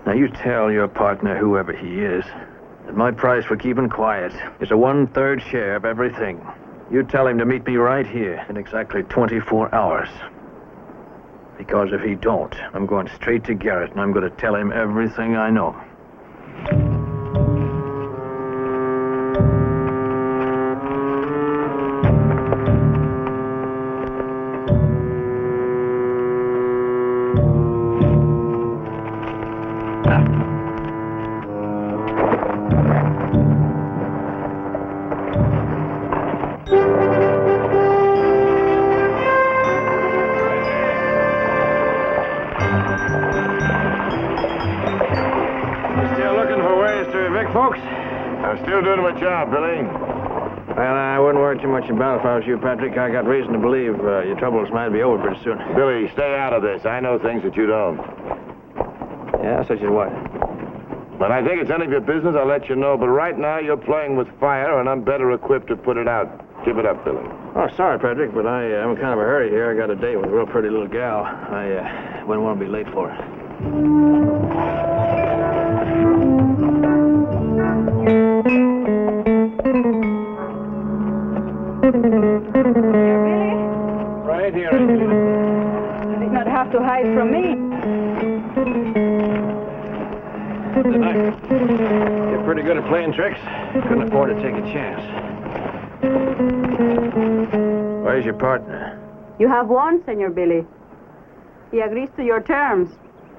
Now, you tell your partner, whoever he is, that my price for keeping quiet is a 1/3 share of everything. You tell him to meet me right here in exactly 24 hours. Because if he don't, I'm going straight to Garrett and I'm going to tell him everything I know. Job, Billy. Well, I wouldn't worry too much about it if I was you, Patrick. I got reason to believe your troubles might be over pretty soon. Billy, stay out of this. I know things that you don't. Yeah, such as what? When I think it's any of your business, I'll let you know. But right now, you're playing with fire, and I'm better equipped to put it out. Give it up, Billy. Oh, sorry, Patrick, but I'm in kind of a hurry here. I got a date with a real pretty little gal. I wouldn't want to be late for her. Right here, Angelita. You did not have to hide from me. You're pretty good at playing tricks. Couldn't afford to take a chance. Where's your partner? You have won, Senor Billy. He agrees to your terms.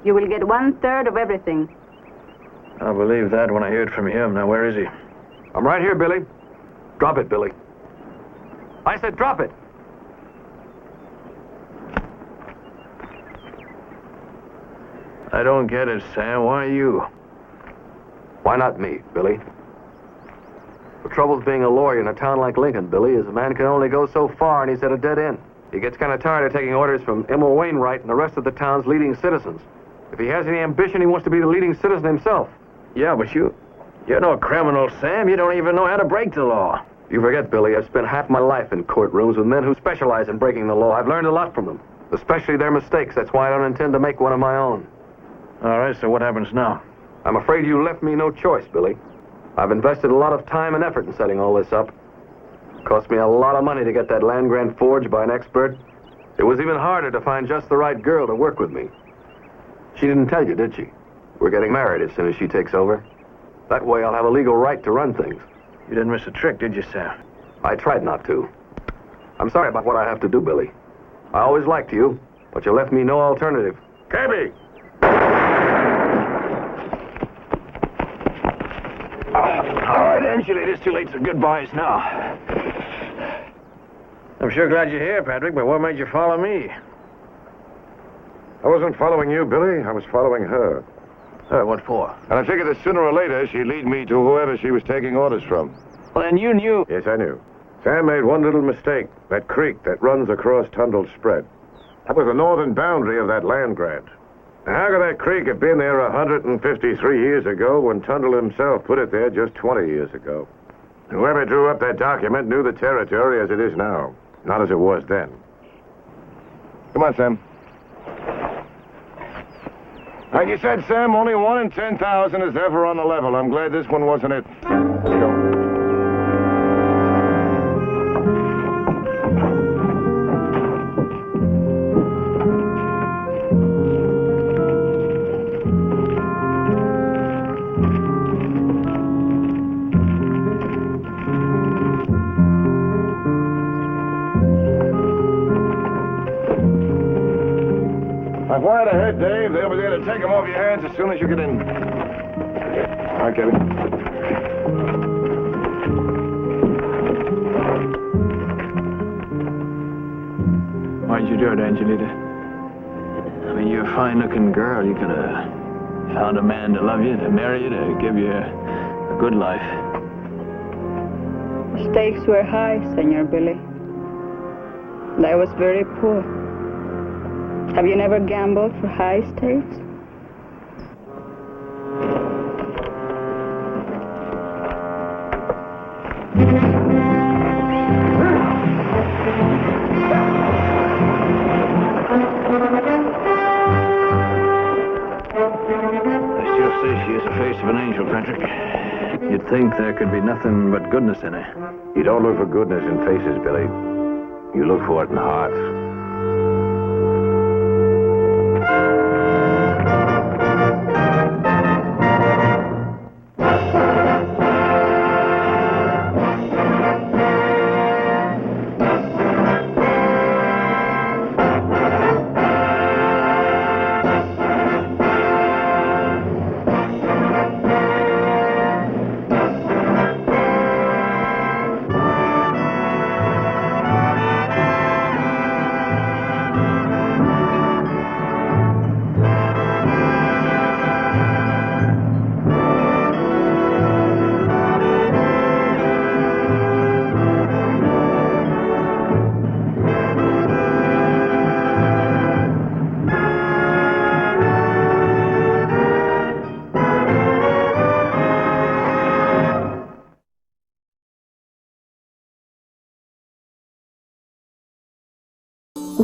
You will get 1/3 of everything. I'll believe that when I hear it from him. Now, where is he? I'm right here, Billy. Drop it, Billy. I said drop it. I don't get it, Sam. Why you? Why not me, Billy? The trouble with being a lawyer in a town like Lincoln, Billy, is a man can only go so far and he's at a dead end. He gets kind of tired of taking orders from Emma Wainwright and the rest of the town's leading citizens. If he has any ambition, he wants to be the leading citizen himself. Yeah, but you're no criminal, Sam. You don't even know how to break the law. You forget, Billy, I've spent half my life in courtrooms with men who specialize in breaking the law. I've learned a lot from them, especially their mistakes. That's why I don't intend to make one of my own. All right, so what happens now? I'm afraid you left me no choice, Billy. I've invested a lot of time and effort in setting all this up. It cost me a lot of money to get that land grant forged by an expert. It was even harder to find just the right girl to work with me. She didn't tell you, did she? We're getting married as soon as she takes over. That way I'll have a legal right to run things. You didn't miss a trick, did you, Sam? I tried not to. I'm sorry about what I have to do, Billy. I always liked you, but you left me no alternative. Cabby! All right, Angela, it is too late for goodbyes now. I'm sure glad you're here, Patrick, but what made you follow me? I wasn't following you, Billy. I was following her. What for? And I figured that sooner or later she'd lead me to whoever she was taking orders from. Well, then you knew... Yes, I knew. Sam made one little mistake. That creek that runs across Tundle's spread. That was the northern boundary of that land grant. Now, how could that creek have been there 153 years ago when Tundle himself put it there just 20 years ago? Whoever drew up that document knew the territory as it is now, not as it was then. Come on, Sam. Like you said, Sam, only 1 in 10,000 is ever on the level. I'm glad this one wasn't it. Here you go. Now, go right ahead, Dave. They'll be there to take them off your hands as soon as you get in. All right, Kevin. Why'd you do it, Angelita? I mean, you're a fine-looking girl. You could have found a man to love you, to marry you, to give you a good life. The stakes were high, Senor Billy. And I was very poor. Have you never gambled for high stakes? She is the face of an angel, Patrick. You'd think there could be nothing but goodness in her. You don't look for goodness in faces, Billy. You look for it in hearts.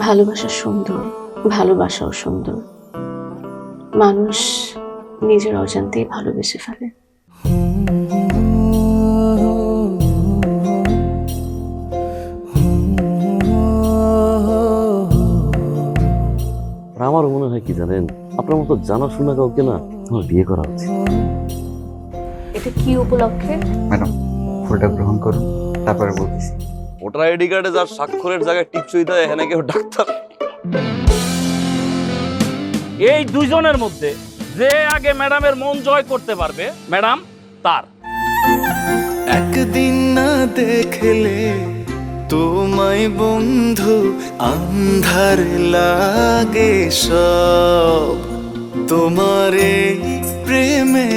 ভালোবাসা সুন্দর, ভালোবাসাও সুন্দর। মানুষ নিজের অজান্তেই ভালোবেসে ফেলে। আমারও মনে হয় কি জানেন, আপনার মতো জানাশোনা কাউকে না আমার বিয়ে করা উচিত। এটা কি উপলক্ষে? ম্যাডাম, ফুলটা গ্রহণ করুন, তারপরে বলতেছি। ভোটার আইডি কার্ডে যার স্বাক্ষরের জায়গায় টিপসই দেয়, এখানে কেউ ডাক্তার। এই দুইজনের মধ্যে যে আগে ম্যাডামের মন জয় করতে পারবে, ম্যাডাম তার। একদিন না দেখলে তোমায় বন্ধু আন্ধার লাগে সব, তোমার এই প্রেমে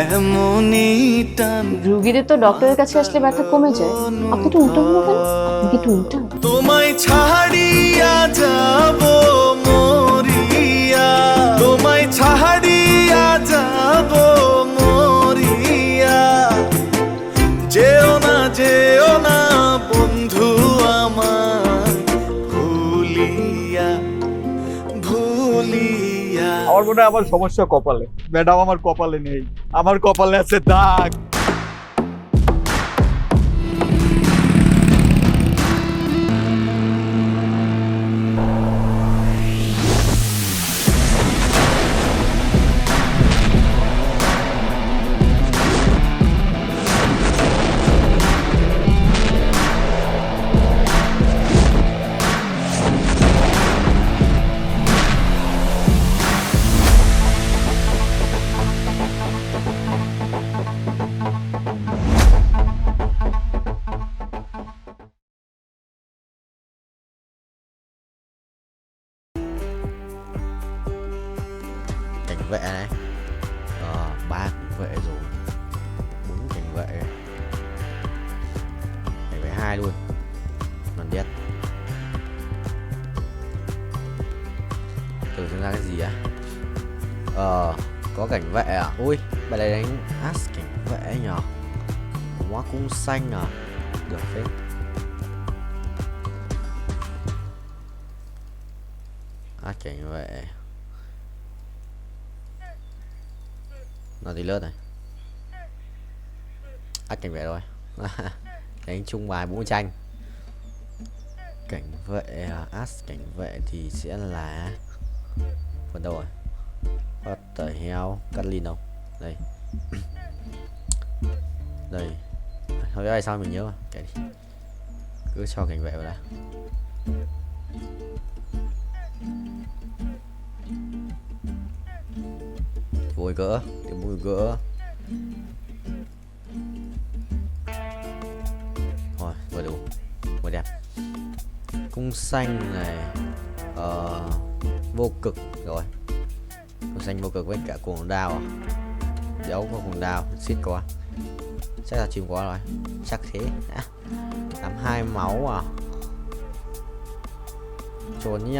এমনই টান। রোগীদের তো ডক্টরের কাছে আসলে ব্যথা কমে যায়, আপনি তো উল্টো হলো কেন? আপনি কি একটু উল্টা? তোমায় ছাড়িয়া যাব মরিয়া, তোমায় ছাড়িয়া যাব মরিয়া, যেও না বন্ধু আমার ভুলিয়া ভুলিয়া। আমার মনে হয় আমার সমস্যা কপালে। ম্যাডাম আমার কপালে নেই, আমার কপালে আছে দাগ। Cảnh vệ này, 3 cảnh vệ rồi, 4 cảnh vệ, cảnh vệ 2 luôn, còn biết từ xem ra cái gì á. Có cảnh vệ à? Ui, bài này đánh as cảnh vệ nhở, hóa cung xanh à, được phết. As cảnh vệ nó thì lướt này, cảnh vệ rồi. Đánh chung bài 4 tranh. Cảnh vệ as cảnh vệ thì sẽ là phần đâu rồi? What the hell? Cắt lin đâu? Đây. Đây. Thôi cái này sao mình nhớ mà. Kệ đi. Cứ cho cảnh vệ vào đã. Bôi gỡ, điểm bôi gỡ. Rồi, vừa đủ, vừa đẹp. Cung xanh này, vô cực rồi. Cung xanh vô cực với cả cuồng đao. Dấu có cuồng đao, xít quá. Chắc là chìm quá rồi, chắc thế. 82 máu à? Trốn nhỉ?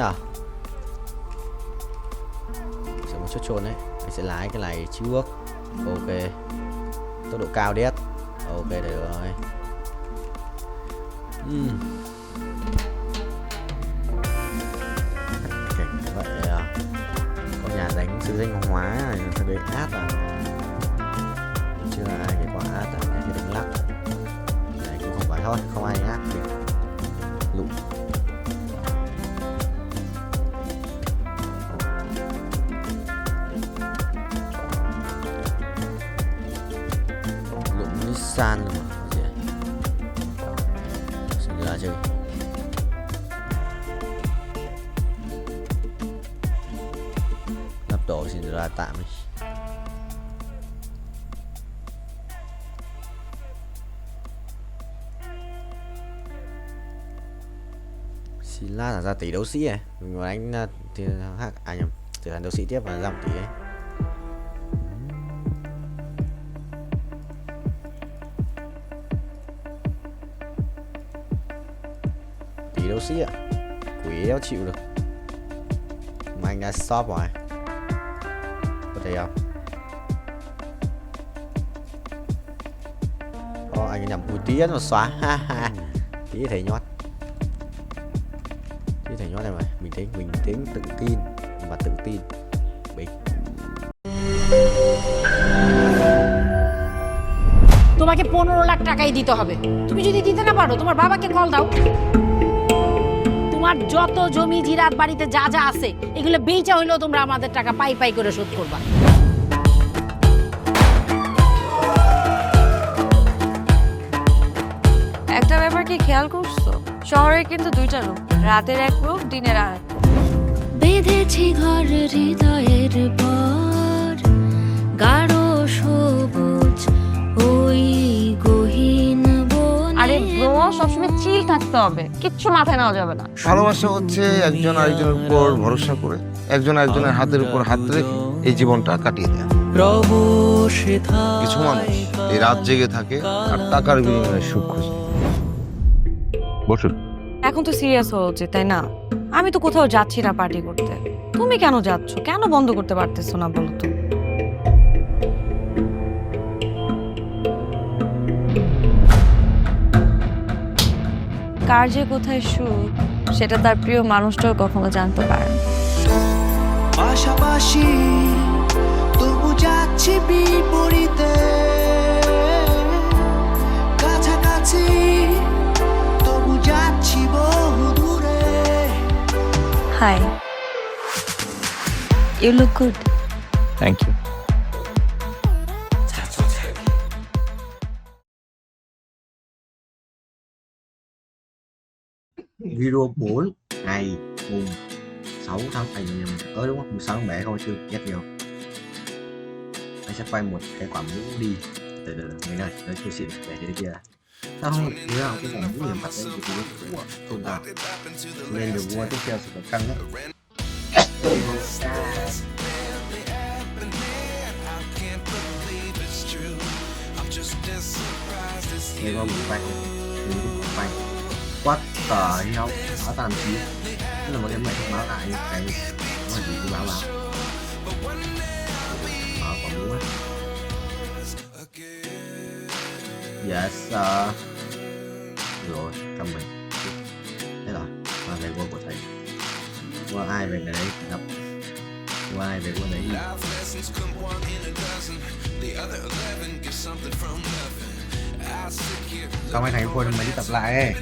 Sẽ một chút trốn đấy. Mình sẽ lái cái này trước. Ok. Tốc độ cao đét. Ok được rồi. Cảnh vậy à. Có nhà đánh sự danh hóa này thật đấy át à. Chưa là ai cái quả át à. Cái đánh lắc. Này cũng không phải thôi. Không ai át thì lụ. San mà gì xin ra chơi lắp tổ xin ra tạm đi. Xin la ra tỷ đấu sĩ này mình đánh thì nhầm trở thành đấu sĩ tiếp và ra 1 tỷ ấy. Đấu sĩ ạ, quỷ đéo chịu được mà anh đã stop rồi, có thấy không? Anh nhầm cùi tía nó xóa, ha ha, tí thầy nhót này mà bình tĩnh, tự tin và tự tin, bình. তোমাকে 15 লাখ টাকাই দিতে হবে। তুমি যদি দিতে না পারো তোমার বাবাকে কল দাও। তোমার যত জমি জিরাত বাড়িতে যা যা আছে এগুলো বেচা হইলেও তোমরা আমাদের টাকা পাই পাই করে শোধ করবা। একটা ব্যাপার কি খেয়াল করছো? শহরে কিন্তু 2টা রূপ, রাতের এক রূপ, দিনের আর এক। বেঁধেছি ঘর হৃদয়ের পর গাঢ় সবুজ ওই গহীন বনে। আরে ব্রো, সবসময় চিল থাকতে হবে, কিচ্ছু মাথায় নেওয়া যাবে না। ভালোবাসা হচ্ছে একজন আরেকজনের উপর ভরসা করে, একজন আরেকজনের হাতের উপর হাত রেখে এই জীবনটা কাটিয়ে দেয়। কিছু মানুষ এই রাত জেগে থাকে আর টাকার বিনিময়ে সুখ খোঁজে। বসুন। এখন তো সিরিয়াস হওয়া উচিত, তাই না? আমি তো কোথাও যাচ্ছি না পার্টি করতে। তুমি কেন যাচ্ছ? কেন বন্ধ করতে পারতেছো না বলো তো? কার যে কোথায় সুখ সেটা তার প্রিয় মানুষটাও কখনো জানতে পারে না। পাশাপাশি তবু যাচ্ছি বিপরীতে, কাছাকাছি তবু যাচ্ছি বহু দূরে। Hi, you look good. Thank you. Video 4 ngày mùng 6 tháng tới đúng không? Mùng 6 tháng 7 thôi chưa ghét nhiều. Anh sẽ quay một cái quả mũ đi. Từ người này, tới tôi xịn để thế kia. Sao không thế nào cái quả mũ liền mặt lên thì tôi không vào. Lên được mua tiếp theo sẽ có căng đấy. Đây có một quay, quay. What the hell? Báo tạm chí. Tức là một cái mày thông báo lại cái gì cứ báo. Báo quả mũ á. Yes, rồi, cầm mình. Thế rồi, qua về quân của thầy. Qua ai về cái đấy đập. Qua ai về quân đấy đi. Xong anh thầy quân mới đi tập lại ấy.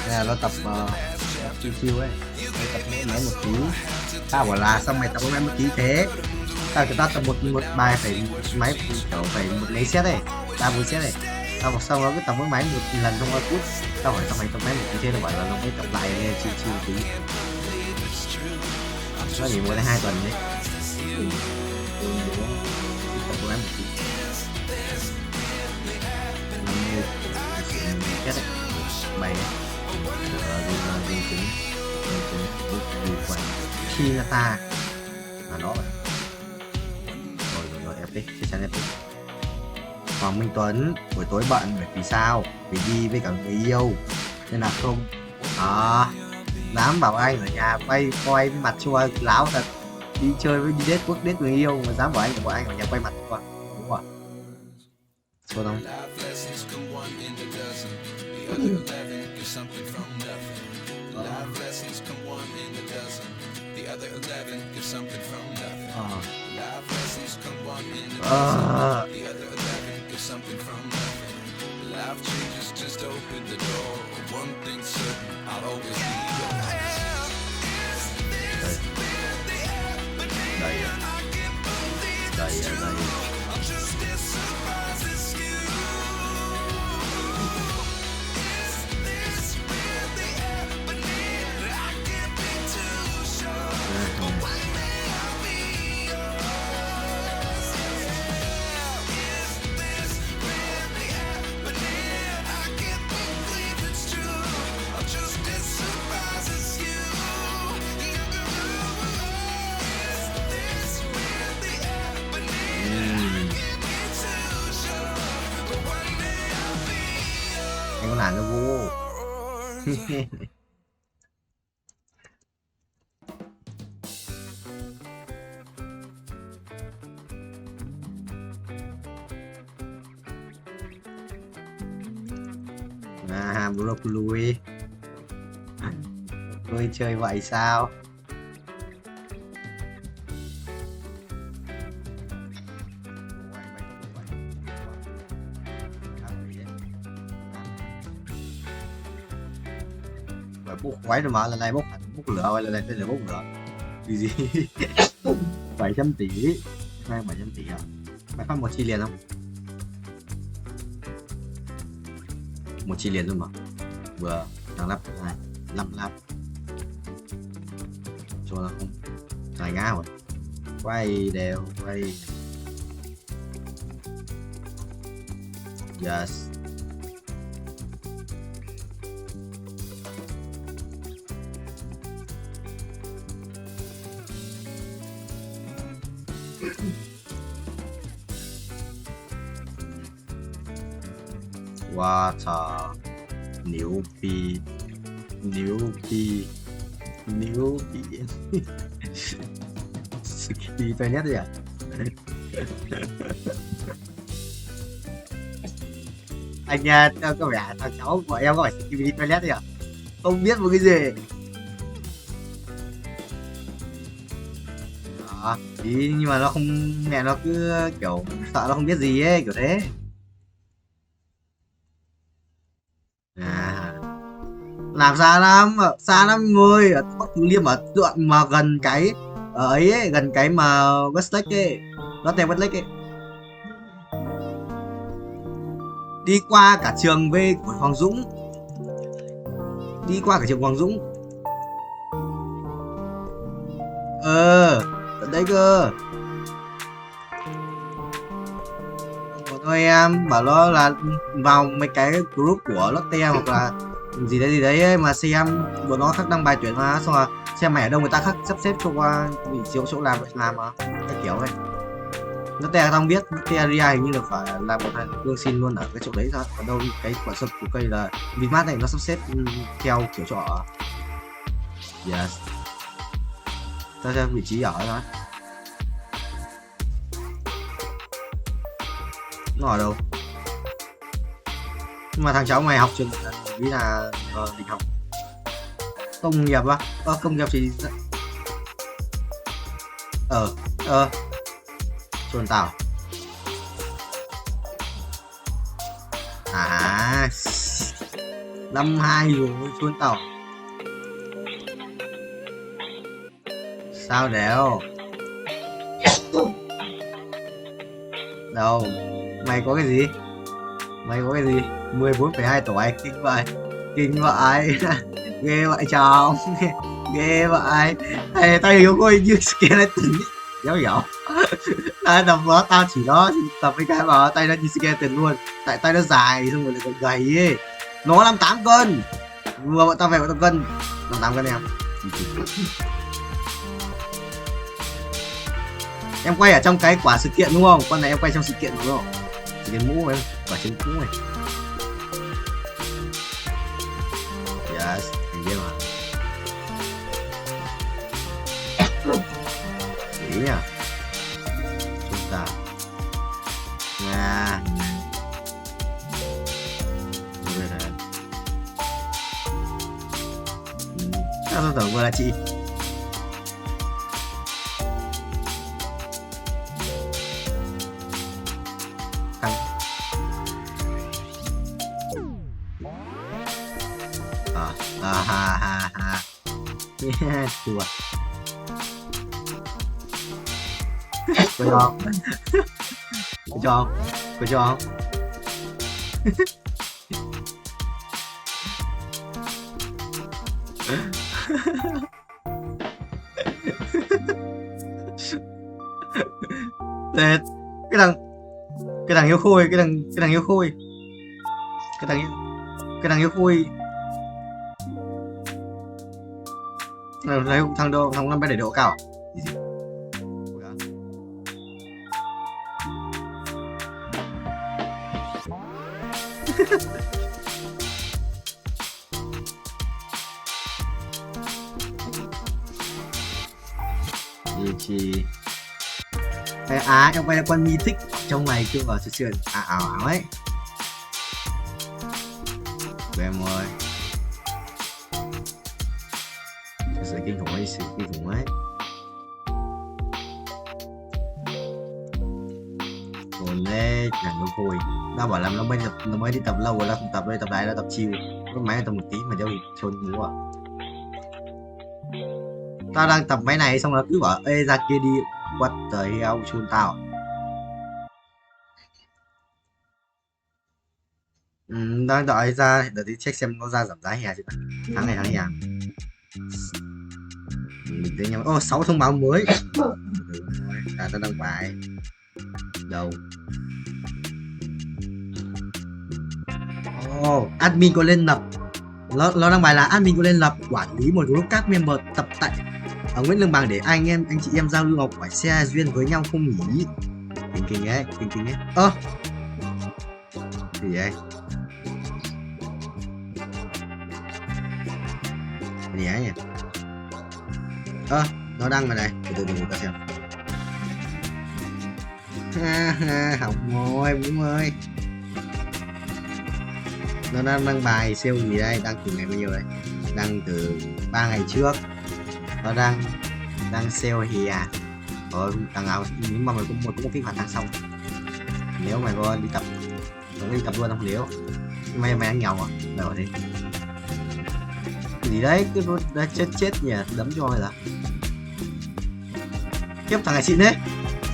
Đây là nó tập chiêu ấy. Mày tập mỗi máy một tí. Tao bảo là xong mày tập mỗi máy một tí thế. Tao cho tao tập một bài phải máy kiểu phải một lấy set ấy. 3-4 set này. Tao bảo xong nó cứ tập mỗi máy một lần trong 3 phút. Tao hỏi sao mày tập máy một tí thế, nó bảo là nó mới tập lại nghe chiêu tí. Nó chỉ muốn 2 tuần đấy. em một tí. 50 chết đấy. Mày dùng cứng khi là ta là nó rồi ép đi, chắc chắn ép đi. Hoàng Minh Tuấn buổi tối bận bởi vì sao? Vì đi với cả người yêu nên là không dám bảo anh ở nhà quay coi mặt chua láo thật. Đi chơi với đi date quốc date người yêu mà dám bảo anh ở nhà quay mặt chua. Đúng rồi. Chua không? Life changes, just open the door. One thing certain, I'll always be yours. Đây. Anh có làm nó vô. Broccoli. Tôi chơi vậy sao? Bốc khói rồi mà lần này bốc lửa hay lần này tên là bốc lửa gì 700 tỷ hai 700 tỷ à? Mày phát 1 chi liền không? 1 chi liền luôn mà vừa thằng lắp này 5 lắp cho nó không xài ngá rồi quay đều quay yes. Wow, trời,牛逼Ski toilet đấy à? Anh có vẻ thằng cháu của em có phải Ski toilet đấy à? Không biết một cái gì. Đó, ý, nhưng mà nó không, mẹ nó cứ kiểu sợ nó không biết gì ấy, kiểu thế. Làm xa lắm ơi, ở Bắc Từ Liêm ở đoạn mà gần cái ở ấy, gần cái mà Westlake ấy, nó tên Westlake ấy, đi qua cả trường V của Hoàng Dũng, tận đấy cơ. Thôi em bảo nó là vào mấy cái group của Lotte hoặc là gì đấy ấy, mà xem bọn nó khắc đăng bài tuyển mà, xong rồi xem mày ở đâu người ta khắc sắp xếp cho qua chỗ làm mà cái kiểu ấy. Lotte không biết, Lotte hình như là phải làm một lương xin luôn ở cái chỗ đấy thôi. Ở đâu cái quả sập của cây là Vinmart này nó sắp xếp theo kiểu chỗ. Yes. Cho vị trí ở đó. Nó ở đâu? Nhưng mà thằng cháu mày học trường ý là định học công nghiệp á? Công nghiệp thì chuồn tàu à? Năm 2 rồi chuồn tàu sao đéo đâu? Mày có cái gì? 14,2 tuổi, kinh vậy ghê vậy chồng, ghê vậy. Tao hiểu coi như skeleton dẻo Tại tập đó tao chỉ đó tập với cái mà tay nó như skeleton luôn. Tại tay nó dài xong rồi lại còn gầy ấy. Nó 58 cân. Vừa bọn tao về bọn tao cân 58 cân em. Em quay ở trong cái quả sự kiện đúng không? Con này em quay trong sự kiện đúng không? Sự kiện mũ em, quả trứng mũ này. Yes, hình như mà. Ý nhá. Chúng ta Nga sao tưởng vừa là chị. Ha yeah, chùa có cho không? Có cho không? Có cho không? Tết cái thằng yêu khôi, cái thằng yêu khôi, cái thằng yêu khôi. Lấy thằng năm bé để độ cao. Chị em quay là con mi thích trong này chưa vào sự chuyện ảo ấy của em ơi. Sự kinh khủng ấy, sự kinh khủng ấy. Còn đấy thằng nó vui, nó bảo làm nó mới đi tập lâu rồi, nó không tập đây, tập lại nó tập chiều có máy tập một tí mà cháu bị chôn ngủ à. Tao đang tập máy này xong nó cứ bảo ê ra kia đi, what the hell, chôn tao. Đang đợi ra đợi tí check xem nó ra giảm giá hè chứ. Tháng này hè mình tới nhau. 6 thông báo mới. Tao đăng bài đâu. Admin có lên lập, nó đăng bài là admin có lên lập quản lý một group các member tập tại ở Nguyễn Lương Bằng để anh chị em giao lưu học hỏi xe duyên với nhau không nhỉ? Kinh ấy. Gì vậy? Gì ấy nhỉ? Nó đăng vào này, từ từ ta xem. Học ngồi Bún ơi. Nó đang đăng bài sale gì đây? Đăng từ ngày bao nhiêu đây? Đăng từ 3 ngày trước. Nó đang sale thì thằng nào nhưng mà mày cũng có kích hoạt tháng sau. Nếu mày có đi tập luôn không? Nếu mày ăn nghèo à? Đâu thế? Gì đấy, cứ đã chết nhỉ, đấm cho mày là. Kiếp thằng này xịn đấy.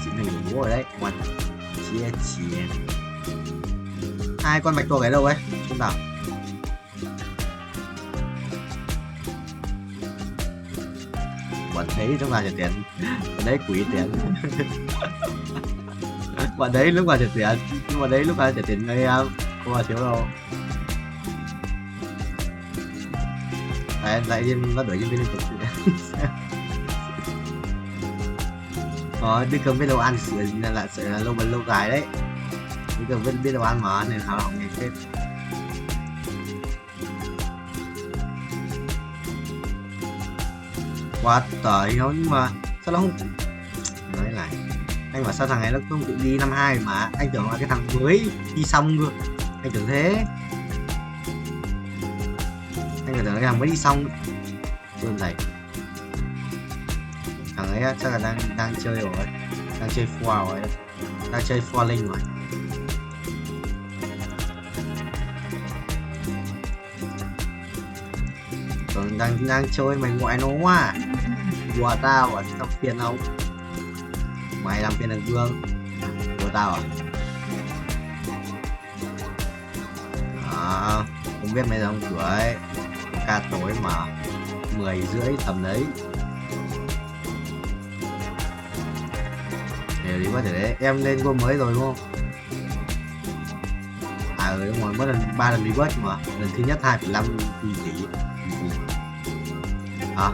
Xịn này ngủ ở đấy, ngoan. Chia. Hai con bạch tuộc ở đâu ấy? Không nào. Bọn thấy lúc nào trả tiền. Bọn đấy quỷ tiền. Bọn đấy lúc nào trả tiền. Nhưng mà đấy lúc nào trả tiền ngay không mà thiếu đâu. Lại nó đuổi nhân viên liên tục. Đi cầm biết đâu ăn là sợ là lâu dài đấy. Đi cầm biết đâu ăn mà nên họ nghe phết. Quá tời nó, nhưng mà sao nó không nói lại anh bảo sao thằng này nó không tự đi năm 2 mà anh tưởng là cái thằng mới đi xong cơ, anh tưởng thế, anh tưởng là cái thằng mới đi xong luôn này. Thằng ấy chắc là đang chơi rồi, đang chơi foil rồi, đang chơi foiling rồi. Còn đang chơi mày ngoại nó quá của tao à, tao phiền không? Mày làm phiền thằng Vương của tao à? Không biết mấy giờ không tuổi ca tối mà 10 rưỡi tầm đấy. Đều đi quá trời đấy. Em lên gôn mới rồi đúng không? À ừ đúng rồi, mất lần 3 lần reward mà. Lần thứ nhất 2,5 tỷ. Hả?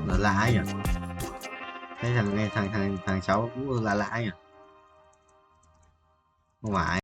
Là lạ nhỉ? Thấy thằng cháu cũng là lạ nhỉ? Không phải.